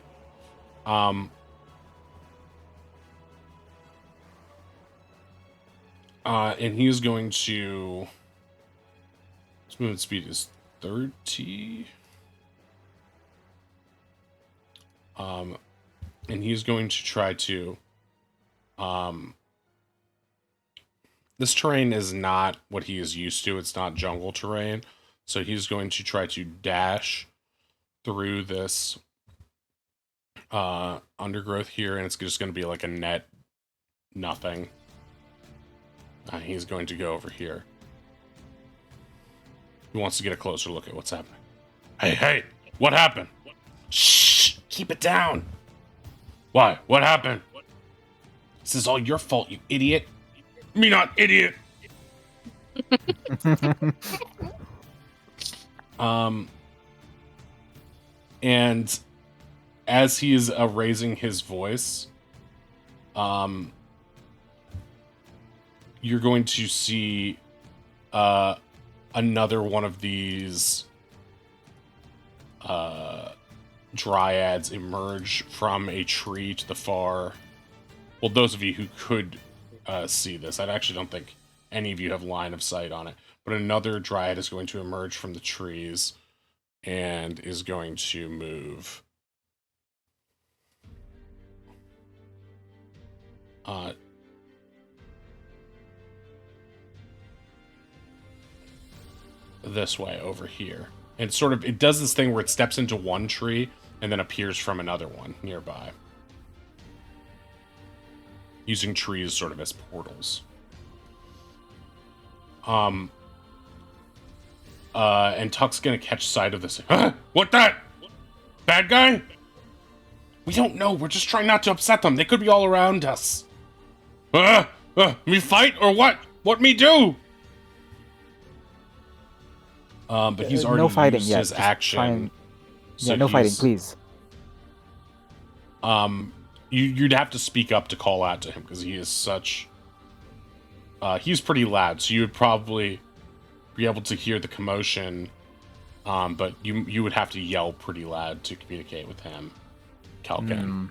And he is going to... His movement speed is 30. And he's going to try to... This terrain is not what he is used to. It's not jungle terrain. So he's going to try to dash through this undergrowth here, and it's just going to be like a net nothing. He's going to go over here. He wants to get a closer look at what's happening. Hey, what happened? Shh, keep it down. Why? What happened? This is all your fault, you idiot. Me not idiot. And as he is raising his voice, you're going to see another one of these dryads emerge from a tree to the far. Well, those of you who could see this, I actually don't think any of you have line of sight on it, but another dryad is going to emerge from the trees and is going to move this way over here. And it does this thing where it steps into one tree and then appears from another one nearby, using trees sort of as portals. And Tuck's gonna catch sight of this. Huh? What that? Bad guy? We don't know. We're just trying not to upset them. They could be all around us. Me fight or what? What me do? But he's already no fighting used yet. his Just action. So no fighting, please. You'd have to speak up to call out to him because he is such... he's pretty loud, so you would probably be able to hear the commotion, but you would have to yell pretty loud to communicate with him, Kelkin.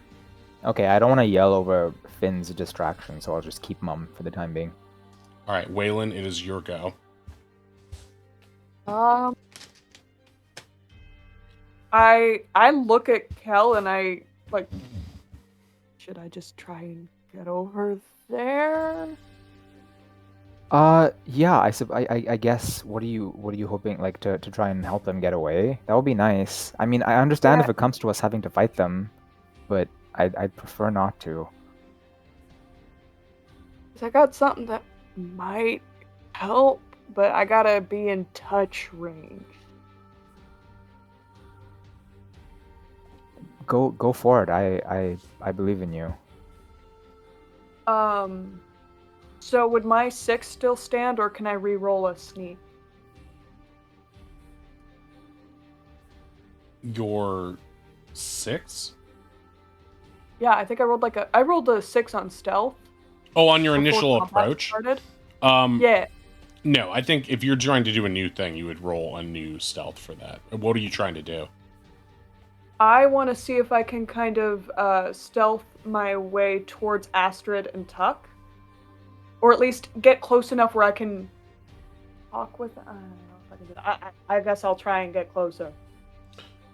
Okay, I don't want to yell over Finn's distraction, so I'll just keep mum for the time being. All right, Waylon, it is your go. I look at Kel and I like. Should I just try and get over there? Yeah. I guess. What are you hoping, like, to try and help them get away? That would be nice. I mean, I understand if it comes to us having to fight them, but I'd prefer not to. 'Cause I got something that might help, but I gotta be in touch range. Go for it. I believe in you. So would my 6 still stand, or can I re-roll a sneak? Your 6? Yeah, I think I rolled a 6 on stealth. Oh, on your before initial combat approach? started. Yeah. Yeah. No, I think if you're trying to do a new thing, you would roll a new stealth for that. What are you trying to do? I want to see if I can kind of stealth my way towards Astrid and Tuck. Or at least get close enough where I can talk with... I don't know if I can do that. I guess I'll try and get closer.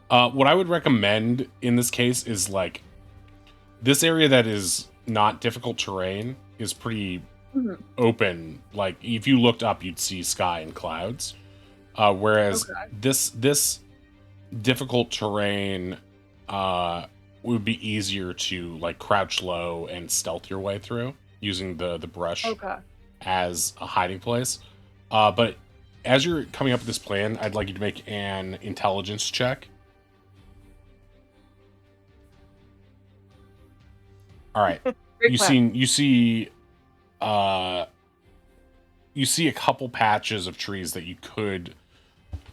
What I would recommend in this case is, like, this area that is not difficult terrain is pretty open. Like, if you looked up, you'd see sky and clouds. Whereas this difficult terrain would be easier to, like, crouch low and stealth your way through using the brush as a hiding place. But as you're coming up with this plan, I'd like you to make an intelligence check. All right. You see a couple patches of trees that you could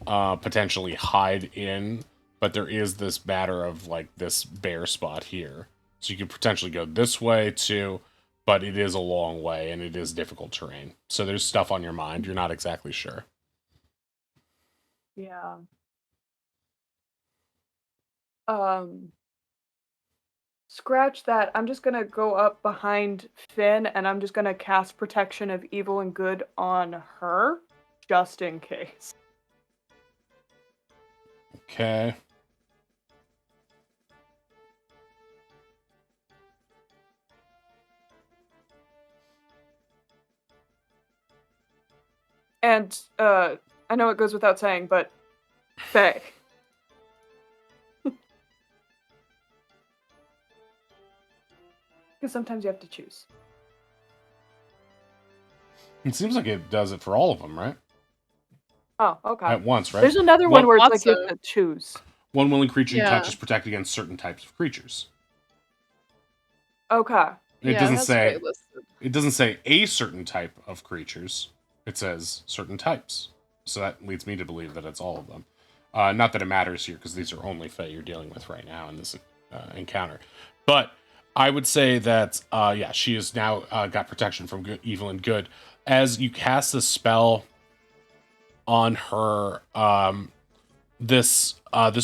potentially hide in, but there is this matter of, like, this bare spot here. So you could potentially go this way too, but it is a long way and it is difficult terrain. So there's stuff on your mind. You're not exactly sure. Yeah. Scratch that. I'm just gonna go up behind Finn and I'm just gonna cast Protection of Evil and Good on her, just in case. Okay. And, I know it goes without saying, but Faye. Because sometimes you have to choose. It seems like it does it for all of them, right? Oh, okay. At once, right? There's another one where it's like you Lots have to choose. One willing creature you touch Yeah. is protected against certain types of creatures. Okay. It Yeah, doesn't that's say right listed. it doesn't say a certain type of creatures. It says certain types. So that leads me to believe that it's all of them. Not that it matters here, because these are only Fae you're dealing with right now in this encounter. But I would say that, yeah, she has now got protection from good, evil and good. As you cast the spell on her, this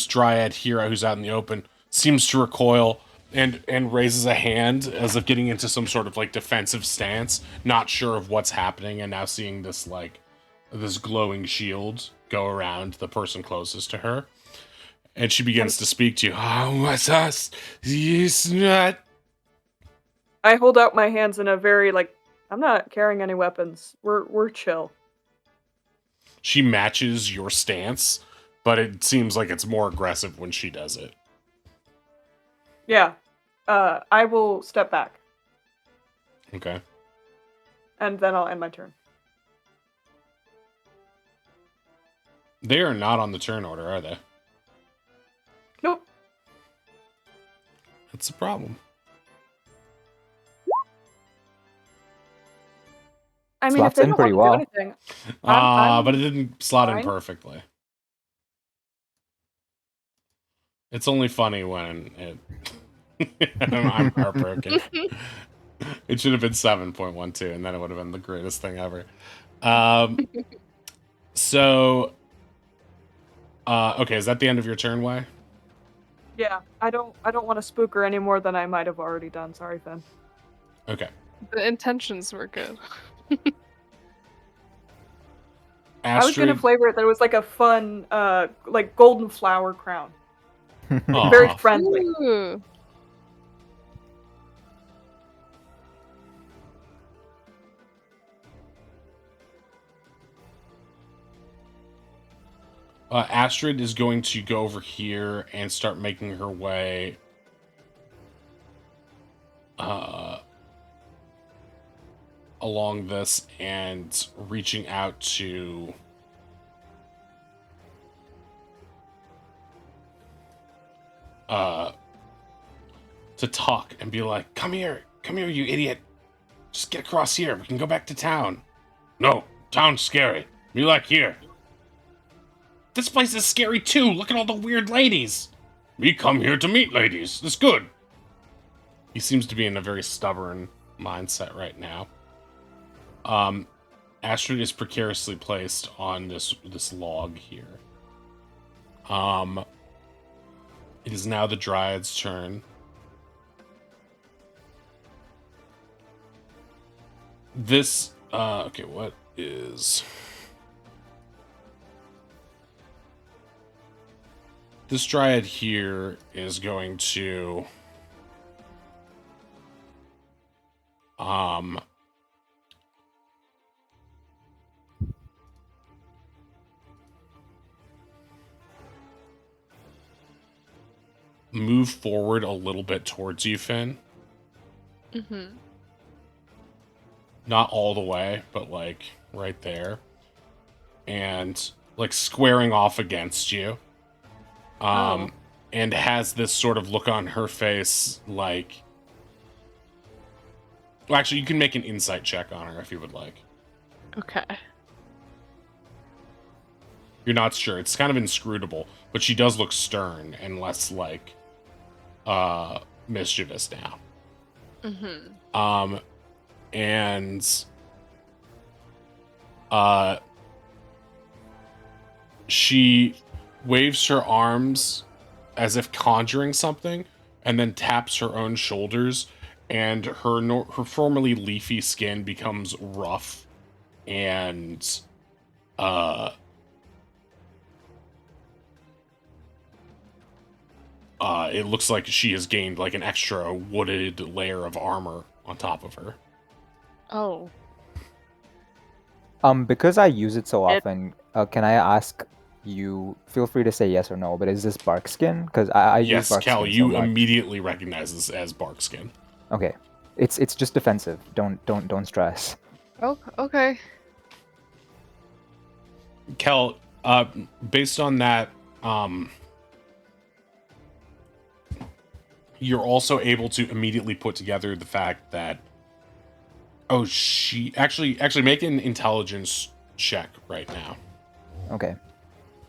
dryad hero who's out in the open seems to recoil and raises a hand as if getting into some sort of like defensive stance, not sure of what's happening, and now seeing this like this glowing shield go around the person closest to her, and she begins to speak to you. Oh, what's us? He's not. I hold out my hands in a very, like, I'm not carrying any weapons. We're chill. She matches your stance, but it seems like it's more aggressive when she does it. Yeah. I will step back, Okay. and then I'll end my turn. They are not on the turn order, are they? Nope. That's a problem. I mean, Slots if they in don't pretty want to well. do anything, I'm But it didn't slot in fine. perfectly. It's only funny when it. I'm heartbroken. It should have been 7.12, and then it would have been the greatest thing ever. So, okay, is that the end of your turn, Way? yeah. I don't want to spook her any more than I might have already done. Sorry, Finn. Okay. The intentions were good. I was gonna Astrid. flavor it that it was like a fun, like golden flower crown. Aw. Very friendly. Ooh. Astrid is going to go over here and start making her way along this and reaching out to talk and be like, come here, you idiot. Just get across here. We can go back to town. No, town's scary. We like here. This place is scary too. Look at all the weird ladies. We come here to meet ladies. It's good. He seems to be in a very stubborn mindset right now. Astrid is precariously placed on this log here. It is now the Dryad's turn. This, okay, what is... This Dryad here is going to... move forward a little bit towards you, Finn. Mm-hmm. Not all the way, but like right there. And like squaring off against you. And has this sort of look on her face like... Well, actually, you can make an insight check on her if you would like. Okay. You're not sure. It's kind of inscrutable, but she does look stern and less like mischievous now. Mm-hmm. And she waves her arms as if conjuring something, and then taps her own shoulders, and her formerly leafy skin becomes rough, and it looks like she has gained like an extra wooded layer of armor on top of her. Oh. Because I use it so often, can I ask you? Feel free to say yes or no. But is this bark skin? Because I use Yes, bark Cal, skin so you much. immediately recognize this as bark skin. Okay, it's just defensive. Don't stress. Oh, okay. Kel, based on that, you're also able to immediately put together the fact that she actually make an intelligence check right now. Okay,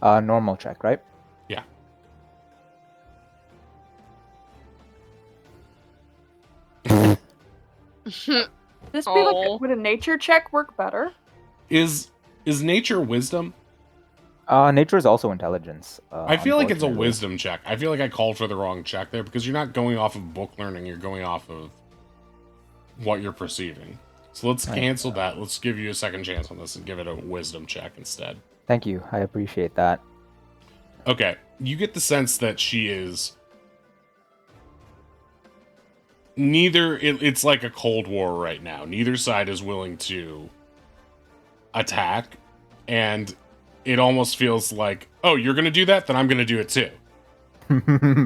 normal check, right? Yeah. This be Oh. like, would a nature check work better? Is nature wisdom? Nature is also intelligence. I feel like it's a unfortunately. wisdom check. I feel like I called for the wrong check there because you're not going off of book learning, you're going off of what you're perceiving. So let's cancel that. Let's give you a second chance on this and give it a wisdom check instead. Thank you. I appreciate that. Okay, you get the sense that she is it's like a cold war right now. Neither side is willing to attack, and it almost feels like, oh, you're gonna do that, then I'm gonna do it too.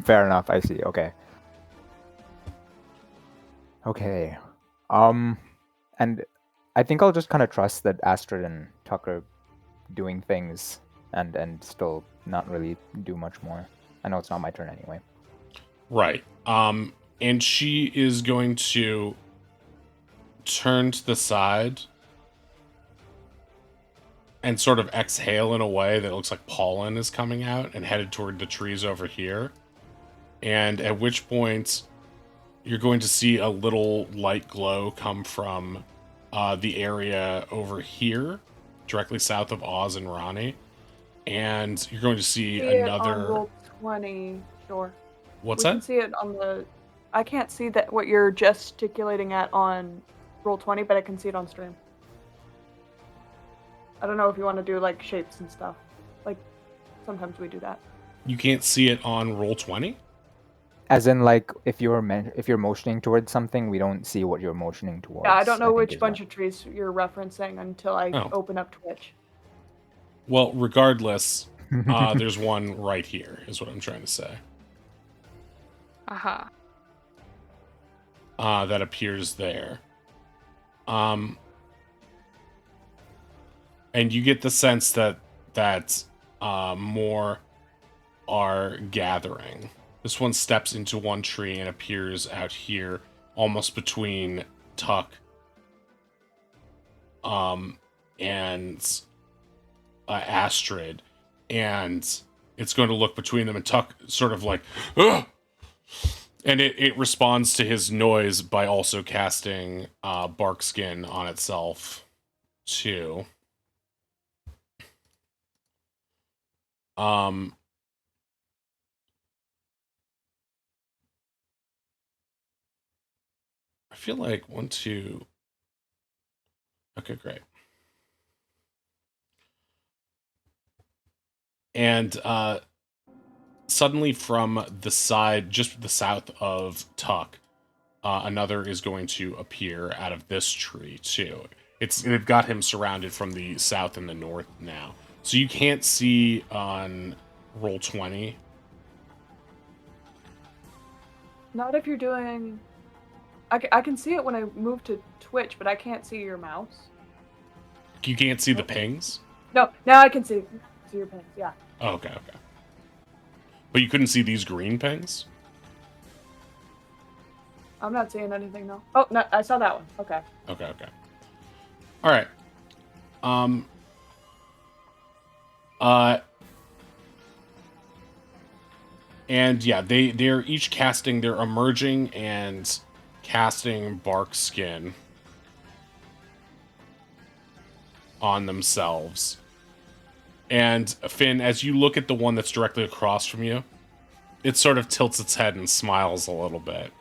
Fair enough. I see. Okay. Okay. And I think I'll just kind of trust that Astrid and Tucker doing things and still not really do much more. I know it's not my turn anyway. Right. And she is going to turn to the side and sort of exhale in a way that looks like pollen is coming out and headed toward the trees over here. And at which point you're going to see a little light glow come from the area over here, directly south of Oz and Ronnie. And you're going to see another... on roll 20, sure. What's we that? can see it on the... I can't see that what you're gesticulating at on roll 20, but I can see it on stream. I don't know if you want to do like shapes and stuff. Like sometimes we do that. You can't see it on roll 20? As in, like, if you're motioning towards something, we don't see what you're motioning towards. Yeah, I don't know which is bunch of trees you're referencing until I open up Twitch. Well, regardless, there's one right here, is what I'm trying to say. Aha. That appears there. And you get the sense that more are gathering. This one steps into one tree and appears out here, almost between Tuck and Astrid, and it's going to look between them, and Tuck sort of like, ugh! And it responds to his noise by also casting bark skin on itself too. I feel like 1, 2. Okay, great. And suddenly from the side, just the south of Tuck, another is going to appear out of this tree too. They've got him surrounded from the south and the north now. So you can't see on roll 20. Not if you're doing... I can see it when I move to Twitch, but I can't see your mouse. You can't see the pings? No, now I can see your pings, yeah. Oh, okay. But you couldn't see these green pings? I'm not seeing anything, though. Oh, no, I saw that one. Okay. Okay. All right. And yeah, they're each casting, they're emerging and casting bark skin on themselves. And Finn, as you look at the one that's directly across from you, it sort of tilts its head and smiles a little bit.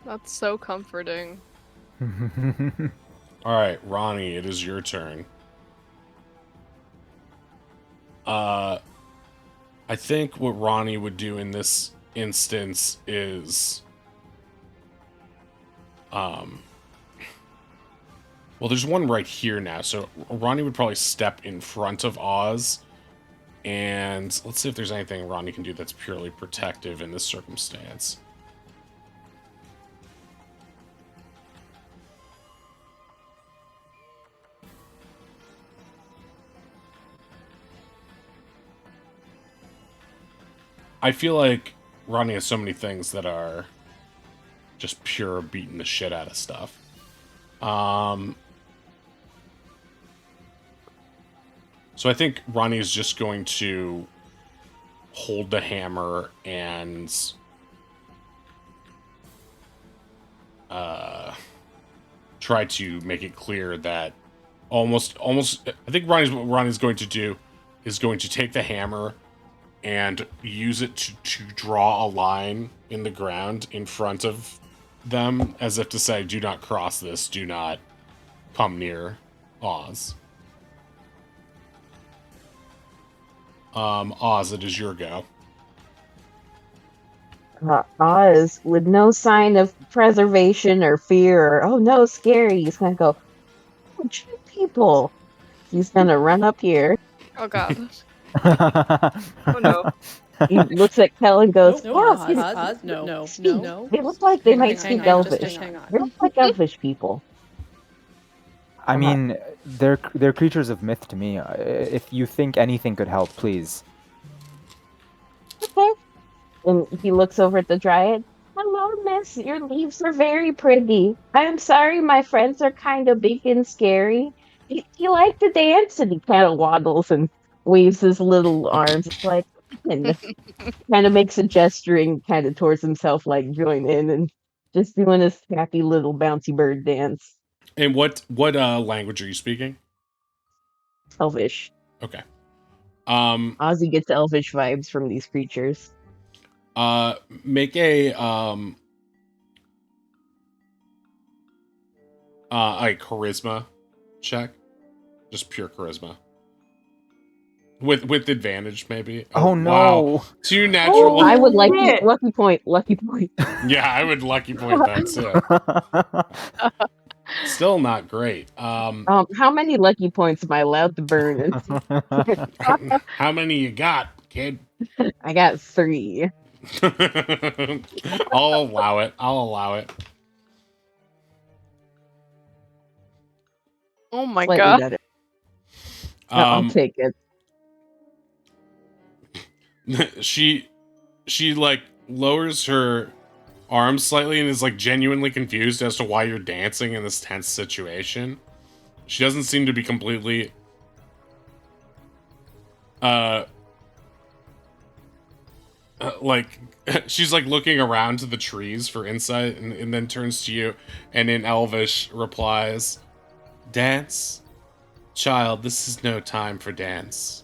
That's so comforting. All right, Ronnie, it is your turn. I think what Ronnie would do in this instance is, well, there's one right here now, so Ronnie would probably step in front of Oz, and let's see if there's anything Ronnie can do that's purely protective in this circumstance. I feel like Ronnie has so many things that are just pure beating the shit out of stuff. So I think Ronnie is just going to hold the hammer and try to make it clear that almost I think what Ronnie's going to do is going to take the hammer and use it to draw a line in the ground in front of them, as if to say, do not cross this, do not come near Oz. Oz, it is your go. Oz, with no sign of preservation or fear, or, oh no, scary, he's gonna go, oh, treat people. He's gonna run up here. Oh god. Oh no. He looks at Kel and goes, Nope, oh, Oz, no. they look like they might Hang speak on, just Elvish. hang on. They look like Elvish people. I mean, they're creatures of myth to me. If you think anything could help, please. Okay. And he looks over at the Dryad. Hello, miss. Your leaves are very pretty. I'm sorry my friends are kind of big and scary. You like to dance? And he kind of waddles and waves his little arms. It's like, and kind of makes a gesturing kind of towards himself, like join in and just doing his happy little bouncy bird dance. And what language are you speaking? Elvish. Okay. Ozzy gets elvish vibes from these creatures. Make a charisma check. Just pure charisma. With advantage, maybe. Oh no! Wow. 2 natural. I would like shit. lucky point. Lucky point. Yeah, I would lucky point that too. Still not great. How many lucky points am I allowed to burn? How many you got, kid? I got 3. I'll allow it. Oh my Slightly god. better. No, I'll take it. She like lowers her arms slightly and is like genuinely confused as to why you're dancing in this tense situation. She doesn't seem to be completely like she's like looking around to the trees for insight and then turns to you and in Elvish replies, "Dance? Child, this is no time for dance.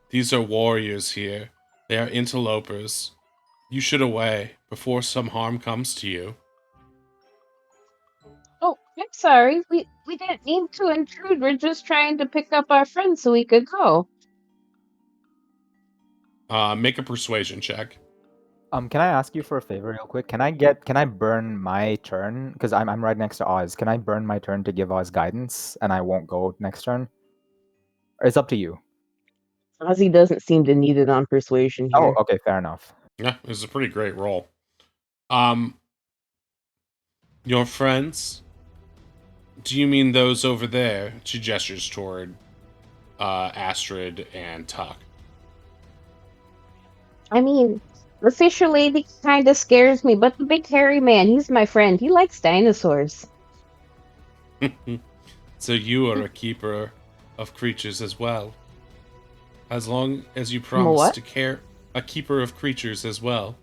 These are warriors here. They are interlopers. You should away before some harm comes to you." Oh, I'm sorry. We didn't mean to intrude. We're just trying to pick up our friends so we could go. Make a persuasion check. Can I ask you for a favor real quick? Can I burn my turn? Because I'm right next to Oz. Can I burn my turn to give Oz guidance and I won't go next turn? Or it's up to you. Ozzy doesn't seem to need it on persuasion here. Oh, okay, fair enough. Yeah, it was a pretty great roll. Your friends? Do you mean those over there? She gestures toward Astrid and Tuck. I mean, the fisher lady kind of scares me, but the big hairy man, he's my friend. He likes dinosaurs. So you are a keeper of creatures as well. As long as you promise what? to care, a keeper of creatures as well.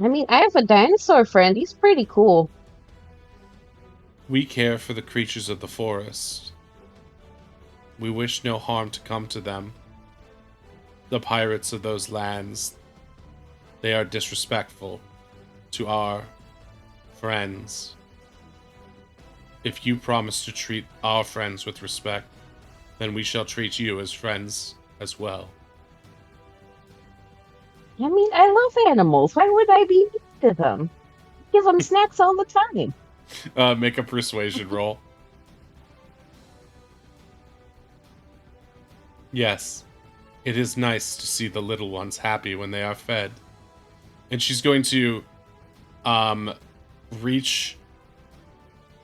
I mean, I have a dinosaur friend. He's pretty cool. We care for the creatures of the forest. We wish no harm to come to them the pirates of those lands. They are disrespectful to our friends. If you promise to treat our friends with respect, then we shall treat you as friends as well. I mean, I love animals. Why would I be mean to them? Give them snacks all the time. Make a persuasion roll. Yes, it is nice to see the little ones happy when they are fed. And she's going to reach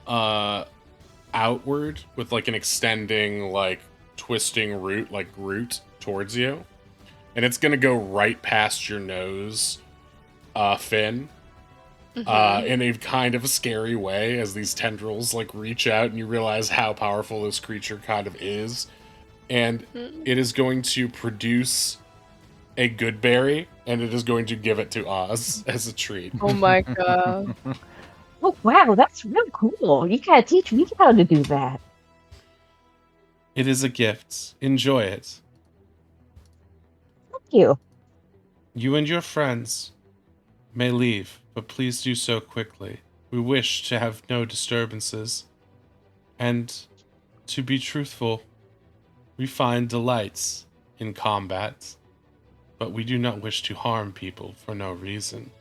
outward with like an extending, like twisting root, like root towards you. And it's gonna go right past your nose, Finn. In a kind of a scary way as these tendrils like reach out and you realize how powerful this creature kind of is. And it is going to produce a good berry, and it is going to give it to Oz as a treat. Oh my god. Oh, wow, that's real cool. You gotta teach me how to do that. It is a gift. Enjoy it. Thank you. You and your friends may leave, but please do so quickly. We wish to have no disturbances. And to be truthful, we find delights in combat, but we do not wish to harm people for no reason.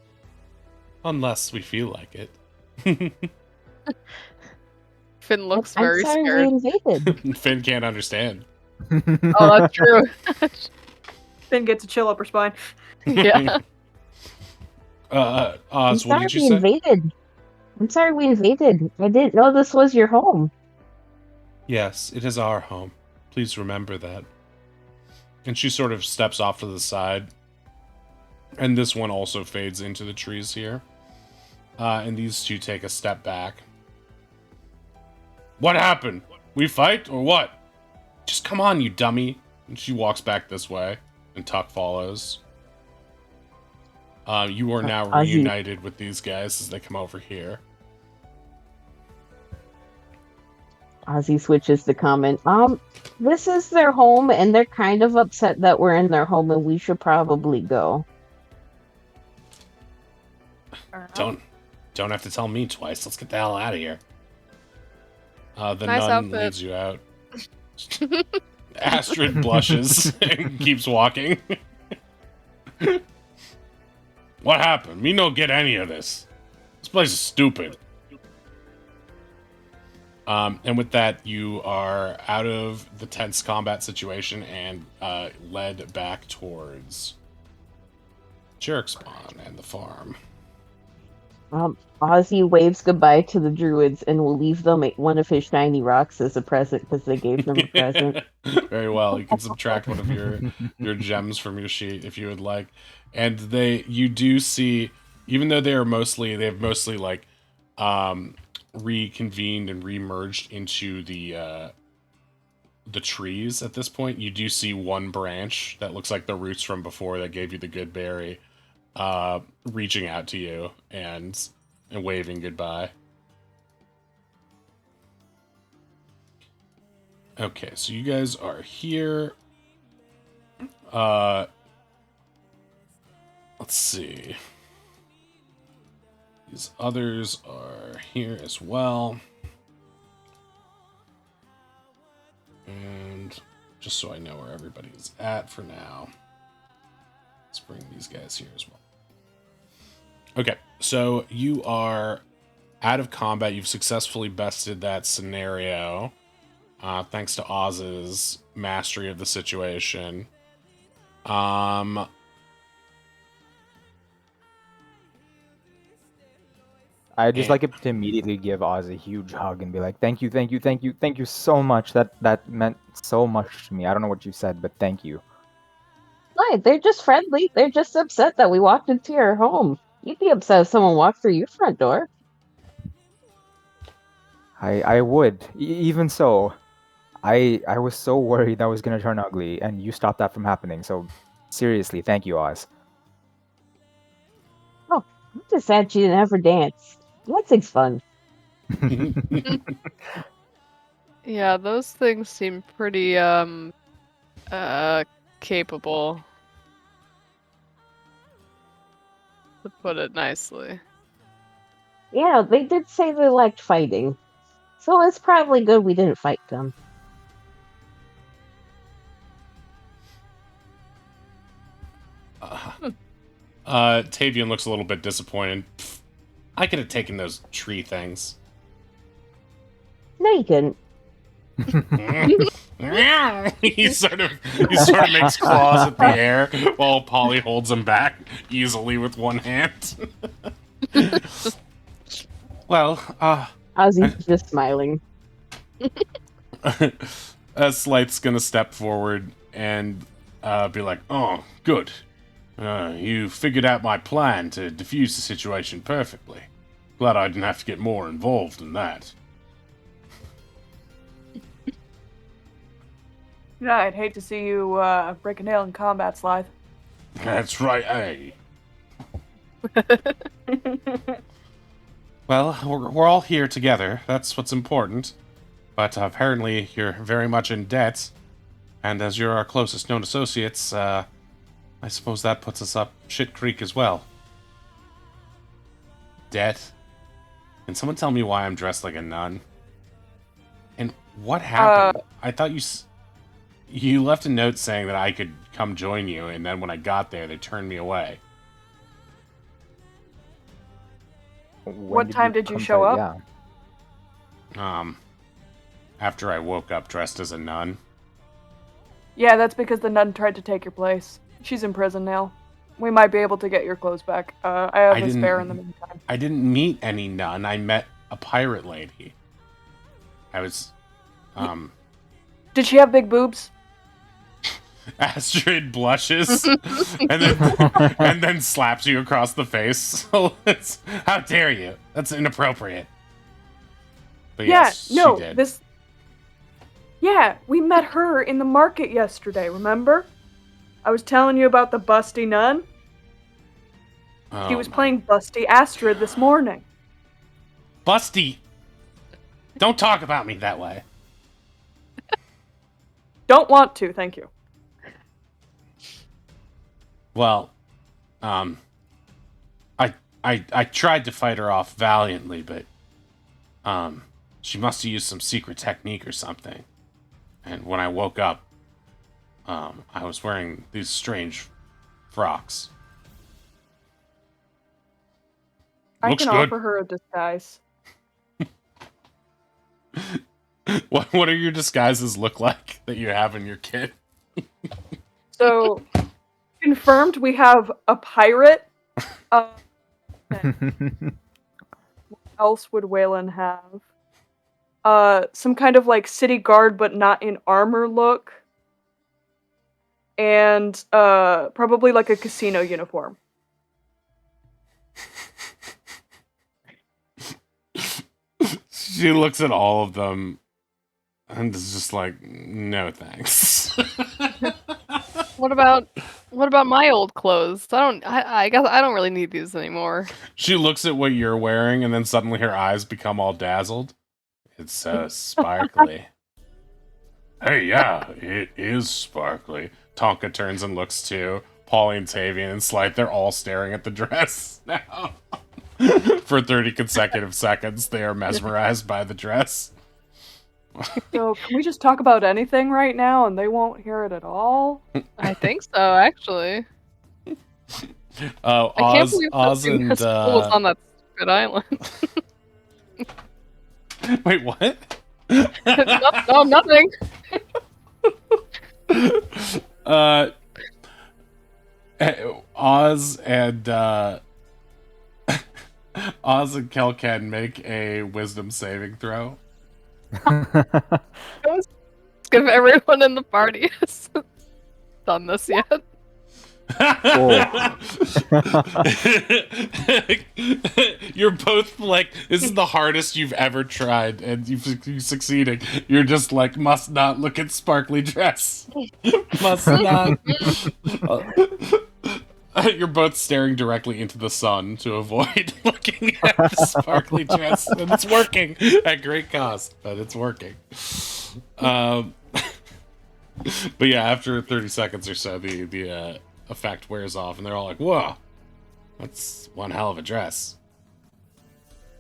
Unless we feel like it. Finn looks I'm very sorry scared. we invaded. Finn can't understand. Oh, that's true. Finn gets a chill up her spine. Yeah. I'm Oz, what sorry did you we say? invaded. I'm sorry we invaded. I didn't know this was your home. Yes, it is our home. Please remember that. And she sort of steps off to the side. And this one also fades into the trees here. And these two take a step back. What happened? We fight or what? Just come on, you dummy. And she walks back this way. And Tuck follows. You are now Ozzy. reunited with these guys as they come over here. Ozzy switches the comment. This is their home, and they're kind of upset that we're in their home, and we should probably go. Don't have to tell me twice. Let's get the hell out of here. The Nice nun outfit. leads you out. Astrid blushes and keeps walking. What happened? Me no get any of this. This place is stupid. And with that, you are out of the tense combat situation and led back towards Jerk Spawn and the farm. Ozzy waves goodbye to the druids and will leave them one of his shiny rocks as a present because they gave them a present. Very well. You can subtract one of your gems from your sheet if you would like. And you do see, even though they've mostly like reconvened and remerged into the trees at this point, you do see one branch that looks like the roots from before that gave you the good berry reaching out to you and waving goodbye. Okay, so you guys are here. Let's see. These others are here as well. And just so I know where everybody is at for now, let's bring these guys here as well. Okay, so you are out of combat. You've successfully bested that scenario, thanks to Oz's mastery of the situation. I just like it to immediately give Oz a huge hug and be like, "Thank you, thank you, thank you, thank you so much. That meant so much to me. I don't know what you said, but thank you." Right, they're just friendly. They're just upset that we walked into your home. You'd be upset if someone walked through your front door. I would. Even so, I was so worried that was gonna turn ugly, and you stopped that from happening. So seriously, thank you, Oz. Oh, I'm just sad she didn't ever dance. Dancing's fun. Yeah, those things seem pretty capable. To put it nicely. Yeah, they did say they liked fighting. So it's probably good we didn't fight them. Tavian looks a little bit disappointed. Pfft, I could have taken those tree things. No, you couldn't. he sort of makes claws at the air while Polly holds him back easily with one hand. Well, Ozzy's just smiling. Slight's gonna step forward and be like, "Oh, good. You figured out my plan to defuse the situation perfectly. Glad I didn't have to get more involved in that." Yeah, I'd hate to see you break a nail in combat, Slythe. That's right, eh? Well, we're all here together. That's what's important. But apparently you're very much in debt. And as you're our closest known associates, I suppose that puts us up shit creek as well. Debt? Can someone tell me why I'm dressed like a nun? And what happened? I thought you left a note saying that I could come join you, and then when I got there, they turned me away. What time did you show up? Yeah. After I woke up dressed as a nun. Yeah, that's because the nun tried to take your place. She's in prison now. We might be able to get your clothes back. I have a spare in the meantime. I didn't meet any nun. I met a pirate lady. I was, Did she have big boobs? Astrid blushes and then slaps you across the face. How dare you? That's inappropriate. But yes, no, she did. Yeah, we met her in the market yesterday, remember? I was telling you about the busty nun. She was playing busty Astrid this morning. Busty! Don't talk about me that way. Don't want to, thank you. Well, I tried to fight her off valiantly, but she must have used some secret technique or something. And when I woke up, I was wearing these strange frocks. I can offer her a disguise. What do your disguises look like that you have in your kit? So, confirmed we have a pirate. What else would Waylon have? Some kind of like city guard, but not in armor look. And probably like a casino uniform. She looks at all of them and is just like, no thanks. What about my old clothes? I guess I don't really need these anymore. She looks at what you're wearing and then suddenly her eyes become all dazzled. It's so sparkly. Hey, yeah, it is sparkly. Tonka turns and looks too. Pauline, Tavian, and Slight, they're all staring at the dress now. For 30 consecutive seconds, they are mesmerized by the dress. So, can we just talk about anything right now and they won't hear it at all? I think so, actually. I can't believe something this cool was on that stupid island. Wait, what? No, nothing. Oz and Kelken make a wisdom saving throw. If everyone in the party has done this yet. You're both like, this is the hardest you've ever tried, and you're succeeding. You're just like, must not look at sparkly dress. Must not. You're both staring directly into the sun to avoid looking at the sparkly dress, and it's working at great cost, but it's working. But yeah, after 30 seconds or so, the effect wears off, and they're all like, "Whoa, That's one hell of a dress.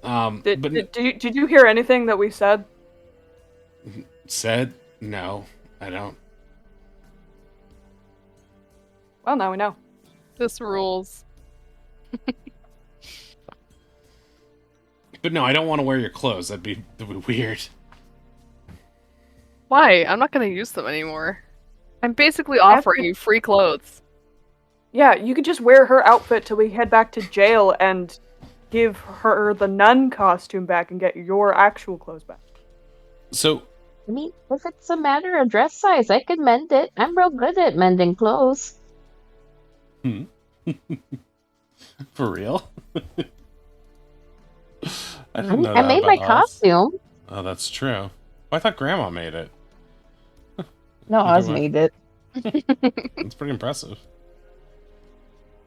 Did you hear anything that we said? Said? No, I don't. Well, now we know. This rules. But no, I don't want to wear your clothes. That'd be weird. Why? I'm not gonna use them anymore. I'm basically offering you free clothes. Yeah, you could just wear her outfit till we head back to jail and give her the nun costume back and get your actual clothes back. So, I mean, if it's a matter of dress size, I could mend it. I'm real good at mending clothes. for real? I I didn't know that made about my Oz. costume. Oh, that's true. Well, I thought Grandma made it. No, Either Oz way. made it. That's pretty impressive.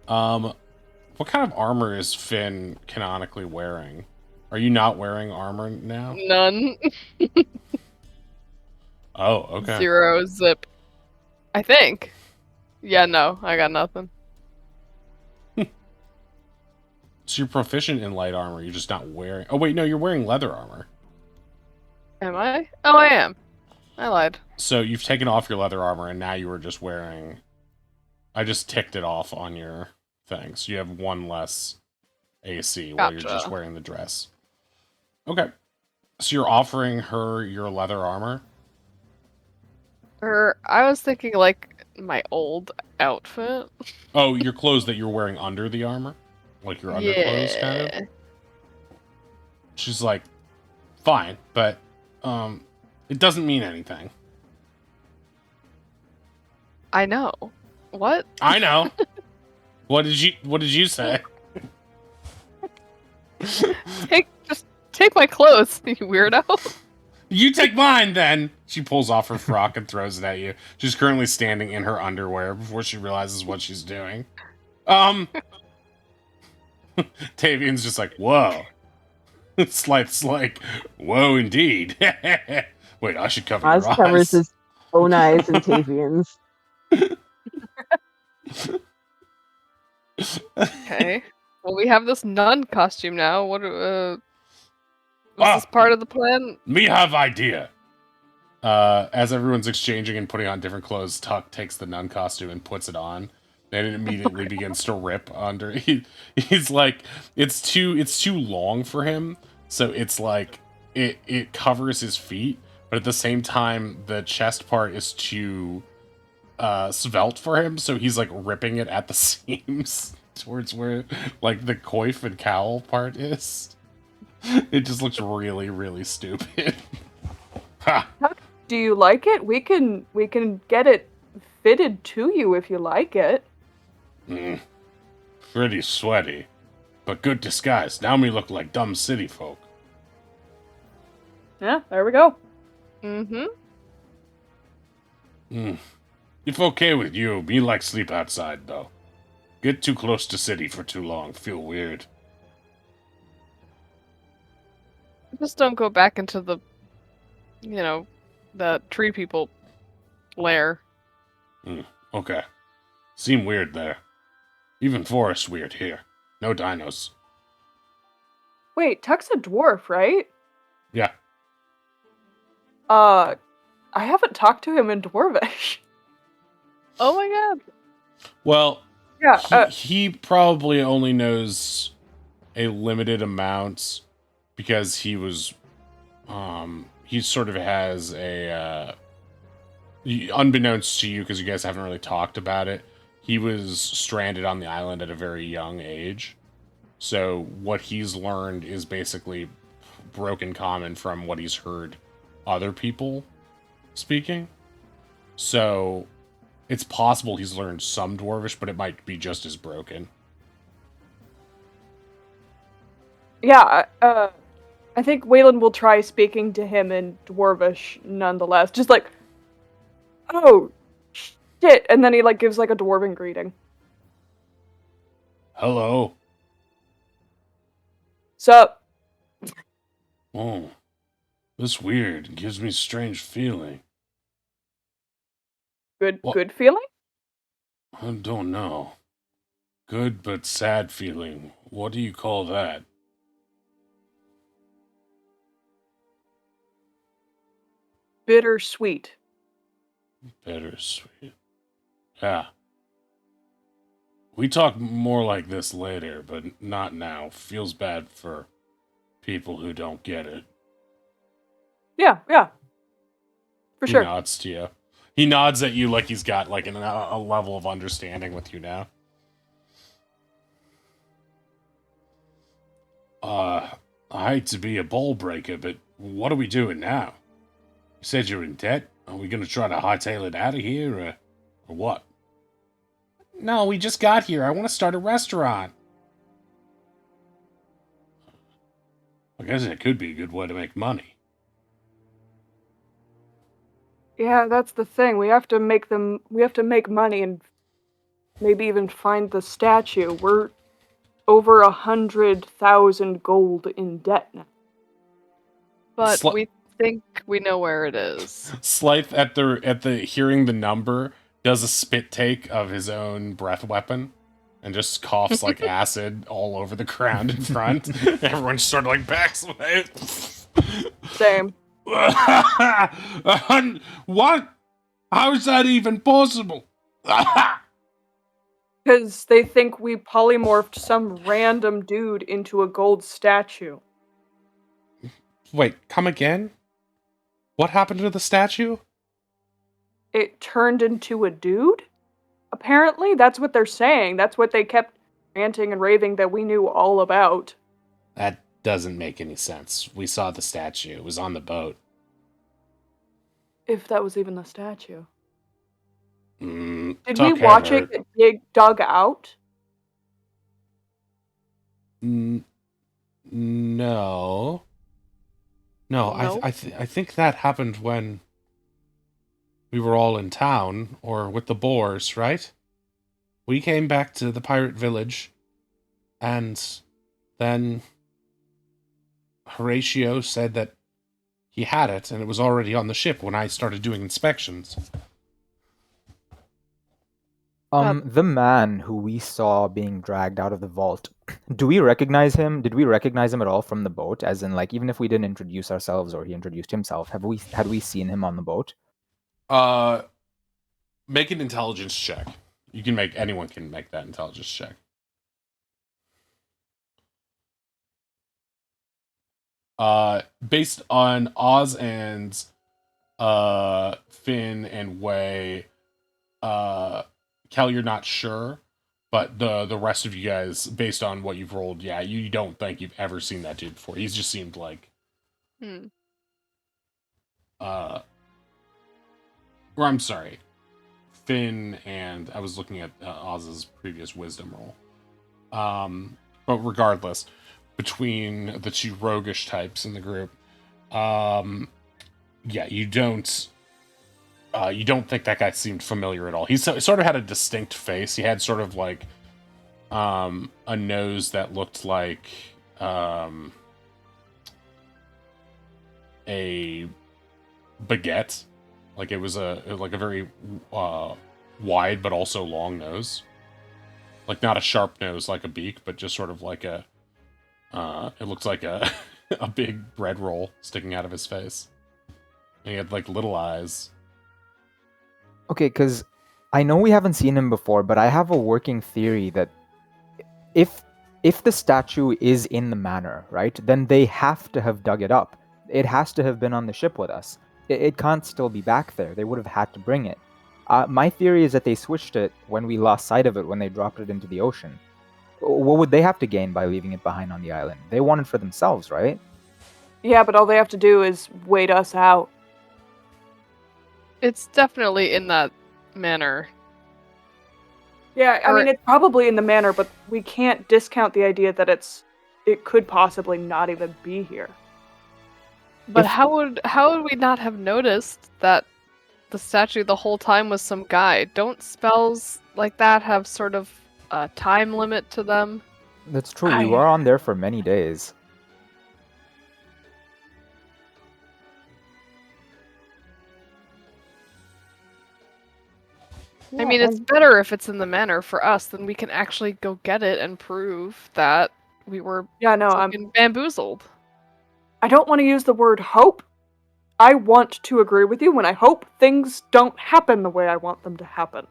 What kind of armor is Finn canonically wearing? Are you not wearing armor now? None. Oh, okay. 0 zip. I think. Yeah, no, I got nothing. So you're proficient in light armor, you're just not wearing... Oh, wait, no, you're wearing leather armor. Am I? Oh, I am. I lied. So you've taken off your leather armor, and now you were just wearing... I just ticked it off on your thing. So you have one less AC while you're just Gotcha. wearing the dress. Okay. So you're offering her your leather armor? I was thinking like my old outfit. Oh, your clothes that you're wearing under the armor? Like your underclothes, kind of? Yeah. She's like, fine, but it doesn't mean anything. I know. What? I know. What did you say? Just take my clothes, you weirdo. You take mine then. She pulls off her frock and throws it at you. She's currently standing in her underwear before she realizes what she's doing. Tavian's just like, whoa. Slide's like, whoa, indeed. Wait, I should cover Oz your covers eyes. his own eyes and Tavian's. Okay. Well, we have this nun costume now. What? Was this part of the plan? Me have idea. As everyone's exchanging and putting on different clothes, Tuck takes the nun costume and puts it on. And it immediately begins to rip under. He's like, it's too long for him, so it's like it covers his feet, but at the same time, the chest part is too svelte for him, so he's like ripping it at the seams towards where like the coif and cowl part is. It just looks really, really stupid. Ha! Do you like it? We can get it fitted to you if you like it. Pretty sweaty, but good disguise. Now me look like dumb city folk. Yeah, there we go. If okay with you, me like sleep outside though. Get too close to city for too long, feel weird. Just don't go back into the, the tree people lair. Okay. Seem weird there. Even forest weird here. No dinos. Wait, Tuck's a dwarf, right? Yeah. I haven't talked to him in Dwarvish. Oh my god. Well, Yeah, he probably only knows a limited amount because he was, he sort of has a, unbeknownst to you, because you guys haven't really talked about it, he was stranded on the island at a very young age. So what he's learned is basically broken common from what he's heard other people speaking. So it's possible he's learned some Dwarvish, but it might be just as broken. yeah. I think Waylon will try speaking to him in Dwarvish nonetheless. Just like, oh, shit, and then he like gives like a dwarven greeting. Hello. Sup? Oh, this weird. It gives me a strange feeling. Good, What? good feeling? I don't know. Good but sad feeling. What do you call that? Bittersweet. Bittersweet. Yeah. We talk more like this later, but not now. Feels bad for people who don't get it. Yeah. For He sure. nods to you. He nods at you like he's got like a level of understanding with you now. I hate to be a ball breaker, but what are we doing now? You said you're in debt. Are we gonna try to hightail it out of here, or what? No, we just got here. I want to start a restaurant. I guess it could be a good way to make money. Yeah, that's the thing. We have to make money and maybe even find the statue. We're over 100,000 gold in debt now. But Sli- we think we know where it is. Slythe at the hearing the number does a spit take of his own breath weapon and just coughs like acid all over the ground in front. Everyone sort of like backs away. Same. What? How is that even possible? Because they think we polymorphed some random dude into a gold statue. Wait, come again? What happened to the statue? It turned into a dude? Apparently, that's what they're saying. That's what they kept ranting and raving that we knew all about. That doesn't make any sense. We saw the statue. It was on the boat. If that was even the statue. Did we Tuck watch Hammer. it get dug out? No. No, No? I think that happened when we were all in town, or with the boars, right? We came back to the pirate village, and then Horatio said that he had it, and it was already on the ship when I started doing inspections. The man who we saw being dragged out of the vault, do we recognize him? Did we recognize him at all from the boat? As in, like, even if we didn't introduce ourselves or he introduced himself, had we seen him on the boat? Make an intelligence check. Anyone can make that intelligence check. Based on Oz and Finn and Wei, Kel, you're not sure, but the rest of you guys, based on what you've rolled, yeah, you don't think you've ever seen that dude before. He's just seemed like or I'm sorry, Finn, and I was looking at Oz's previous wisdom roll. But regardless, between the two roguish types in the group, yeah, you don't think that guy seemed familiar at all. He sort of had a distinct face. He had sort of like a nose that looked like a baguette. Like it was a very wide but also long nose. Like not a sharp nose like a beak, but just sort of like a it looks like a a big bread roll sticking out of his face. And he had like little eyes. Okay, because I know we haven't seen him before, but I have a working theory that if the statue is in the manor, right, then they have to have dug it up. It has to have been on the ship with us. It can't still be back there. They would have had to bring it. My theory is that they switched it when we lost sight of it when they dropped it into the ocean. What would they have to gain by leaving it behind on the island? They want it for themselves, right? Yeah, but all they have to do is wait us out. It's definitely in that manner. Yeah, I mean, it's probably in the manor, but we can't discount the idea that it could possibly not even be here. But how would we not have noticed that the statue the whole time was some guy? Don't spells like that have sort of a time limit to them? That's true. We were on there for many days. I mean, it's better if it's in the manor for us, then we can actually go get it and prove that we were fucking bamboozled. I don't want to use the word hope. I want to agree with you when I hope things don't happen the way I want them to happen.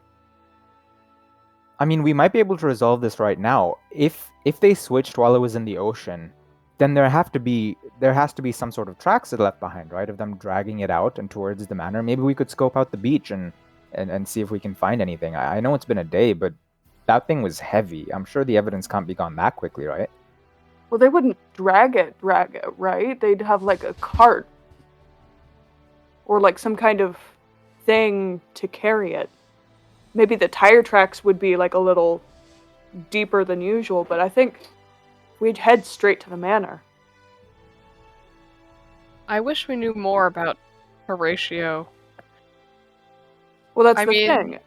I mean, we might be able to resolve this right now. If they switched while it was in the ocean, then there has to be some sort of tracks it left behind, right? Of them dragging it out and towards the manor. Maybe we could scope out the beach and see if we can find anything. I know it's been a day, but that thing was heavy. I'm sure the evidence can't be gone that quickly, right? Well, they wouldn't drag it, right? They'd have like a cart. Or like some kind of thing to carry it. Maybe the tire tracks would be like a little deeper than usual, but I think we'd head straight to the manor. I wish we knew more about Horatio. Well, that's the thing.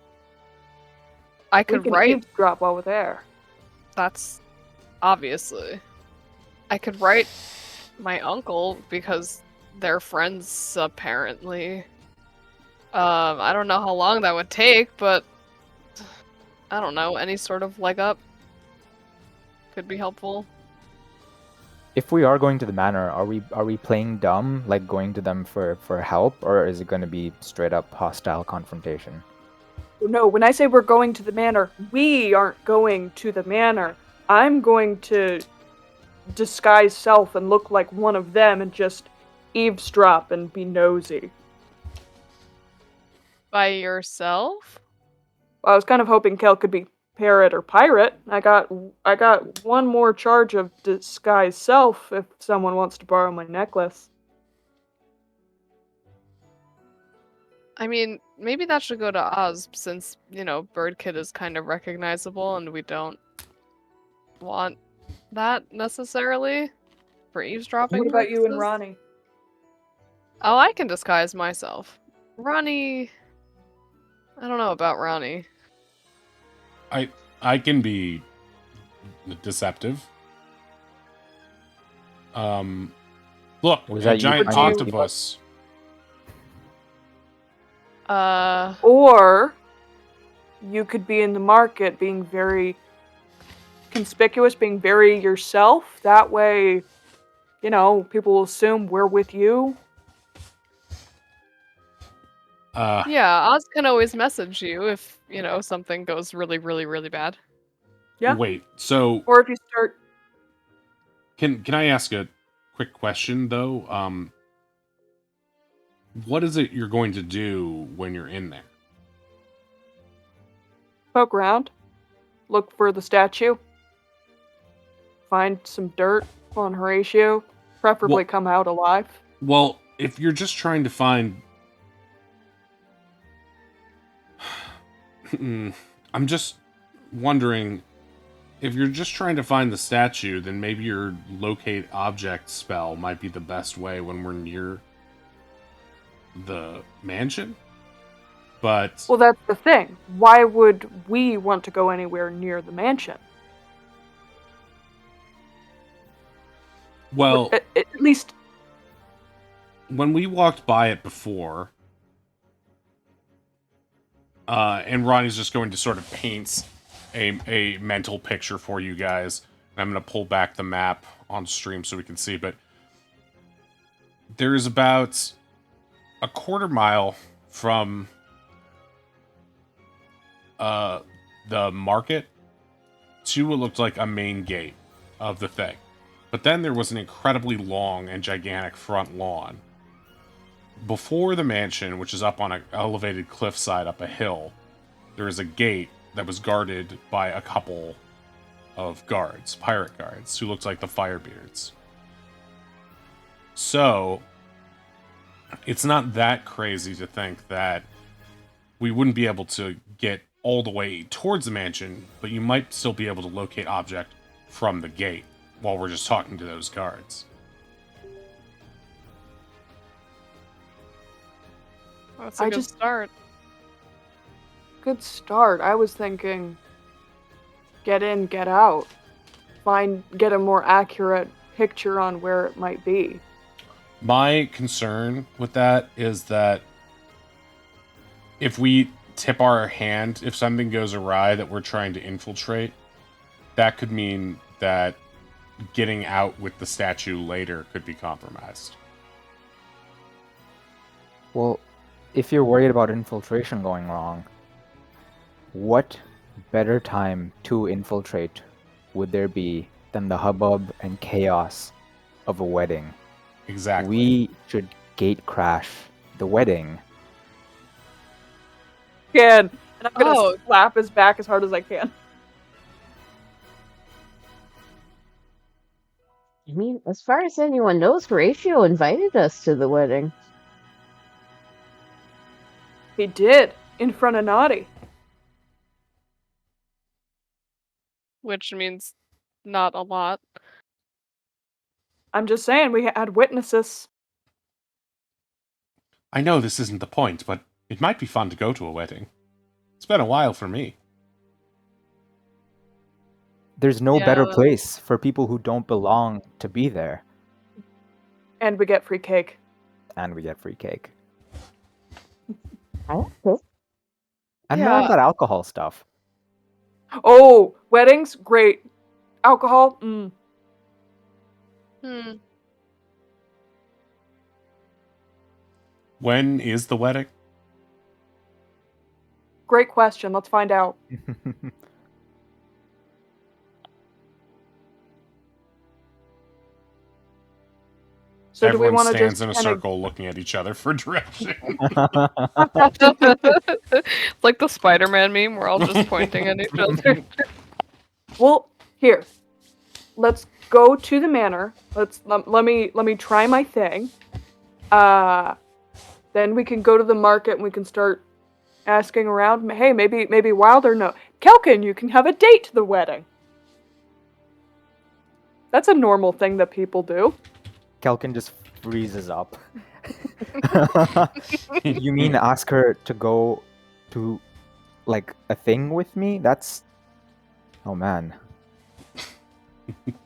I could we can write. eavesdrop while we're there. That's obviously. I could write my uncle because they're friends, apparently. I don't know how long that would take, but I don't know, any sort of leg up could be helpful. If we are going to the manor, are we playing dumb, like going to them for help, or is it going to be straight up hostile confrontation? No, when I say we're going to the manor, we aren't going to the manor. I'm going to disguise self and look like one of them and just eavesdrop and be nosy. By yourself? I was kind of hoping Kel could be parrot or pirate. I got one more charge of disguise self if someone wants to borrow my necklace. I mean, maybe that should go to Oz since, Bird Kid is kind of recognizable and we don't want that necessarily for eavesdropping. What about you and purposes. Ronnie? Oh, I can disguise myself. Ronnie... I don't know about Ronnie. I can be deceptive. Look, Was a that you giant finding octopus. Or you could be in the market being very conspicuous, being very yourself. That way, people will assume we're with you. Yeah, Oz can always message you if, something goes really, really, really bad. Yeah. Wait, so Or if you start... Can I ask a quick question, though? What is it you're going to do when you're in there? Poke around. Look for the statue. Find some dirt on Horatio. Preferably come out alive. Well, if you're just trying to find... I'm just wondering, if you're just trying to find the statue, then maybe your locate object spell might be the best way when we're near the mansion. But... Well, that's the thing. Why would we want to go anywhere near the mansion? Well... At least... When we walked by it before... and Ronnie's just going to sort of paint a mental picture for you guys. And I'm going to pull back the map on stream so we can see. But there's about a quarter mile from the market to what looked like a main gate of the thing. But then there was an incredibly long and gigantic front lawn. Before the mansion, which is up on an elevated cliffside up a hill, there is a gate that was guarded by a couple of guards, pirate guards, who looked like the Firebeards. So, it's not that crazy to think that we wouldn't be able to get all the way towards the mansion, but you might still be able to locate object from the gate while we're just talking to those guards. That's a good start. Good start. I was thinking get in, get out. Get a more accurate picture on where it might be. My concern with that is that if we tip our hand if something goes awry that we're trying to infiltrate. That could mean that getting out with the statue later could be compromised. Well, if you're worried about infiltration going wrong, what better time to infiltrate would there be than the hubbub and chaos of a wedding? Exactly. We should gate crash the wedding. Again, and I'm gonna Oh. slap his back as hard as I can. I mean, as far as anyone knows, Horatio invited us to the wedding. He did, in front of Naughty. Which means not a lot. I'm just saying, we had witnesses. I know this isn't the point, but it might be fun to go to a wedding. It's been a while for me. There's no Yeah. better place for people who don't belong to be there. And we get free cake. And we get free cake. I like it. And more of Yeah. that alcohol stuff. Oh, weddings? Great. Alcohol? When is the wedding? Great question. Let's find out. So do we Everyone want to stands just in a kinda- circle looking at each other for direction. It's like the Spider-Man meme. We're all just pointing at each other. Well, here. Let's go to the manor. Let me try my thing. Then we can go to the market and we can start asking around. Hey, maybe Wilder no. Kelkin, you can have a date to the wedding. That's a normal thing that people do. Kelkin just freezes up. You mean ask her to go to, like, a thing with me? That's... Oh, man.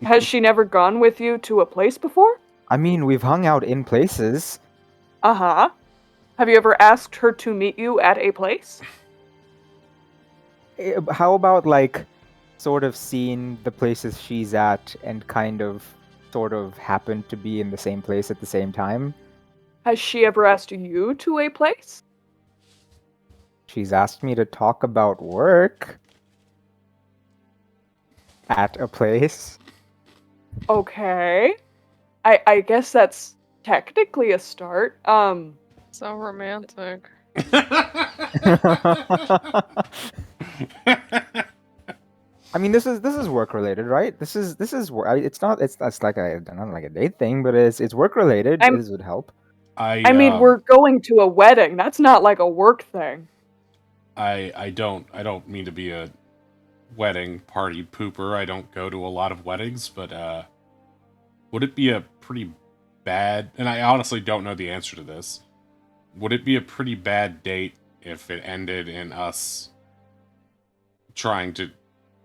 Has she never gone with you to a place before? I mean, we've hung out in places. Uh-huh. Have you ever asked her to meet you at a place? How about, like, sort of seeing the places she's at and kind of, sort of happen to be in the same place at the same time? Has she ever asked you to a place? She's asked me to talk about work at a place. Okay. I guess that's technically a start. So romantic. I mean, this is work related, right? This is it's not like not like a date thing, but it's work related. This would help. I mean, we're going to a wedding. That's not like a work thing. I don't mean to be a wedding party pooper. I don't go to a lot of weddings, but would it be a pretty bad, and I honestly don't know the answer to this, would it be a pretty bad date if it ended in us trying to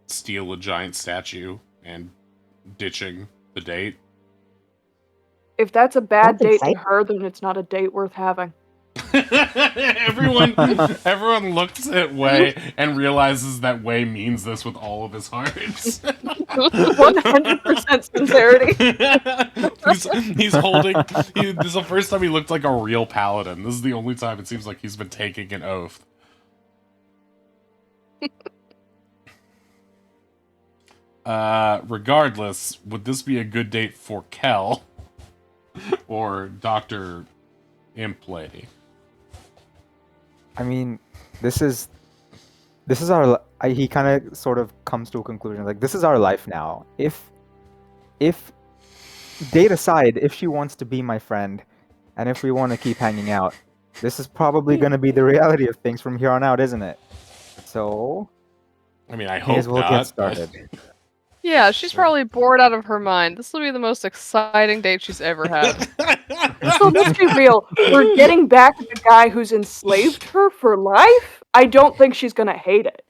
steal a giant statue and ditching the date? If that's a bad That's date exciting. to her, then it's not a date worth having. Everyone looks at Wei and realizes that Wei means this with all of his heart. 100% sincerity. he's holding. This is the first time he looked like a real paladin. This is the only time it seems like he's been taking an oath. Regardless, would this be a good date for Kel or Dr. Imp Lady? I mean, this is our. He kind of sort of comes to a conclusion like this is our life now. If date aside, if she wants to be my friend, and if we want to keep hanging out, this is probably going to be the reality of things from here on out, isn't it? So, I mean, I may hope as well not. get started. Yeah, she's probably bored out of her mind. This will be the most exciting date she's ever had. So let's be real. We're getting back at the guy who's enslaved her for life. I don't think she's gonna hate it.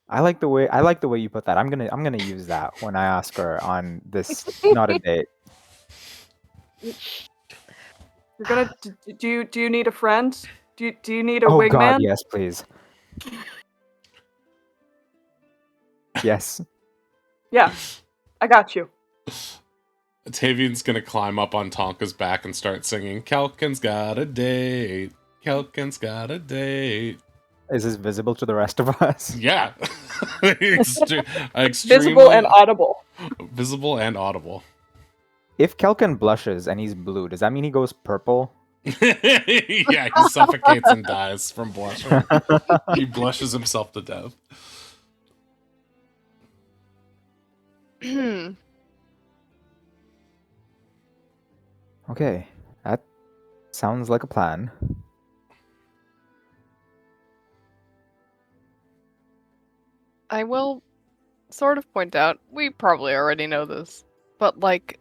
I like the way you put that. I'm gonna use that when I ask her on this not a date. You're gonna. Do you need a friend? Do you need a Oh wingman? God, yes, please. Yes. Yeah, I got you. Tavian's gonna climb up on Tonka's back and start singing, Kelkin's got a date. Kelkin's got a date. Is this visible to the rest of us? Yeah. Extremely Visible and audible. visible and audible. If Kelkin blushes and he's blue, does that mean he goes purple? Yeah, he suffocates and dies from blushing. He blushes himself to death. Okay, that sounds like a plan. I will sort of point out, we probably already know this, but like,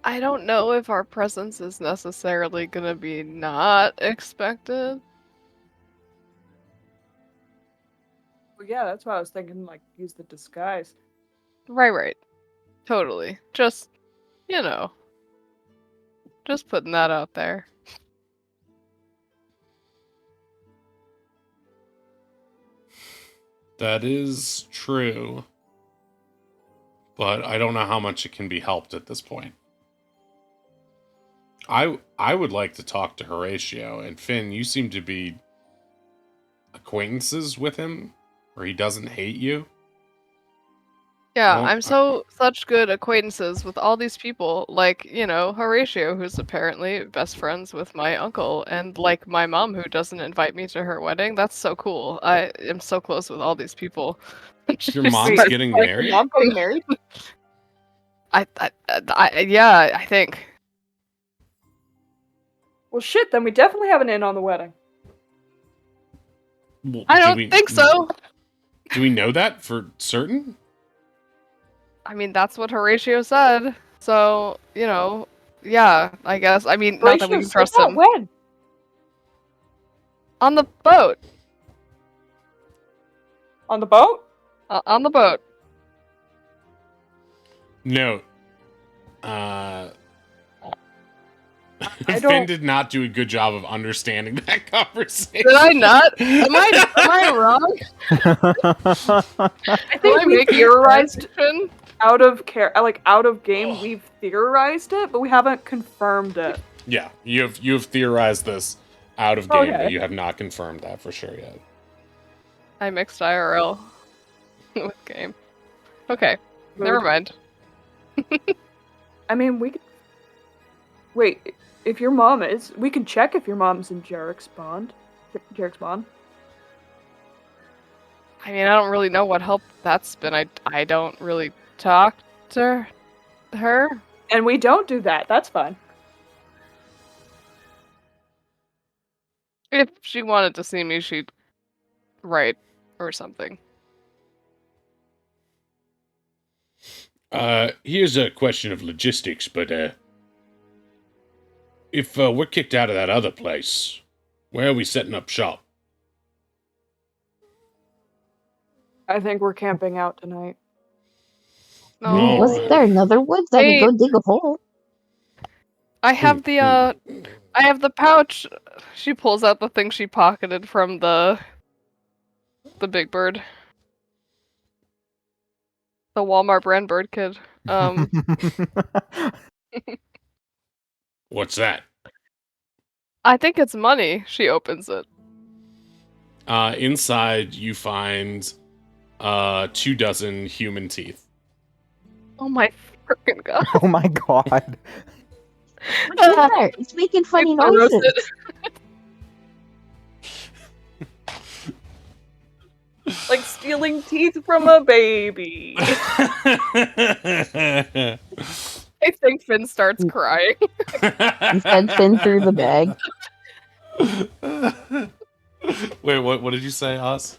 I don't know if our presence is necessarily gonna be not expected. Well, yeah, that's why I was thinking, like, use the disguise. Right. Totally. Just, you know, just putting that out there. That is true. But I don't know how much it can be helped at this point. I would like to talk to Horatio, and Finn, you seem to be acquaintances with him, or he doesn't hate you. Yeah, Well, I'm such good acquaintances with all these people, like, you know, Horatio, who's apparently best friends with my uncle, and like my mom who doesn't invite me to her wedding. That's so cool. I am so close with all these people. Your mom's Just- getting Like, married? your mom getting married? yeah, I think. Well, shit, then we definitely have an in on the wedding. Well, I do don't we- think so. Do we know that for certain? I mean, that's what Horatio said. So, you know, yeah, I guess. I mean, not that we Horatio can said trust that him. when? On the boat. On the boat? On the boat. No. I Finn don't- did not do a good job of understanding that conversation. Did I not? Am I wrong? I think I we make theorized transition? out of game. We've theorized it, but we haven't confirmed it. Yeah, you have theorized this out of game, Okay. but you have not confirmed that for sure yet. I mixed IRL with game. Okay, never mind. I mean, we could... Wait, if your mom is... We can check if your mom's in Jarek's bond. Jarek's bond. I mean, I don't really know what help that's been. I don't really talk to her. And we don't do that. That's fine. If she wanted to see me, she'd write or something. Here's a question of logistics, but if we're kicked out of that other place, where are we setting up shop? I think we're camping out tonight. No. Wasn't there another woods? I Hey. could go dig a hole. I have the I have the pouch. She pulls out the thing she pocketed from the big bird. The Walmart brand bird kid. What's that? I think it's money. She opens it. Inside, you find 24 human teeth. Oh my freaking god. Oh my God. What's the matter? It's making funny I roast noises. Like stealing teeth from a baby. I think Finn starts crying. You said Finn through the bag. Wait, what did you say, Oz?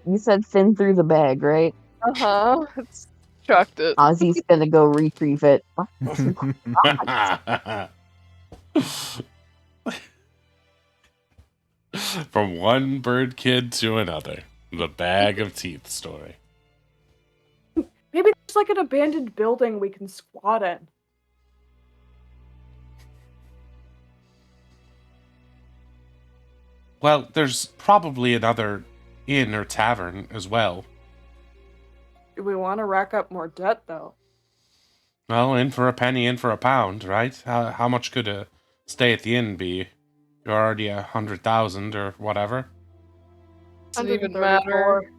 You said Finn through the bag, right? Uh-huh. It's chucked it. Ozzy's gonna go retrieve it. From one bird kid to another. The bag of teeth story. Maybe there's like an abandoned building we can squat in. Well, there's probably another inn or tavern as well. Do we want to rack up more debt, though? Well, in for a penny, in for a pound, right? How much could a stay at the inn be? You're already 100,000 or whatever. Doesn't even 134. matter.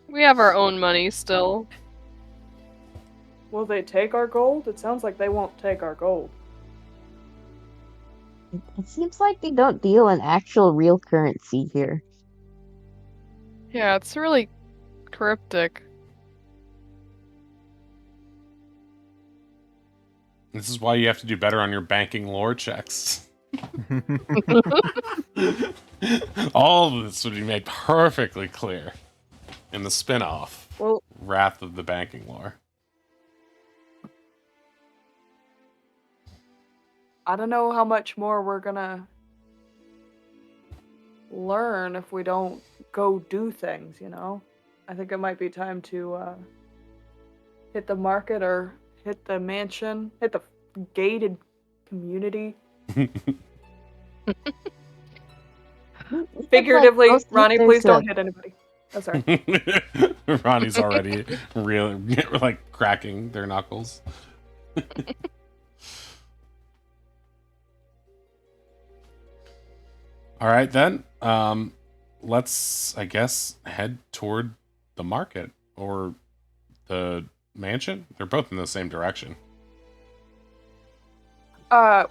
We have our own money still. Will they take our gold? It sounds like they won't take our gold. It seems like they don't deal in actual real currency here. Yeah, it's really cryptic. This is why you have to do better on your banking lore checks. All of this would be made perfectly clear in the spin-off, Well, Wrath of the Banking Lore. I don't know how much more we're gonna learn if we don't go do things, you know? I think it might be time to hit the market or hit the mansion, hit the gated community. Figuratively, Like, Ronnie, please don't hit anybody. Oh, sorry. Ronnie's already really like cracking their knuckles. All right then. Let's, I guess, head toward the market or the mansion. They're both in the same direction.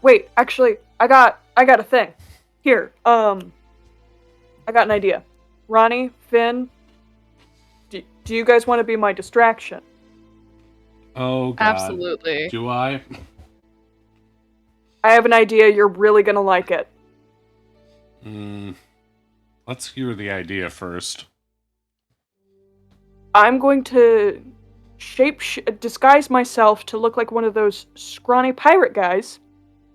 Wait, actually, I got a thing. Here, I got an idea. Ronnie, Finn, do you guys want to be my distraction? Oh God. Absolutely. Do I? I have an idea. You're really gonna like it. Let's hear the idea first. I'm going to disguise myself to look like one of those scrawny pirate guys.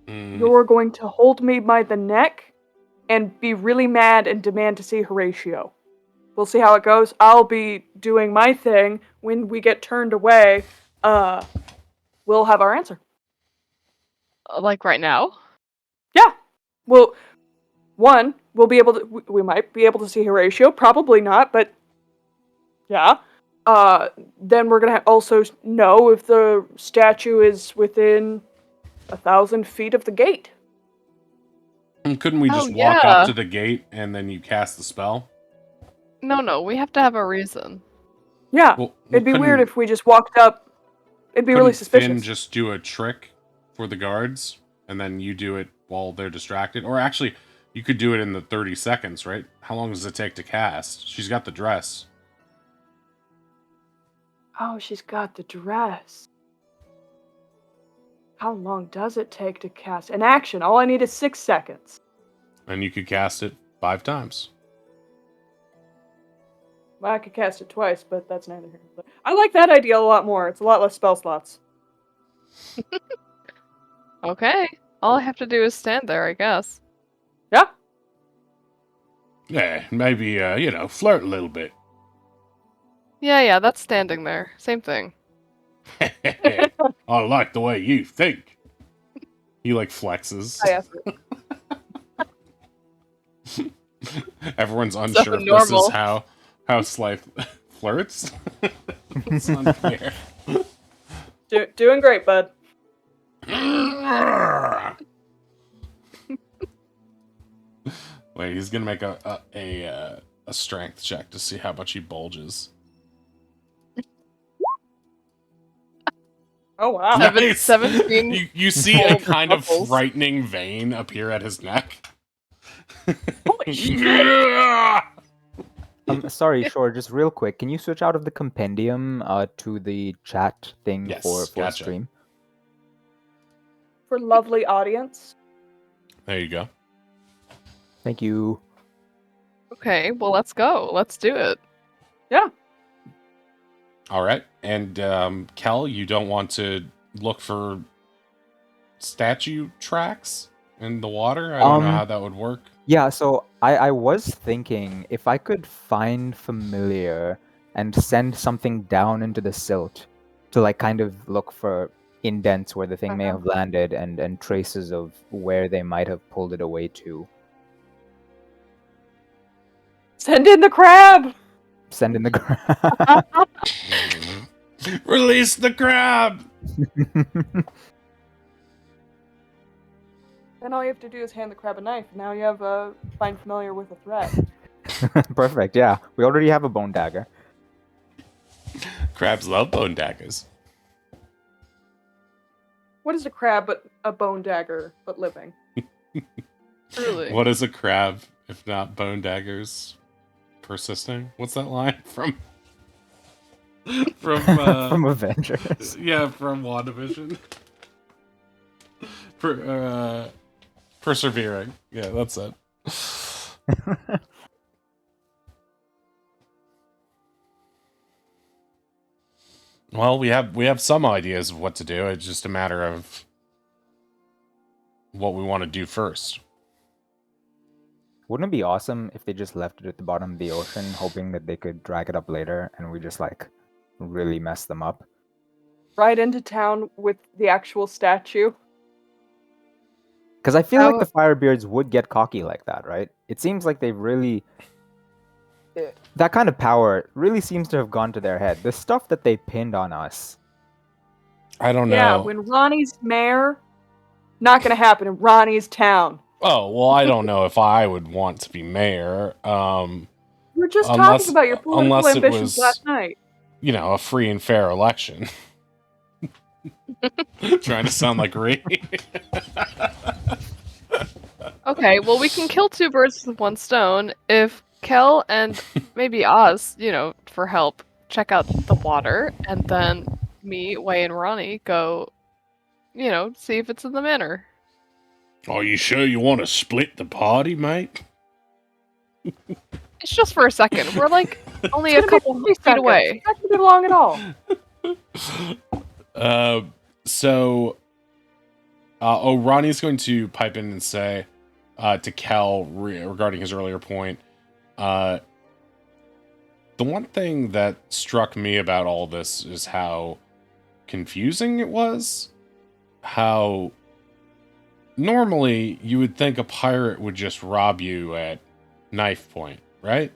You're going to hold me by the neck and be really mad and demand to see Horatio. We'll see how it goes. I'll be doing my thing. When we get turned away, we'll have our answer. Like right now? Yeah. Well, one, we might be able to see Horatio. Probably not, but yeah. Then we're gonna also know if the statue is within 1,000 feet of the gate. Couldn't we just walk up to the gate and then you cast the spell? No, we have to have a reason. Yeah, Well, it'd be weird if we just walked up. It'd be really suspicious. Finn just do a trick for the guards, and then you do it while they're distracted? Or actually, you could do it in the 30 seconds, right? How long does it take to cast? She's got the dress. Oh, she's got the dress. How long does it take to cast? An action. All I need is 6 seconds. And you could cast it 5 times. Well, I could cast it twice, but that's neither here. But I like that idea a lot more. It's a lot less spell slots. Okay. All I have to do is stand there, I guess. Yeah. Yeah, maybe, flirt a little bit. Yeah, that's standing there. Same thing. I like the way you think. He, flexes. I asked it. Everyone's unsure if this is how Slythe flirts. It's unfair. Doing great, bud. Wait, he's gonna make a strength check to see how much he bulges. Oh wow! Nice. 17. You see a kind of frightening vein appear at his neck. Holy shit! Sorry, Shore, just real quick. Can you switch out of the compendium to the chat thing for gotcha. stream? For lovely audience. There you go. Thank you. Okay, well, let's go. Let's do it. Yeah. All right. And, Kel, you don't want to look for statue tracks in the water? I don't know how that would work. Yeah, so I was thinking if I could find familiar and send something down into the silt to kind of look for indents where the thing may have landed and traces of where they might have pulled it away to. Send in the crab! Send in the ground. Release the crab! Then all you have to do is hand the crab a knife. Now you have a find familiar with a threat. Perfect, yeah. We already have a bone dagger. Crabs love bone daggers. What is a crab but a bone dagger, but living? Truly. What is a crab if not bone daggers persisting? What's that line from? From Avengers. Yeah, from WandaVision. Persevering. Yeah, that's it. Well, we have some ideas of what to do. It's just a matter of what we want to do first. Wouldn't it be awesome if they just left it at the bottom of the ocean, hoping that they could drag it up later, and we just like really mess them up? Right into town with the actual statue. Because I feel like the Firebeards would get cocky like that, right? It seems like they've really... That kind of power really seems to have gone to their head. The stuff that they pinned on us. I don't know. Yeah, when Ronnie's mayor, not gonna happen in Ronnie's town. Oh, well, I don't know if I would want to be mayor. We were just Unless- talking about your political unless it ambitions was- last night. You know, a free and fair election. Trying to sound like Ray. Okay, well, we can kill two birds with one stone if Kel and maybe Oz, for help, check out the water, and then me, Wei, and Ronnie go, see if it's in the manor. Are you sure you want to split the party, mate? It's just for a second. We're like only It's a gonna be couple 3 feet seconds. away. It's not gonna be long at all. Ronnie's going to pipe in and say to Kel regarding his earlier point, the one thing that struck me about all this is how confusing it was. How normally you would think a pirate would just rob you at knife point, right?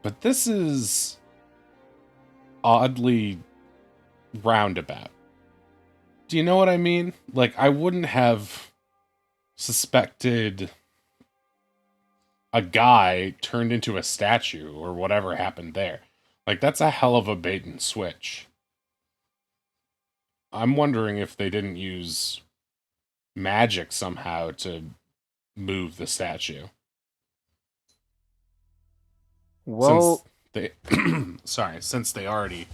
But this is oddly roundabout. Do you know what I mean? Like, I wouldn't have suspected a guy turned into a statue or whatever happened there. Like, that's a hell of a bait and switch. I'm wondering if they didn't use magic somehow to move the statue. Well, Since they already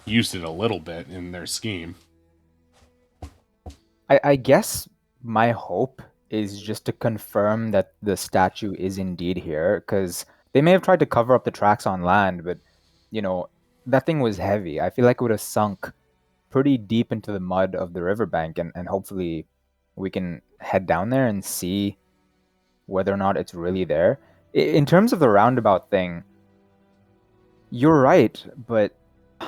used it a little bit in their scheme. I guess my hope is just to confirm that the statue is indeed here, because they may have tried to cover up the tracks on land, but, that thing was heavy. I feel like it would have sunk pretty deep into the mud of the riverbank, and hopefully we can head down there and see whether or not it's really there. In terms of the roundabout thing, you're right, but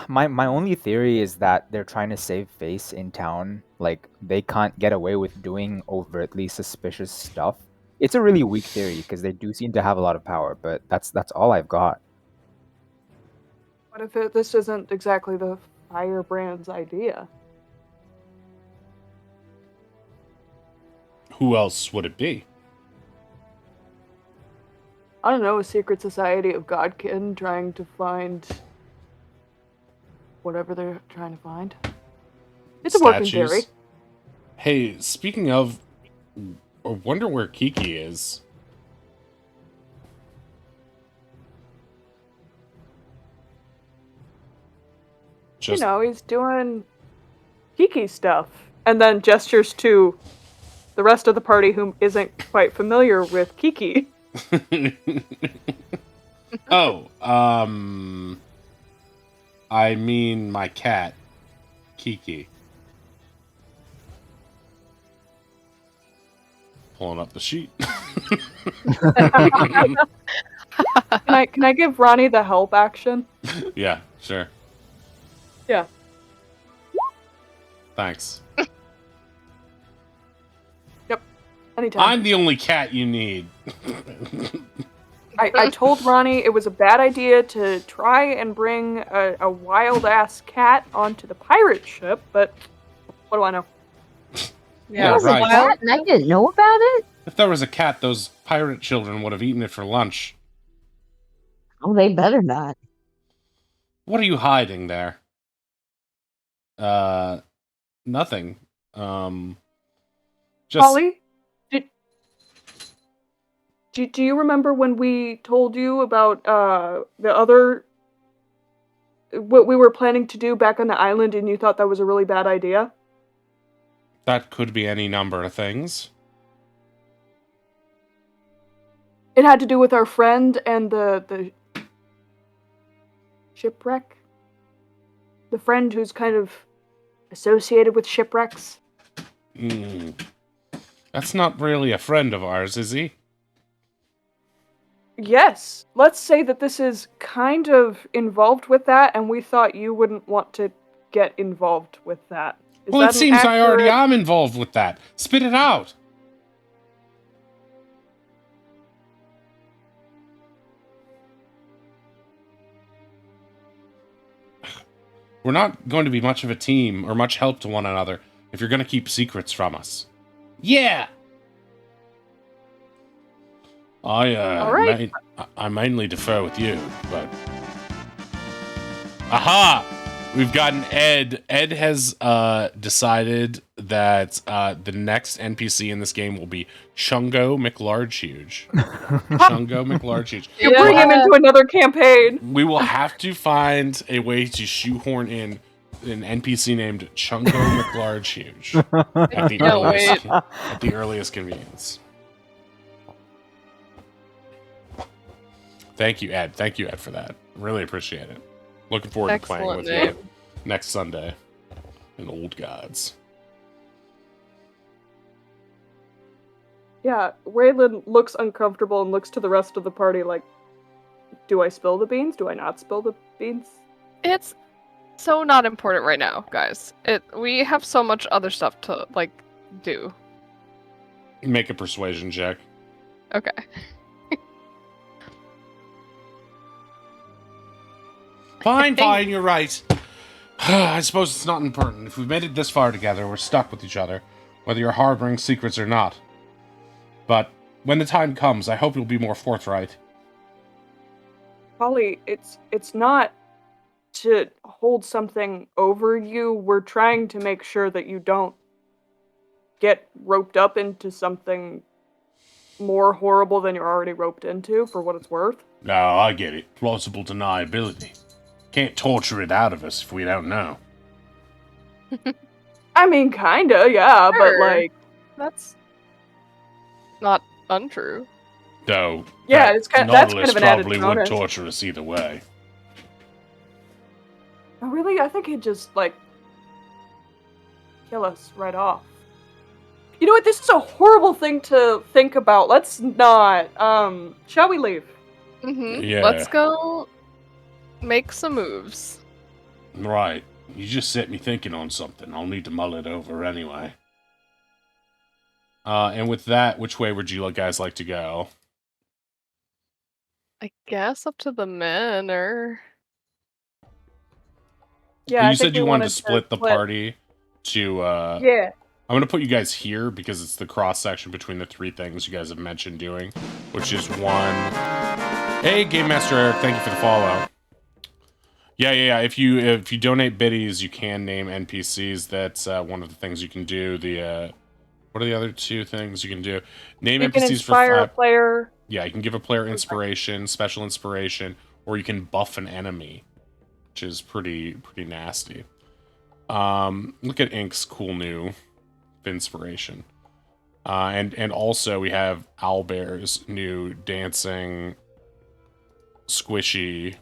my only theory is that they're trying to save face in town. Like, they can't get away with doing overtly suspicious stuff. It's a really weak theory because they do seem to have a lot of power, but that's all I've got. What if this isn't exactly the Firebrand's idea? Who else would it be? I don't know, a secret society of Godkin trying to find whatever they're trying to find. It's a working Statues? theory. Hey, speaking of, I wonder where Kiki is. Just He's doing Kiki stuff. And then gestures to the rest of the party who isn't quite familiar with Kiki. Oh, I mean my cat, Kiki. Pulling up the sheet. Can I give Ronnie the help action? Yeah, sure. Yeah. Thanks. Anytime. I'm the only cat you need. I told Ronnie it was a bad idea to try and bring a wild-ass cat onto the pirate ship, but what do I know? Yeah, There was right. a cat and I didn't know about it? If there was a cat, those pirate children would have eaten it for lunch. Oh, they better not. What are you hiding there? Nothing. Just Polly, do you remember when we told you about the other what we were planning to do back on the island, and you thought that was a really bad idea? that could be any number of things. It had to do with our friend and the shipwreck. The friend who's kind of associated with shipwrecks. That's not really a friend of ours, is he? Yes, let's say that this is kind of involved with that, and we thought you wouldn't want to get involved with that. Is Well, that it an seems I already accurate- am involved with that. Spit it out. We're not going to be much of a team or much help to one another if you're going to keep secrets from us. Yeah. All right. I mainly defer with you, but aha! We've gotten Ed. Ed has decided that the next NPC in this game will be Chungo McLargehuge. Chungo McLargehuge. You bring him into another campaign. We will have to find a way to shoehorn in an NPC named Chungo McLargehuge at the earliest convenience. Thank you, Ed. Thank you, Ed, for that. Really appreciate it. Looking forward to playing with you next Sunday in Old Gods. Yeah, Waylon looks uncomfortable and looks to the rest of the party like, do I spill the beans? Do I not spill the beans? It's so not important right now, guys. We have so much other stuff to do. Make a persuasion check. Okay. Fine, you're right. I suppose it's not important. If we've made it this far together, we're stuck with each other, whether you're harboring secrets or not. But when the time comes, I hope you'll be more forthright. Polly, it's not to hold something over you. We're trying to make sure that you don't get roped up into something more horrible than you're already roped into, for what it's worth. No, I get it. Plausible deniability. Can't torture it out of us if we don't know. I mean, kinda, yeah, Sure. but That's not untrue. Though, Yeah, that's kind of an added probably would bonus. torture us either way. Oh, really? I think he'd just, kill us right off. You know what? This is a horrible thing to think about. Let's not. Shall we leave? Mm-hmm. Yeah. Let's go make some moves. Right. You just set me thinking on something. I'll need to mull it over anyway. And with that, which way would you guys like to go? I guess up to the men, or Yeah, You said you wanted to split the party to... Yeah. I'm going to put you guys here because it's the cross-section between the three things you guys have mentioned doing, which is one... Hey, Game Master Eric, thank you for the follow. Yeah. If you donate biddies, you can name NPCs. That's one of the things you can do. What are the other two things you can do? Name You NPCs can inspire for a player. Yeah, you can give a player inspiration, special inspiration, or you can buff an enemy, which is pretty nasty. Look at Ink's cool new inspiration. And also we have Owlbear's new dancing squishy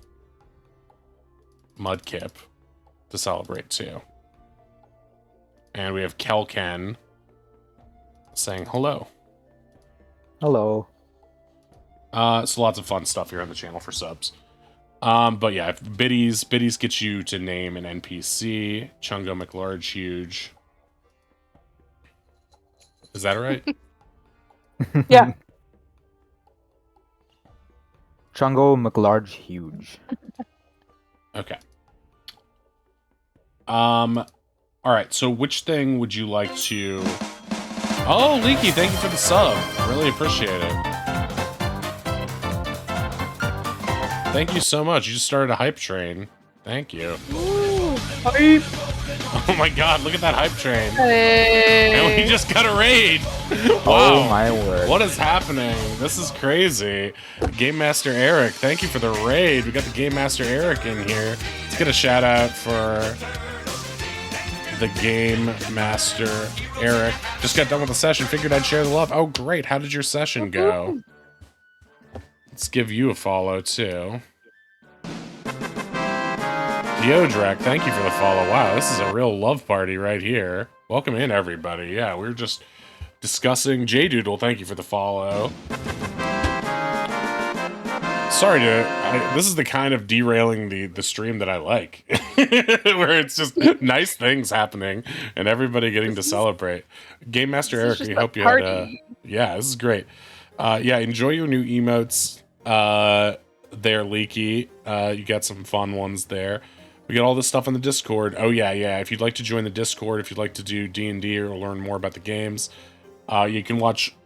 mudkip to celebrate too. And we have Kelken saying hello. Hello. So lots of fun stuff here on the channel for subs. But yeah, if biddies get you to name an NPC. Chungo McLargehuge Is that right? Yeah. Chungo McLarge huge. Okay. All right. So, which thing would you like to? Oh, Leaky, thank you for the sub. Really appreciate it. Thank you so much. You just started a hype train. Thank you. Hype. Oh my God! Look at that hype train. Hey. And we just got a raid! Oh Wow! my word. What is happening? This is crazy. Game Master Eric, thank you for the raid. We got the Game Master Eric in here. Let's get a shout out for the Game Master Eric. Just got done with the session. Figured I'd share the love. Oh, great. How did your session go? Let's give you a follow, too. Deodrek, thank you for the follow. Wow, this is a real love party right here. Welcome in, everybody. Yeah, we're just discussing J-Doodle. Thank you for the follow. Sorry this is the kind of derailing the stream that I like. Where it's just nice things happening and everybody getting to celebrate. Game Master Eric, we hope you had yeah, this is great. Yeah, enjoy your new emotes there, Leaky. You got some fun ones there. We got all this stuff on the Discord. Oh, yeah. If you'd like to join the Discord, if you'd like to do D&D or learn more about the games, you can watch...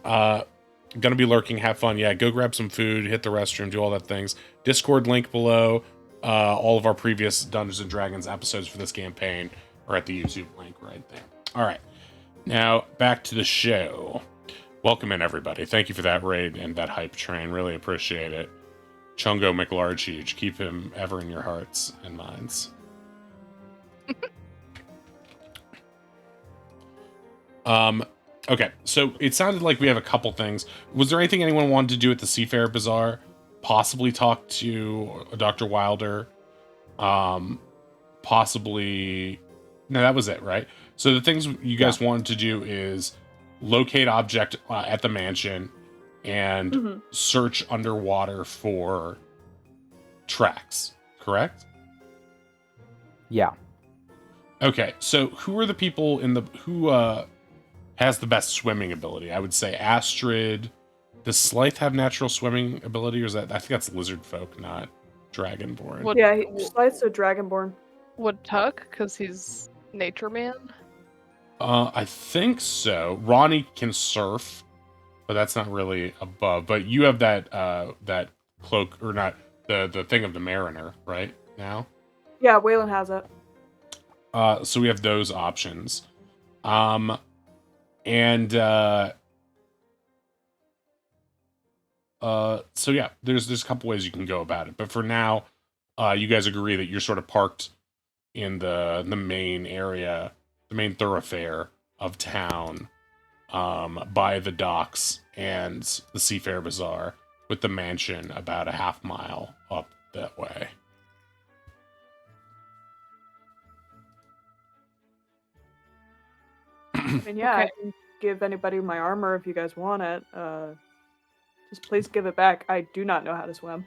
Gonna be lurking, have fun. Yeah, go grab some food, hit the restroom, do all that things. Discord link below. All of our previous Dungeons & Dragons episodes for this campaign are at the YouTube link right there. All right. Now, back to the show. Welcome in, everybody. Thank you for that raid and that hype train. Really appreciate it. Chungo McLarge huge. Keep him ever in your hearts and minds. Okay, so it sounded like we have a couple things. Was there anything anyone wanted to do at the Seafair Bazaar? Possibly talk to Dr. Wilder? Possibly... No, that was it, right? So the things you guys wanted to do is locate object at the mansion and search underwater for tracks, correct? Yeah. Okay, so who are the people in the... Who has the best swimming ability? I would say Astrid. Does Slythe have natural swimming ability, or is that... I think that's lizard folk, not dragonborn. Yeah, Slythe's a dragonborn. Would Tuck, because he's nature man? I think so. Ronnie can surf, but that's not really above. But you have that that cloak, or not, the thing of the mariner, right now? Yeah, Waylon has it. So we have those options. So yeah, there's a couple ways you can go about it. But for now, you guys agree that you're sort of parked in the main area, the main thoroughfare of town, by the docks and the Seafair Bazaar, with the mansion about a half mile up that way. I mean, yeah, I can give anybody my armor if you guys want it. Just please give it back. I do not know how to swim.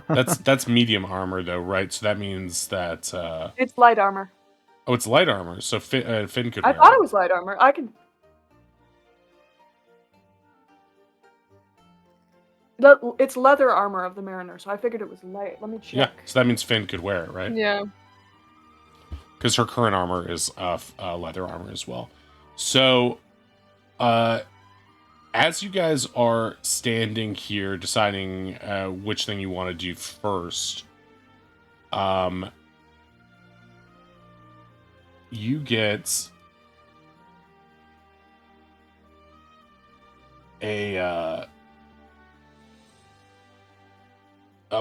That's medium armor, though, right? So that means that... It's light armor. Oh, it's light armor, so Finn could I wear thought it was light armor. I can... It's leather armor of the mariner, so I figured it was light. Let me check. Yeah, so that means Finn could wear it, right? Yeah. Because her current armor is leather armor as well. So, as you guys are standing here deciding which thing you want to do first, you get a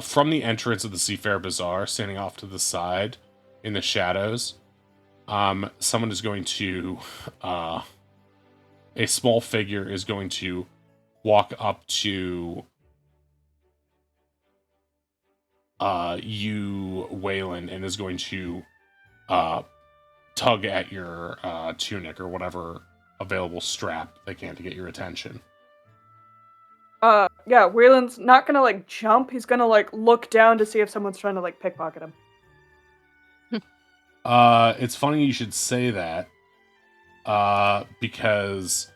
from the entrance of the Seafair Bazaar, standing off to the side in the shadows, someone is going to a small figure is going to walk up to you, Waylon, and is going to tug at your tunic or whatever available strap they can to get your attention. Yeah, Waylon's not gonna, like, jump. He's gonna, like, look down to see if someone's trying to, like, pickpocket him. It's funny you should say that, because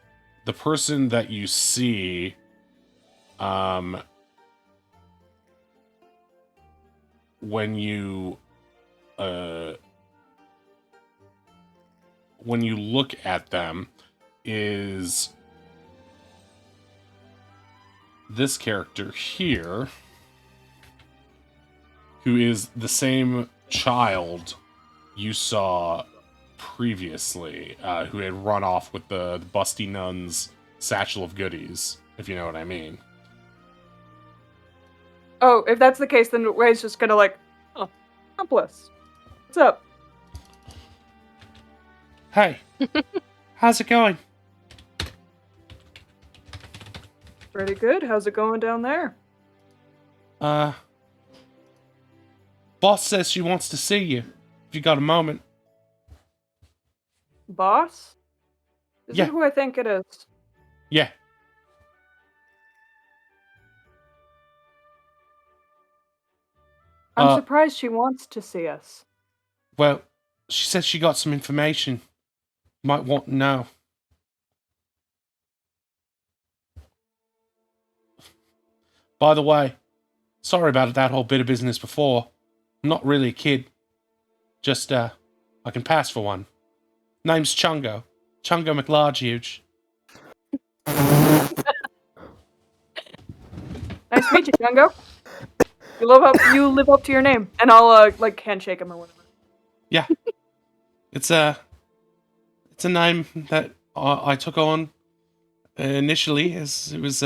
the person that you see, when you look at them, is this character here, who is the same child you saw previously, who had run off with the busty nun's satchel of goodies, if you know what I mean. Oh, if that's the case, then Ray's just gonna like, oh, accomplice. What's up? Hey, how's it going? Pretty good. How's it going down there? Boss says she wants to see you, if you got a moment. Boss? Is Yeah. it who I think it is? Yeah. I'm surprised she wants to see us. Well, she says she got some information you might want to know. By the way, sorry about that whole bit of business before. I'm not really a kid. Just, I can pass for one. Name's Chungo. Chungo McLargehuge. Nice to meet you, Django. You live up to your name, and I'll like handshake him or whatever. Yeah. It's a name that I took on initially as it was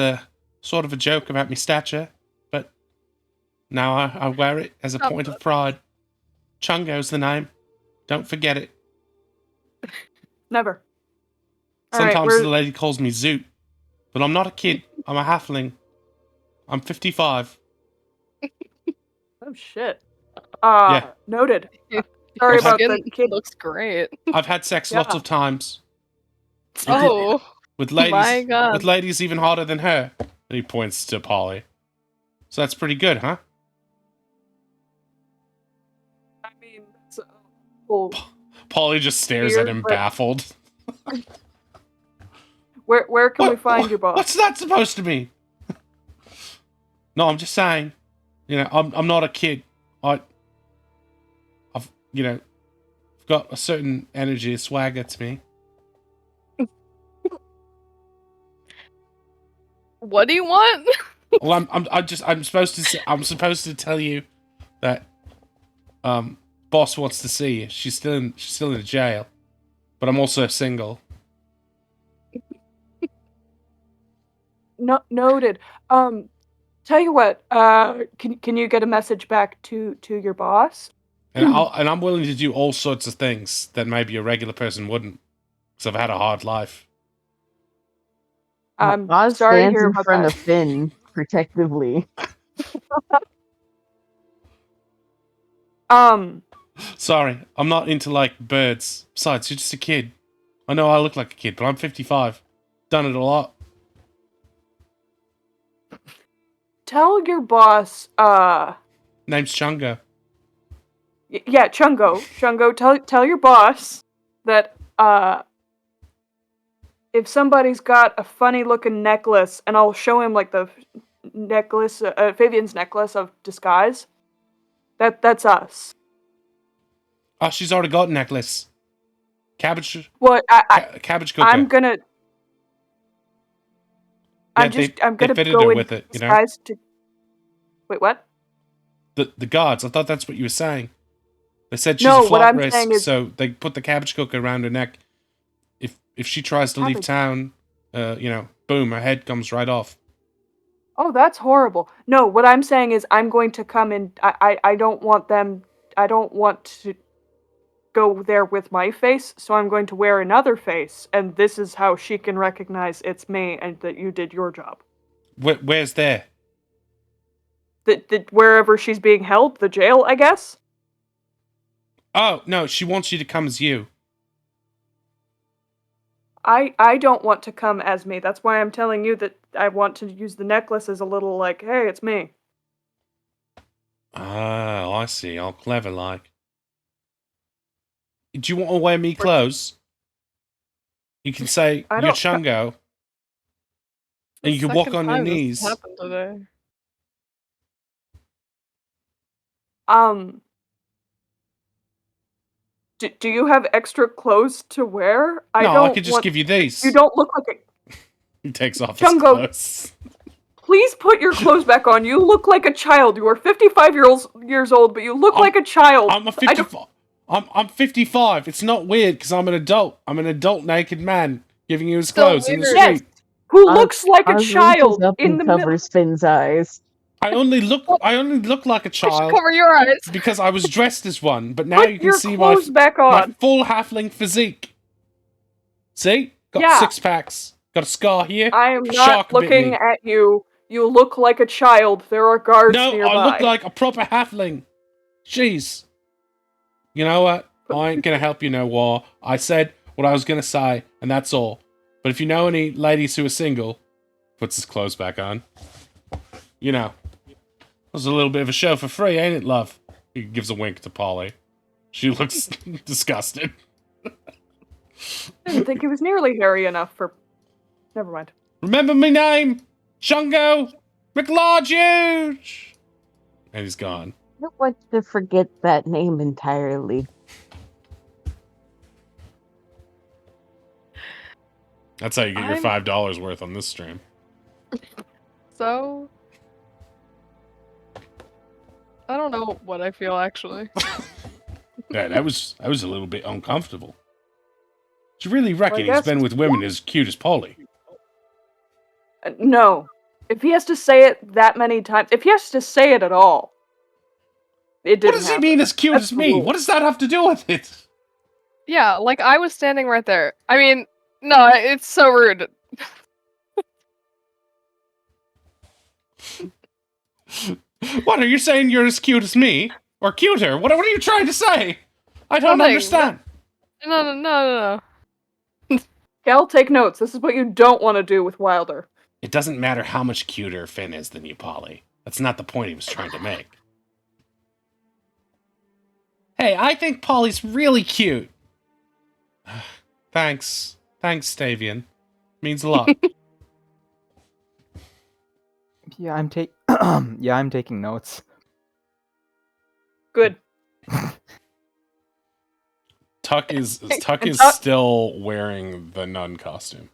sort of a joke about my stature, but now I wear it as a point of pride. Chungo's the name. Don't forget it. Never. Sometimes the lady calls me Zoot, but I'm not a kid. I'm a halfling. I'm 55. Oh shit. Yeah. Noted. Sorry about Skin the kid. looks great. I've had sex lots of times. Oh, With ladies, my God. with ladies even hotter than her. And he points to Polly. So that's pretty good, huh? I mean, it's a whole... Polly just stares Weird, at him, but- baffled. Where can we find your boss? What's that supposed to mean? No, I'm just saying. You know, I'm not a kid. I've got a certain energy, a swagger to me. what do you want? Well, I'm supposed to tell you that boss wants to see you. She's still in the jail, but I'm also single. No, noted. Tell you what. Can you get a message back to your boss? And I'm willing to do all sorts of things that maybe a regular person wouldn't, because I've had a hard life. I'm Oz sorry to stands hear in about front that. of Finn protectively. Sorry, I'm not into like birds. Besides, you're just a kid. I know I look like a kid, but I'm 55. Done it a lot. Tell your boss. Name's Chungo. Yeah, Chungo. Chungo, tell your boss that if somebody's got a funny looking necklace, and I'll show him like the necklace, Fabian's necklace of disguise. That's us. Oh, she's already got a necklace. Cabbage. What Cabbage cooker. I'm gonna. I'm gonna fitted go her in with it, you know? disguise to. Wait, what? The guards. I thought that's what you were saying. They said she's No, a what flight I'm risk, saying is- so they put the cabbage cooker around her neck. If she tries to leave Cabbage- town, boom, her head comes right off. Oh, that's horrible. No, what I'm saying is I'm going to come in. I don't want them. I don't want to go there with my face, so I'm going to wear another face, and this is how she can recognize it's me and that you did your job. Where's there? Wherever she's being held, the jail, I guess. Oh no, she wants you to come as you. I don't want to come as me. That's why I'm telling you that I want to use the necklace as a little like, hey, it's me. Oh, I see. All clever like. Do you want to wear me clothes? You can say I you're don't- Chungo, and you The can walk second on your time this has knees. happened today. Do you have extra clothes to wear? No, I could just give you these. You don't look like a. He takes off his Chungo. clothes. Please put your clothes back on. You look like a child. You are 55 years old, but you look like a child. I'm a 55. I'm 55. It's not weird because I'm an adult. I'm an adult naked man giving you his Still clothes in the weird. street. Yes. Who Oz- looks like a Oz reaches child up in and the middle? covers Finn's eyes. I only look like a I should child cover your eyes. because I was dressed as one, but now Put you can your see my clothes back my on. full halfling physique. See? Got Yeah. 6 packs. Got a scar here. I am Shark not bit looking me. at you. You look like a child. There are guards No, nearby. I look like a proper halfling. Jeez. You know what? I ain't gonna help you no war. I said what I was gonna say, and that's all. But if you know any ladies who are single, puts his clothes back on. You know, it was a little bit of a show for free, ain't it, love? He gives a wink to Polly. She looks disgusted. I didn't think he was nearly hairy enough for. Never mind. Remember me name? Chungo McLarge! And he's gone. I don't want to forget that name entirely. That's how you get your I'm- $5 worth on this stream. So I don't know what I feel actually. Yeah, that was a little bit uncomfortable. Do you really reckon Well, I he's been guess- with women as cute as Polly? No. If he has to say it that many times, if he has to say it at all, it didn't What does he happen. mean as cute That's as the me? rule. What does that have to do with it? Yeah, like I was standing right there. I mean, no, it's so rude. What, are you saying you're as cute as me? Or cuter? What are you trying to say? I don't Nothing. understand. No. Cal, take notes. This is what you don't want to do with Wilder. It doesn't matter how much cuter Finn is than you, Polly. That's not the point he was trying to make. Hey, I think Polly's really cute. Thanks. Thanks, Stavian. Means a lot. Yeah, I'm taking notes. Good. Tuck is And Tuck- still wearing the nun costume.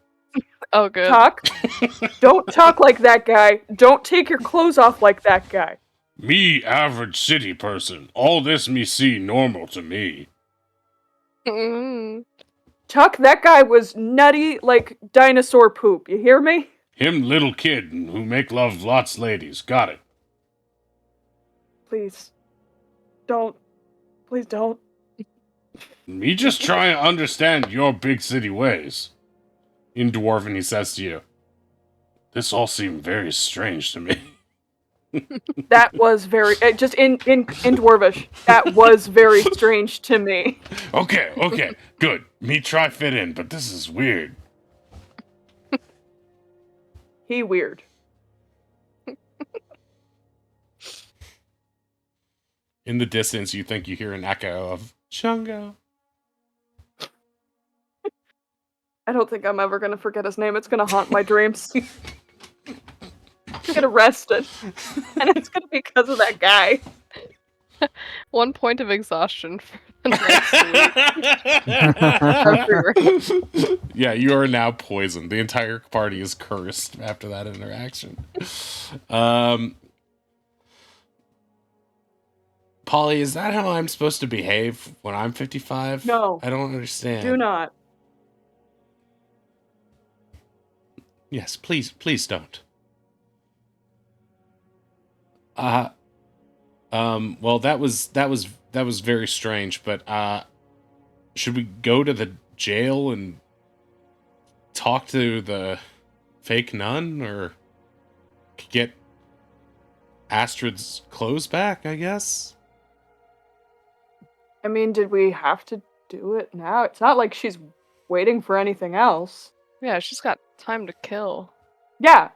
Oh, good. Tuck, don't talk like that guy. Don't take your clothes off like that guy. Me, average city person. All this me see normal to me. Mm. Tuck, that guy was nutty like dinosaur poop. You hear me? Him little kid who make love lots ladies. Got it. Please. Don't. Please don't. Me just try to understand your big city ways. In Dwarven, he says to you, this all seemed very strange to me. That was very just in Dwarvish. That was very strange to me. Okay, good. Me try fit in, but this is weird. He weird. In the distance, you think you hear an echo of Chungo. I don't think I'm ever gonna forget his name. It's gonna haunt my dreams. Get arrested, and it's gonna be because of that guy. 1 point of exhaustion for the next week. Yeah, you are now poisoned. The entire party is cursed after that interaction. Polly, is that how I'm supposed to behave when I'm 55? No. I don't understand. Do not. Yes, please don't. Well, that was very strange, but should we go to the jail and talk to the fake nun, or get Astrid's clothes back, I guess? I mean, did we have to do it now? It's not like she's waiting for anything else. Yeah, she's got time to kill. Yeah.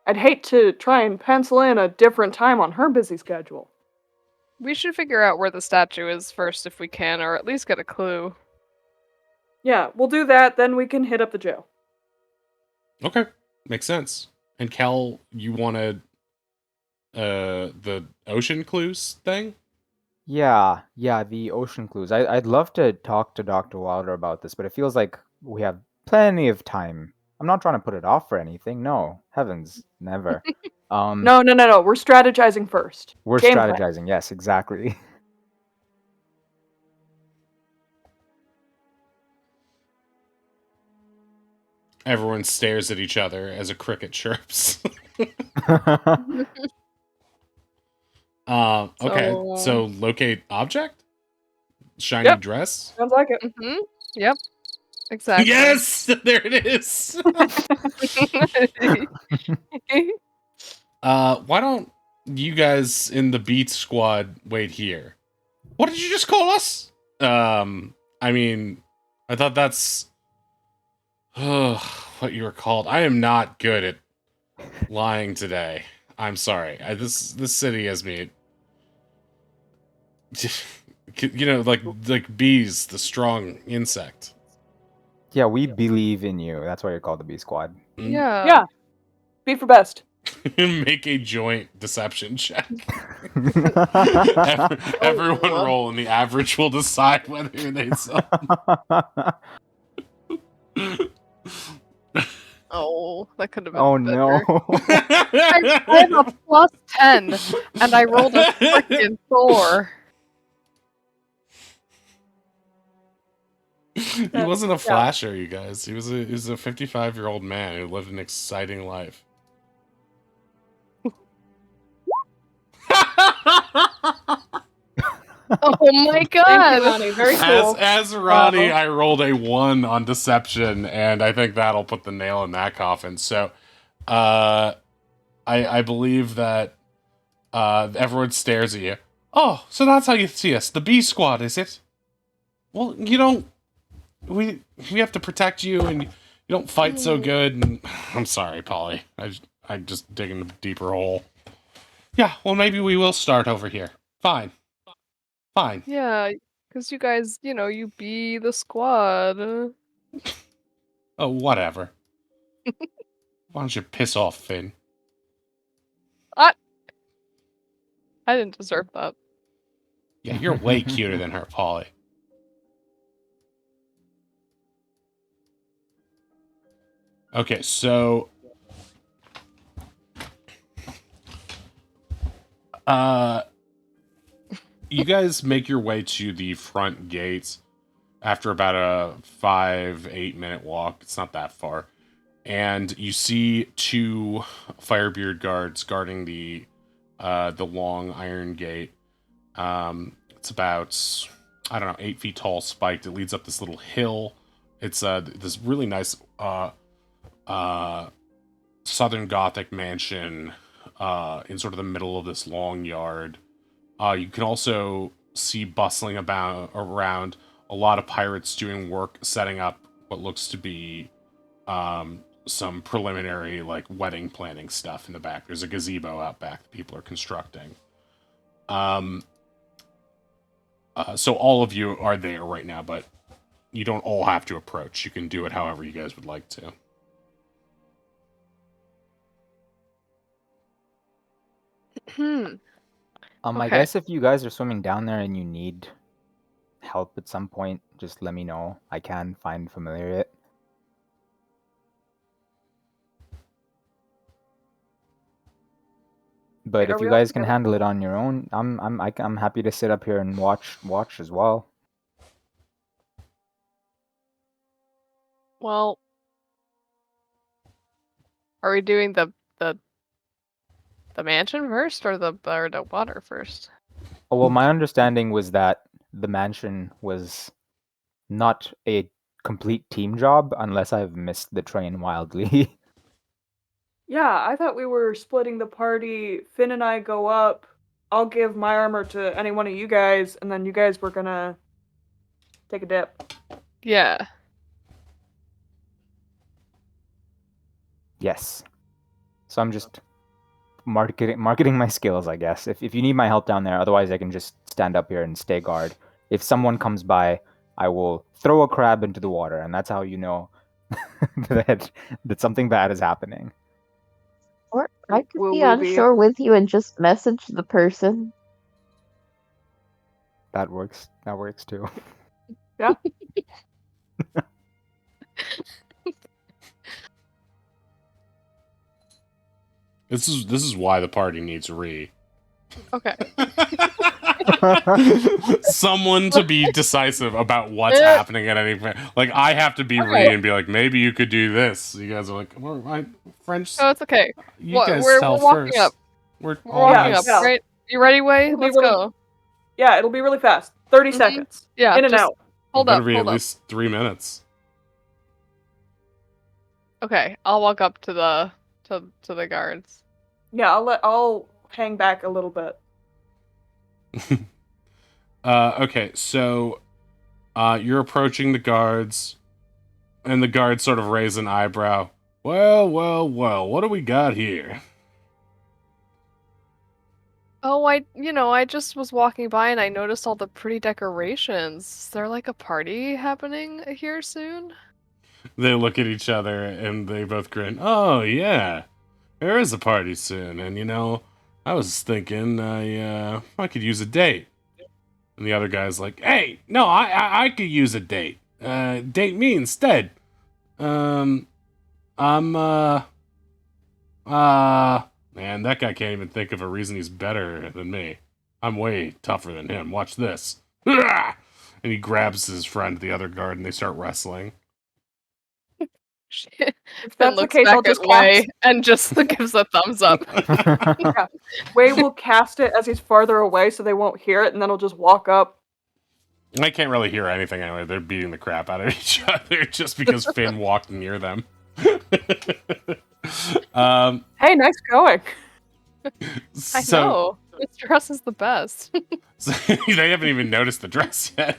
I'd hate to try and pencil in a different time on her busy schedule. We should figure out where the statue is first if we can, or at least get a clue. Yeah, we'll do that. Then we can hit up the jail. Okay, makes sense. And Kel, you wanted the ocean clues thing? Yeah, the ocean clues. I'd love to talk to Dr. Wilder about this, but it feels like we have plenty of time. I'm not trying to put it off for anything. No, heavens, never. No. We're strategizing first. We're Game plan. strategizing. Yes, exactly. Everyone stares at each other as a cricket chirps. Okay, so locate object? Shiny Yep. dress? Sounds like it. Mm-hmm. Yep. Exactly. Yes! There it is! Why don't you guys in the Beat Squad wait here? What did you just call us? I mean, I thought that's what you were called. I am not good at lying today. I'm sorry. This city has me. You know, like bees, the strong insect. Yeah, we believe in you. That's why you're called the B Squad. Yeah. Yeah. Be for best. Make a joint deception check. Everyone roll, and the average will decide whether they sell. Oh, that could have been Oh better. no. I have a plus 10, and I rolled a freaking 4. He wasn't a flasher, you guys. He was a 55-year-old man who lived an exciting life. Oh my god! Thank you, Ronnie. Very cool. As Ronnie, I rolled a 1 on deception, and I think that'll put the nail in that coffin. So, I believe that everyone stares at you. Oh, so that's how you see us, the B Squad, is it? Well, you don't. We have to protect you, and you don't fight so good. And I'm sorry, Polly. I just digging a deeper hole. Yeah, well, maybe we will start over here. Fine. Yeah, because you guys, you be the squad. Oh, whatever. Why don't you piss off, Finn? I didn't deserve that. Yeah, you're way cuter than her, Polly. Okay, so you guys make your way to the front gates after about a 5-8 minute walk. It's not that far. And you see 2 Firebeard guards guarding the long iron gate. It's about, I don't know, 8 feet tall, spiked. It leads up this little hill. It's this really nice Southern Gothic mansion in sort of the middle of this long yard. You can also see bustling around a lot of pirates doing work, setting up what looks to be some preliminary like wedding planning stuff in the back. There's a gazebo out back that people are constructing. So all of you are there right now, but you don't all have to approach. You can do it however you guys would like to. I Okay. guess if you guys are swimming down there and you need help at some point, just let me know. I can find familiar it. But Are if we you all guys can together? handle it on your own, I'm happy to sit up here and watch as well. Well, are we doing the mansion first or the water first? Oh, well, my understanding was that the mansion was not a complete team job unless I've missed the train wildly. Yeah, I thought we were splitting the party. Finn and I go up. I'll give my armor to any one of you guys, and then you guys were gonna take a dip. Yeah. Yes. So I'm just marketing my skills, I guess. If you need my help down there, otherwise I can just stand up here and stay guard. If someone comes by, I will throw a crab into the water, and that's how you know that something bad is happening. Or I could Will be we on be- shore with you and just message the person. That works. That works too. Yeah. This is why the party needs Ree. Okay. Someone to be decisive about what's Yeah. happening at any point. Like, I have to be Okay. Ree and be like, maybe you could do this. You guys are like, well, my French. Oh, it's okay. You guys we're tell walking first. up. We're We're all walking nice. up, right? You ready, Way? It'll be Let's really- go. Yeah, it'll be really fast. 30 Mhm. seconds. Yeah, In and just out. hold better up, be hold at up. least 3 minutes. Okay, I'll walk up to the to the guards. Yeah, I'll hang back a little bit. Okay, so you're approaching the guards, and the guards sort of raise an eyebrow. Well, what do we got here? Oh, I just was walking by and I noticed all the pretty decorations. Is there like a party happening here soon? They look at each other, and they both grin. Oh, yeah, there is a party soon, and I was thinking I could use a date. And the other guy's like, hey, no, I could use a date. Date me instead. I'm, man, that guy can't even think of a reason he's better than me. I'm way tougher than him. Watch this. And he grabs his friend, the other guard, and they start wrestling. If Finn that's the looks case, I'll back just at Way and just gives a thumbs up. Way will cast it as he's farther away so they won't hear it, and then he'll just walk up. I can't really hear anything anyway. They're beating the crap out of each other just because Finn walked near them. Hey, nice going. I know. This dress is the best. So they haven't even noticed the dress yet.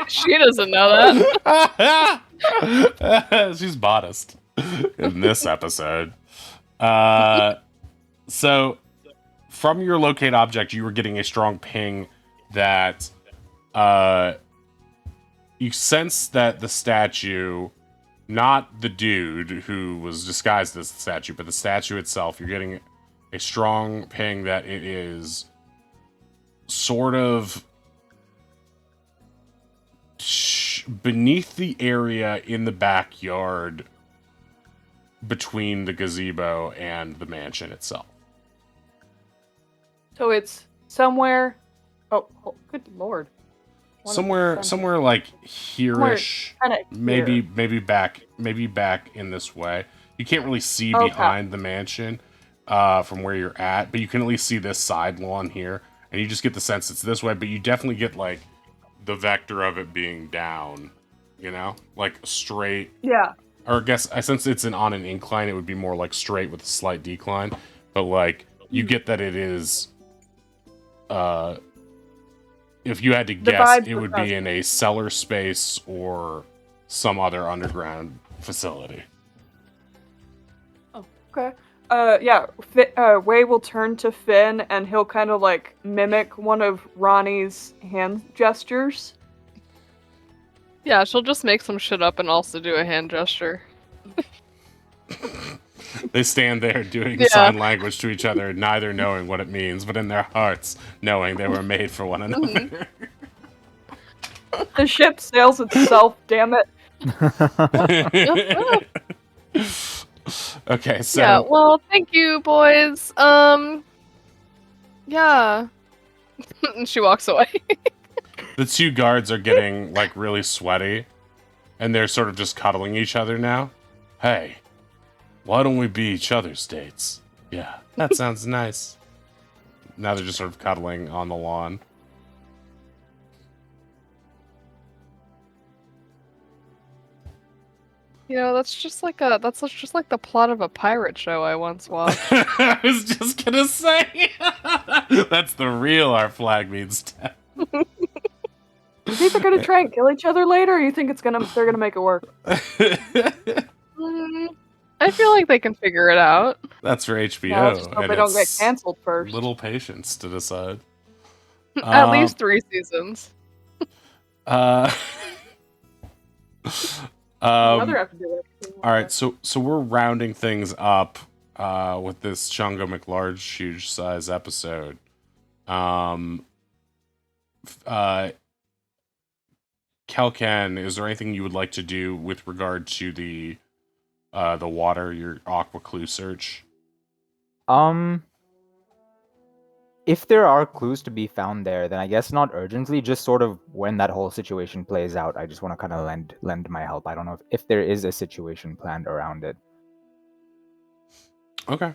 She doesn't know that. She's modest in this episode. So, from your locate object, you were getting a strong ping that you sense that the statue, not the dude who was disguised as the statue, but the statue itself, you're getting a strong ping that it is sort of beneath the area in the backyard between the gazebo and the mansion itself. So it's somewhere. Oh, good lord. Somewhere like here-ish, Kinda maybe here. maybe back in this way. You can't really see Okay. behind the mansion from where you're at, but you can at least see this side lawn here, and you just get the sense it's this way. But you definitely get like the vector of it being down, like straight. Yeah. Or I guess since it's on an incline, it would be more like straight with a slight decline. But like you get that it is. If you had to guess, vibes it were would be in a cellar space or some other underground facility. Okay. Yeah. Way will turn to Finn, and he'll kind of like mimic one of Ronnie's hand gestures. Yeah, she'll just make some shit up and also do a hand gesture. They stand there doing Yeah. sign language to each other, neither knowing what it means, but in their hearts knowing they were made for one another. The ship sails itself. Damn it. Okay, so Yeah, well, thank you, boys. Yeah. And she walks away. the two guards are getting like really sweaty, and they're sort of just cuddling each other now. Hey, why don't we be each other's dates? Yeah, that sounds nice. Now they're just sort of cuddling on the lawn. That's just like the plot of a pirate show I once watched. I was just gonna say that's the real our flag means death. You think they're gonna try and kill each other later, or you think they're gonna make it work? I feel like they can figure it out. That's for HBO. No, just hope and they don't get it's canceled first. Little patience to decide. At least 3 seasons. Uh, I'd rather have to do it. all right, so we're rounding things up with this Chungo McLarge huge size episode. Kelkan, is there anything you would like to do with regard to the water, your aqua clue search? If there are clues to be found there, then I guess not urgently, just sort of when that whole situation plays out. I just want to kind of lend my help. I don't know if there is a situation planned around it. Okay.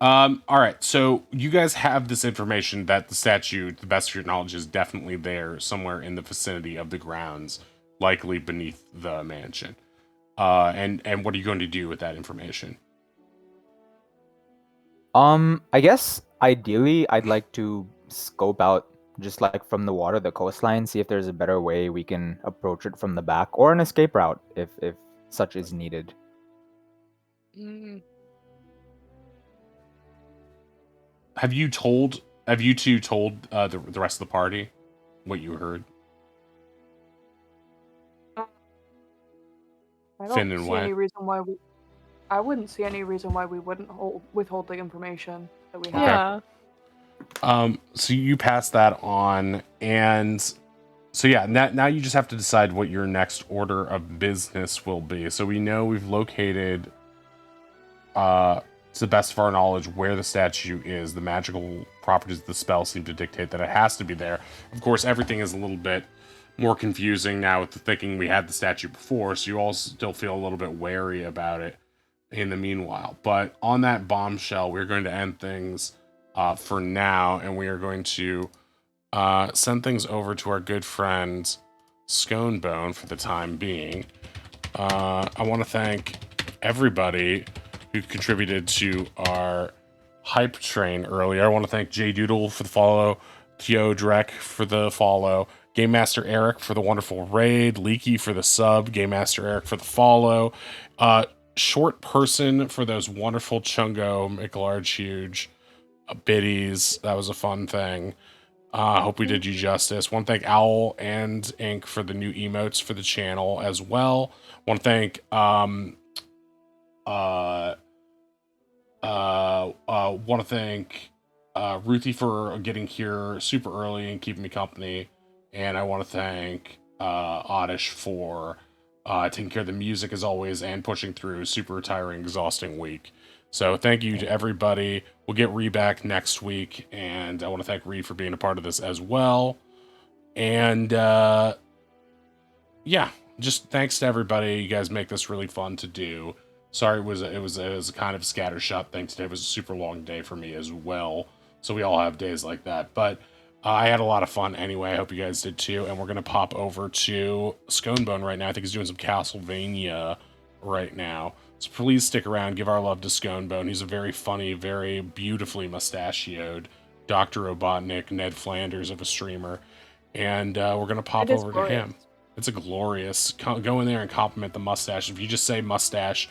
All right. So you guys have this information that the statue, to the best of your knowledge, is definitely there somewhere in the vicinity of the grounds, likely beneath the mansion. And what are you going to do with that information? I guess ideally I'd like to scope out just like from the water, the coastline, see if there's a better way we can approach it from the back or an escape route if such is needed. Mm. Have you two told the rest of the party what you heard? I Finn don't and see Wen? any reason why we. I wouldn't see any reason why we wouldn't withhold the information that we have. Yeah. So you pass that on, and so yeah, now you just have to decide what your next order of business will be. So we know we've located, to the best of our knowledge, where the statue is. The magical properties of the spell seem to dictate that it has to be there. Of course, everything is a little bit more confusing now with the thinking we had the statue before, so you all still feel a little bit wary about it in the meanwhile. But on that bombshell, we're going to end things for now, and we are going to send things over to our good friend Sconebone for the time being. I want to thank everybody who contributed to our hype train earlier. I want to thank Jay Doodle for the follow, Theo Drek for the follow, Game Master Eric for the wonderful raid, Leaky for the sub, Game Master Eric for the follow, Short Person for those wonderful Chungo McLarge huge biddies. That was a fun thing. Hope we did you justice. Want to thank Owl and Ink for the new emotes for the channel as well. Want to thank want to thank Ruthie for getting here super early and keeping me company. And I want to thank Oddish for taking care of the music as always and pushing through a super tiring, exhausting week. So thank you to everybody. We'll get Ree back next week, and I want to thank Ree for being a part of this as well. And yeah, just thanks to everybody. You guys make this really fun to do. Sorry, it was a kind of scattershot thing today. It was a super long day for me as well. So we all have days like that, but I had a lot of fun anyway. I hope you guys did too. And we're gonna pop over to Sconebone right now. I think he's doing some Castlevania right now. So please stick around. Give our love to Sconebone. He's a very funny, very beautifully mustachioed Dr. Robotnik, Ned Flanders of a streamer. And we're gonna pop over to him. It's a glorious. Go in there and compliment the mustache. If you just say mustache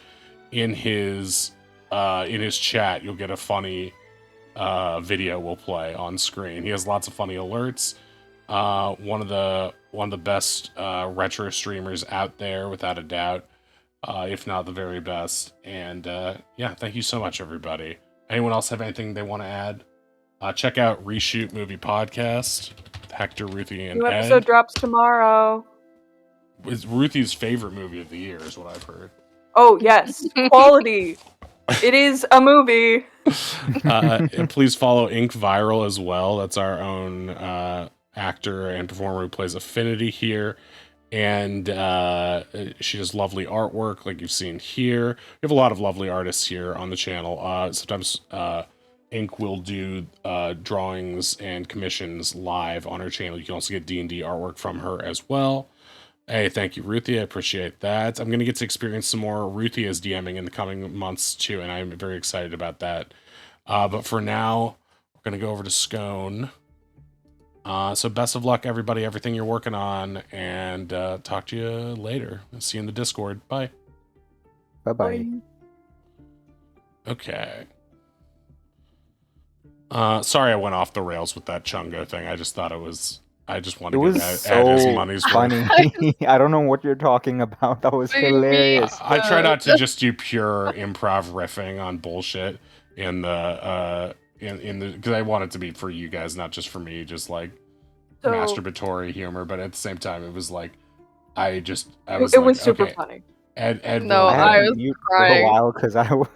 in his chat, you'll get a funny video will play on screen. He has lots of funny alerts. One of the best retro streamers out there, without a doubt, if not the very best. And yeah, thank you so much, everybody. Anyone else have anything they want to add? Check out Reshoot Movie Podcast. Hector, Ruthie, and New Ed. episode drops tomorrow. It's Ruthie's favorite movie of the year, is what I've heard. Oh yes, quality. It is a movie. And please follow Ink Viral as well. That's our own actor and performer who plays Affinity here. And she does lovely artwork like you've seen here. We have a lot of lovely artists here on the channel. Sometimes Ink will do drawings and commissions live on her channel. You can also get D&D artwork from her as well. Hey, thank you, Ruthie. I appreciate that. I'm going to get to experience some more Ruthie as DMing in the coming months, too, and I'm very excited about that. But for now, we're going to go over to Scone. So best of luck, everybody, everything you're working on, and talk to you later. See you in the Discord. Bye. Bye-bye. Okay. Sorry I went off the rails with that Chungo thing. I just thought it was I just want It to was get at his so money's worth. funny. I don't know what you're talking about. That was What do you mean? hilarious. I try not to just do pure improv riffing on bullshit in the because I want it to be for you guys, not just for me, just like So masturbatory humor. But at the same time, it was like I was it like, was super okay, funny. Ed No, will I had I to was mute for a crying. while because I was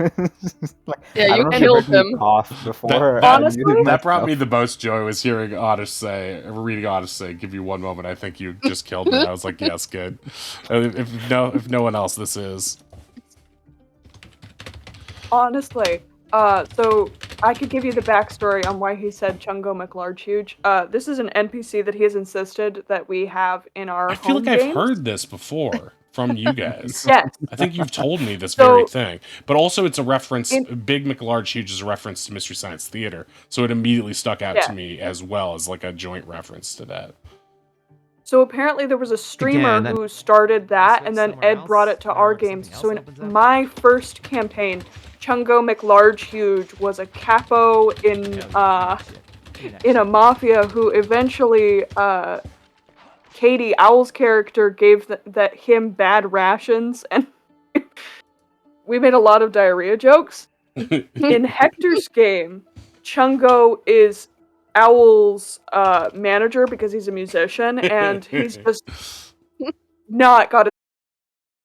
like, Yeah, I you don't know if killed you heard me him. cough before. That- I Honestly? muted That brought myself. me the most joy was hearing Oddish say, reading Oddish say, "Give you one moment. I think you just killed me." I was like, "Yes, good." If no one else, this is. Honestly, so I could give you the backstory on why he said Chungo McLargehuge. This is an NPC that he has insisted that we have in our I feel home like I've games. heard this before from you guys. Yes. I think you've told me this So- very thing, but also it's a reference. In- Big McLarge Huge is a reference to Mystery Science Theater, so it immediately stuck out Yeah. to me as well as like a joint reference to that. So apparently there was a streamer Again, who started that, switch and then somewhere Ed brought else, it to now our if something games. else So in opens up. my first campaign, Chungo McLargehuge was a capo in a mafia who eventually Katie Owl's character gave him bad rations, and we made a lot of diarrhea jokes. In Hector's game, Chungo is Owl's manager because he's a musician, and he's just not got